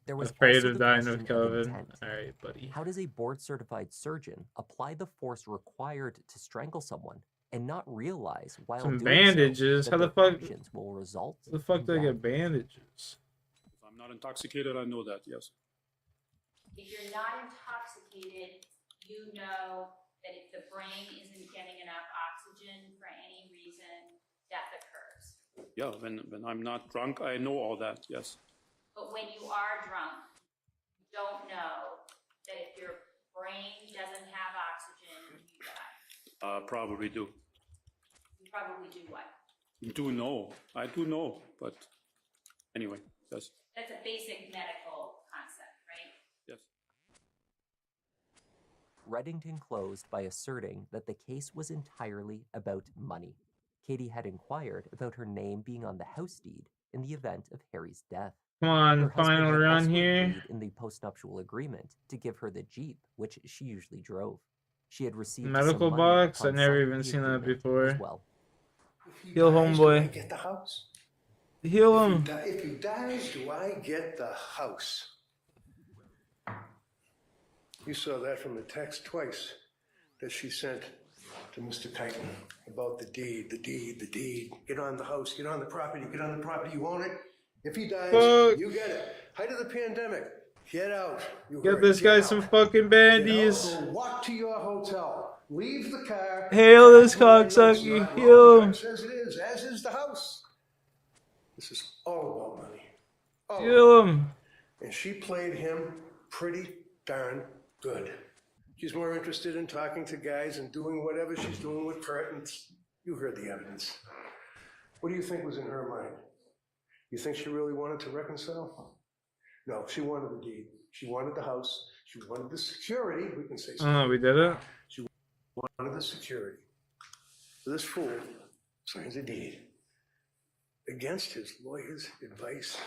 There was Afraid also of the dying of question COVID. intent. All right, buddy. How does a board-certified surgeon apply the force required to strangle someone and not realize while Some doing bandages? so How that the their fuck? actions will result How the fuck in do I death? get bandages? If I'm not intoxicated, I know that, yes. If you're not intoxicated, you know that if the brain isn't getting enough oxygen for any reason, death occurs. Yeah, when I'm not drunk, I know all that, yes. But when you are drunk, you don't know that if your brain doesn't have oxygen, you die. Probably do. You probably do what? Do know. I do know, but anyway, yes. That's a basic medical concept, right? Yes. Reddington closed by asserting that the case was entirely about money. Katie had inquired about her name being on the house deed in the event of Harry's death. Come on, Her husband final had run also here. agreed in the postnuptial agreement to give her the Jeep, which she usually drove. She had received Medical some money box? upon I've never signing even the seen that agreement before. as well. Heal Do I homeboy. get the house? Heal him. If he dies, do I get the house? You saw that from the text twice that she sent to Mr. Keighton about the deed, the deed, the deed. Get on the house, get on the property, get on the property. You own it. If he dies, Fuck. you get it. Height of the pandemic. Get out. You Get heard. this Get guy out. some fucking Get out. bandies. Go walk to your hotel. Leave the car. Hail this It's cocksucker. not Heal wrong. him. It says it is, as is the house. This is all about money. All Heal about him. money. And she played him pretty darn good. She's more interested in talking to guys and doing whatever she's doing with curtains. You heard the evidence. What do you think was in her mind? You think she really wanted to reconcile? No, she wanted the deed. She wanted the house. She wanted the security. We can say Oh, we did it. She wanted the security. This fool signs a deed against his lawyer's advice.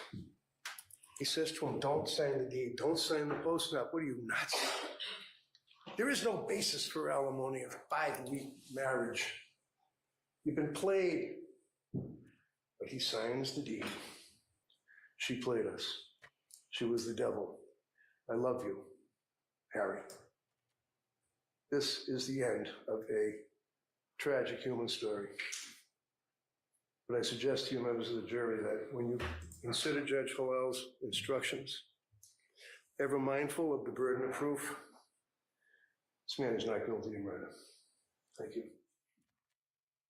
He says to him, don't sign the deed. Don't sign the post-nup. What are you, nuts? There is no basis for alimony of a 5-week marriage. You've been played. But he signs the deed. She played us. She was the devil. I love you, Harry. This is the end of a tragic human story. But I suggest to you, members of the jury, that when you consider Judge Hallal's instructions, ever mindful of the burden of proof, this man is not guilty of murder. Thank you.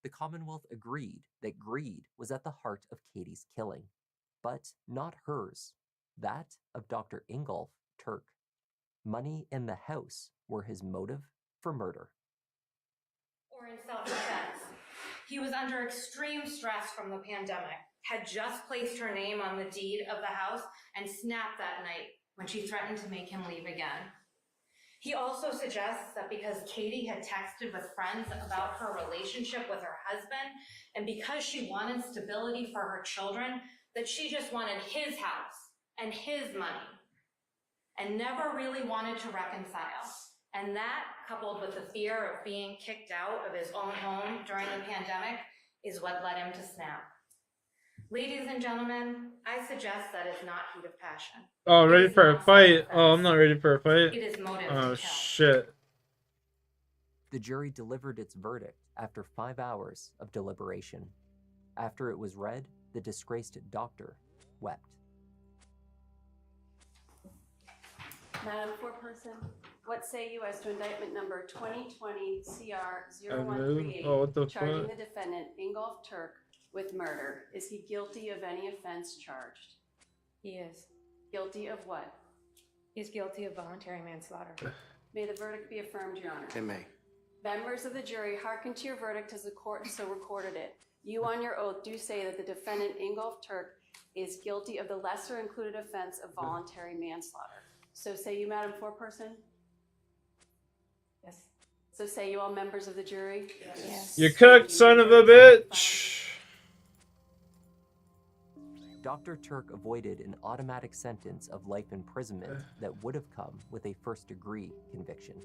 The Commonwealth agreed that greed was at the heart of Katie's killing, but not hers, that of Dr. Ingolf Turk. Money and the house were his motive for murder. Or in self-defense. He was under extreme stress from the pandemic, had just placed her name on the deed of the house, and snapped that night when she threatened to make him leave again. He also suggests that because Katie had texted with friends about her relationship with her husband, and because she wanted stability for her children, that she just wanted his house and his money, and never really wanted to reconcile. And that, coupled with the fear of being kicked out of his own home during the pandemic, is what led him to snap. Ladies and gentlemen, I suggest that is not heat of passion. Oh, ready for a fight. Oh, I'm not ready for a fight. It is motive Oh, to kill. shit. The jury delivered its verdict after 5 hours of deliberation. After it was read, the disgraced doctor wept. Madam Foreperson, what say you as to indictment number 2020 CR Oh, 0138, what the charging fuck? the defendant Ingolf Turk with murder? Is he guilty of any offense charged? He is. Guilty of what? He's guilty of voluntary manslaughter. May the verdict be affirmed, Your Honor. It may. Members of the jury, hearken to your verdict as the court so recorded it. You on your oath do say that the defendant Ingolf Turk is guilty of the lesser included offense of voluntary manslaughter. So say you, Madam Foreperson? Yes. So say you all members of the jury? Yes. You cooked, son of a bitch. Dr. Turk avoided an automatic sentence of life imprisonment that would have come with a first-degree conviction.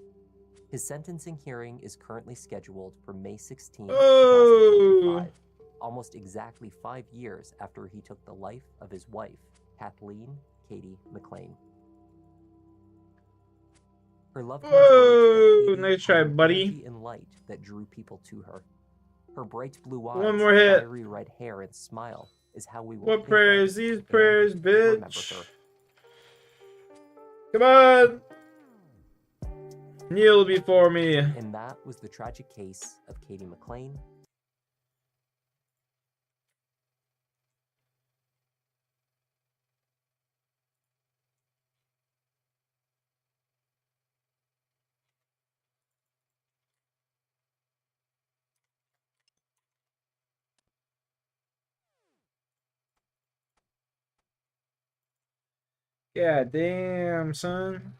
His sentencing hearing is currently scheduled for May 16, 2025, almost exactly 5 years after he took the life of his wife, Kathleen Katie McLean. Her loved ones Whoa, wrote that nice Katie try, had an buddy. energy and light that drew people to her. Her bright blue eyes, One more hit. fiery red hair, and smile is how we will What think prayers? of These and prayers, remember bitch. her. Come on. Kneel before me. And that was the tragic case of Katie McLean. Yeah, damn, son.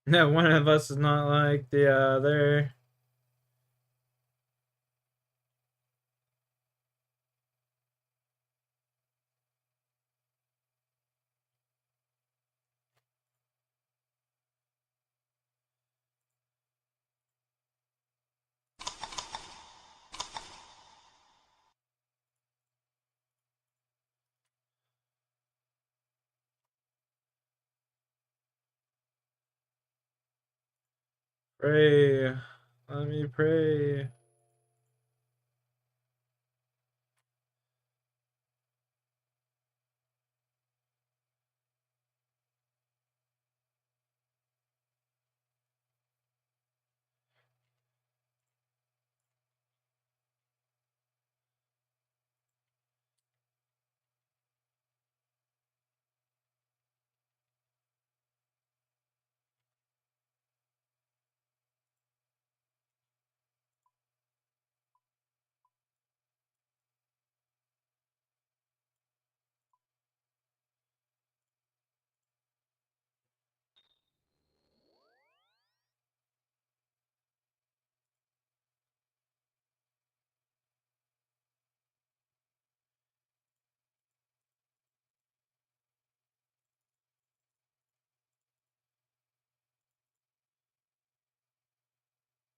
No, one of us is not like the other. Pray. Let me pray.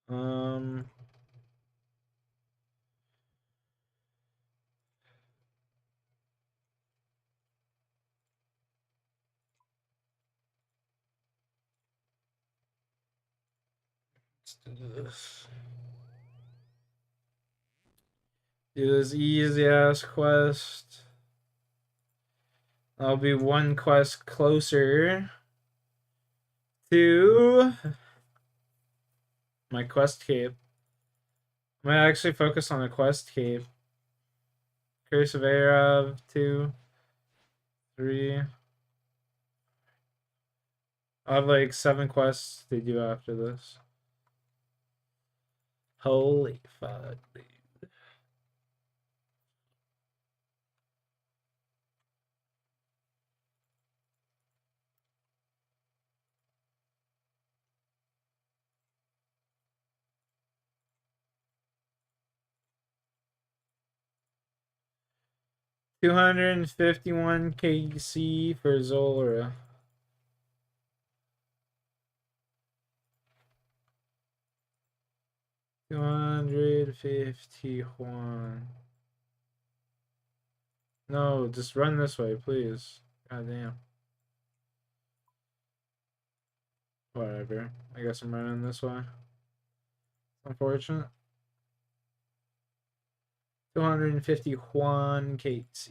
Um. Let's do this. Do this easy ass quest. I'll be one quest closer to my quest cape. I might actually focus on the quest cape. Curse of Arab, 2, 3. I'll have like 7 quests to do after this. Holy fuck, dude. $251 KC for Zulrah. $251. No, just run this way, please. God damn. Whatever. I guess I'm running this way. Unfortunate. 251 KC.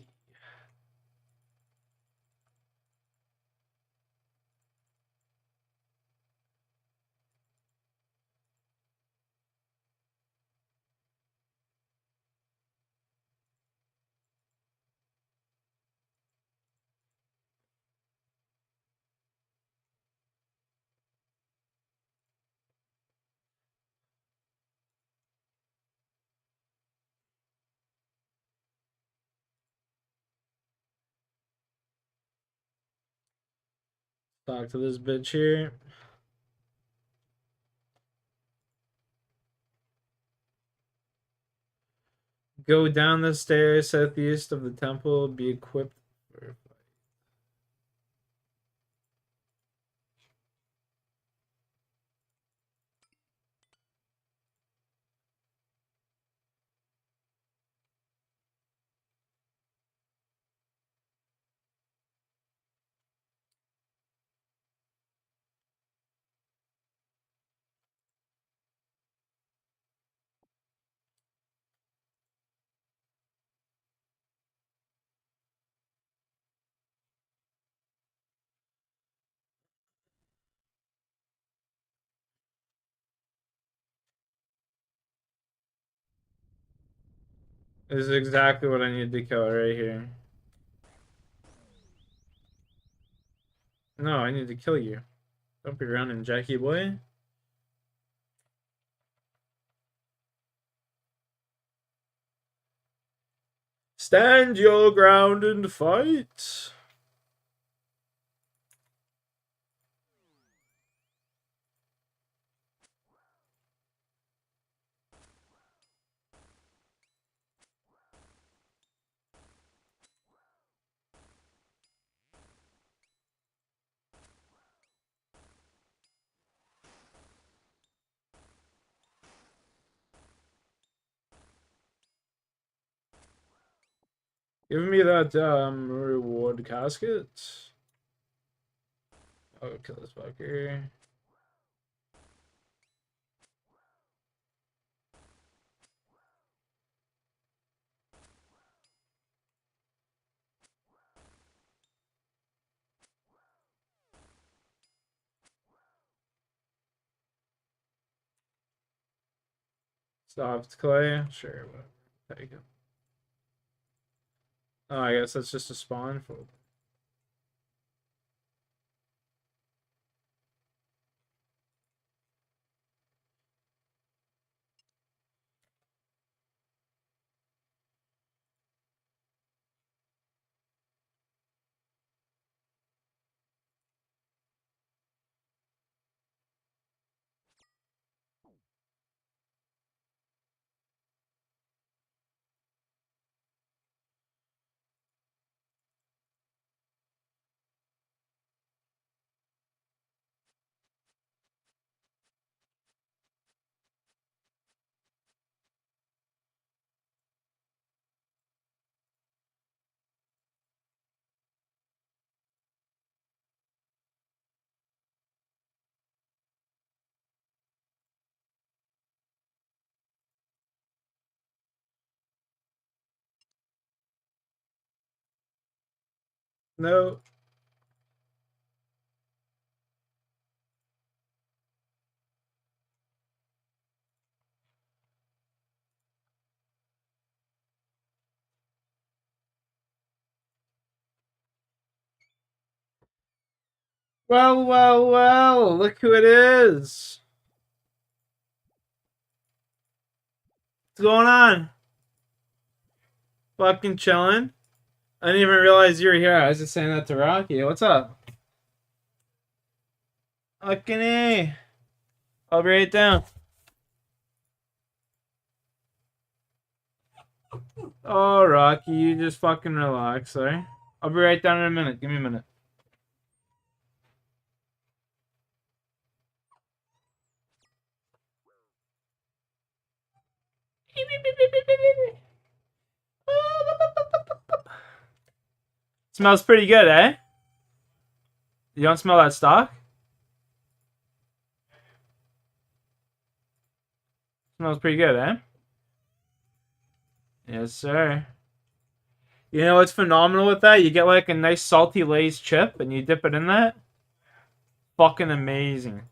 Talk to this bitch here. Go down the stairs southeast of the temple. Be equipped for This is exactly what I need to kill right here. No, I need to kill you. Don't be running, Jackie boy. Stand your ground and fight. Give me that reward casket. I'll kill this fucker. Soft clay, sure, whatever. Take it. Oh, I guess that's just a spawn for. No. Well, well, well, look who it is. What's going on? Fucking chilling. I didn't even realize you were here. I was just saying that to Rocky. What's up? Fucking A. I'll be right down. Oh, Rocky, you just fucking relax, sorry. I'll be right down in a minute. Give me a minute. Smells pretty good, eh? You don't smell that stock? Smells pretty good, eh? Yes, sir. You know what's phenomenal with that? You get like a nice salty Lay's chip and you dip it in that. Fucking amazing.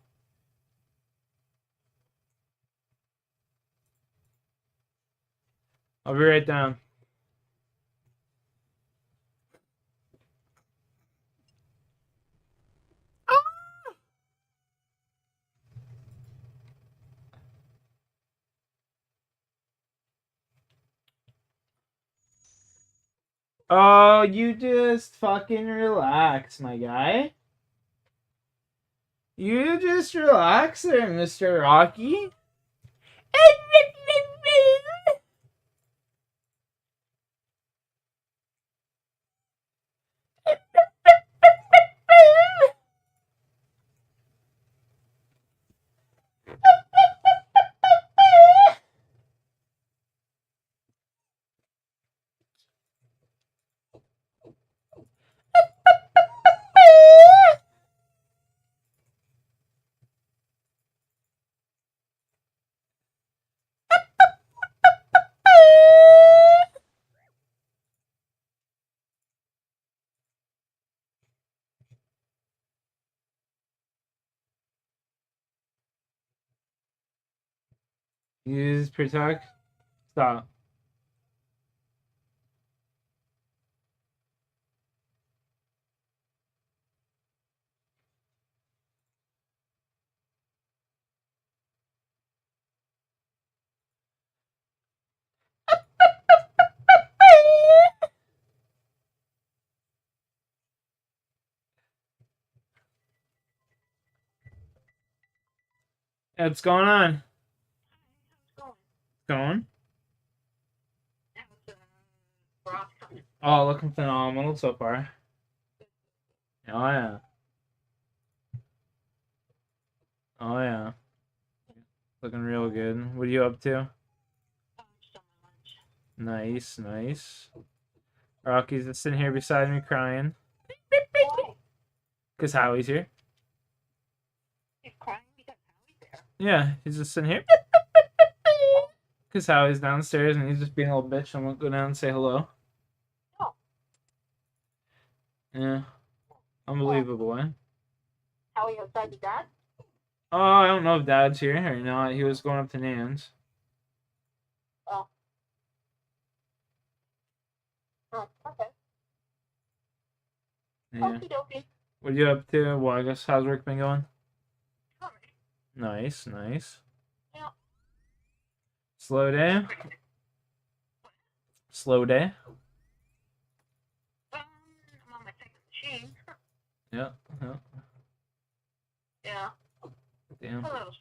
I'll be right down. Oh, you just fucking relax, my guy. You just relax there, Mr. Rocky. Use protect. Stop. Hey, what's going on? Going? Oh, looking phenomenal so far. Oh yeah. Oh yeah. Looking real good. What are you up to? Nice, nice. Rocky's just sitting here beside me crying. Because Howie's here. He's crying because Howie's there. Yeah, he's just sitting here. Because Howie's downstairs and he's just being a little bitch. I won't go down and say hello. Oh. Yeah. Unbelievable, eh? Howie outside the dad? Oh, I don't know if Dad's here or not. He was going up to Nan's. Oh. Oh, okay. Yeah. Okie dokie. What are you up to? Well, I guess how's work been going? Nice, nice. Yeah. Slow day? Slow day? I'm on my second machine. Yeah, yeah. Yeah. Damn. A little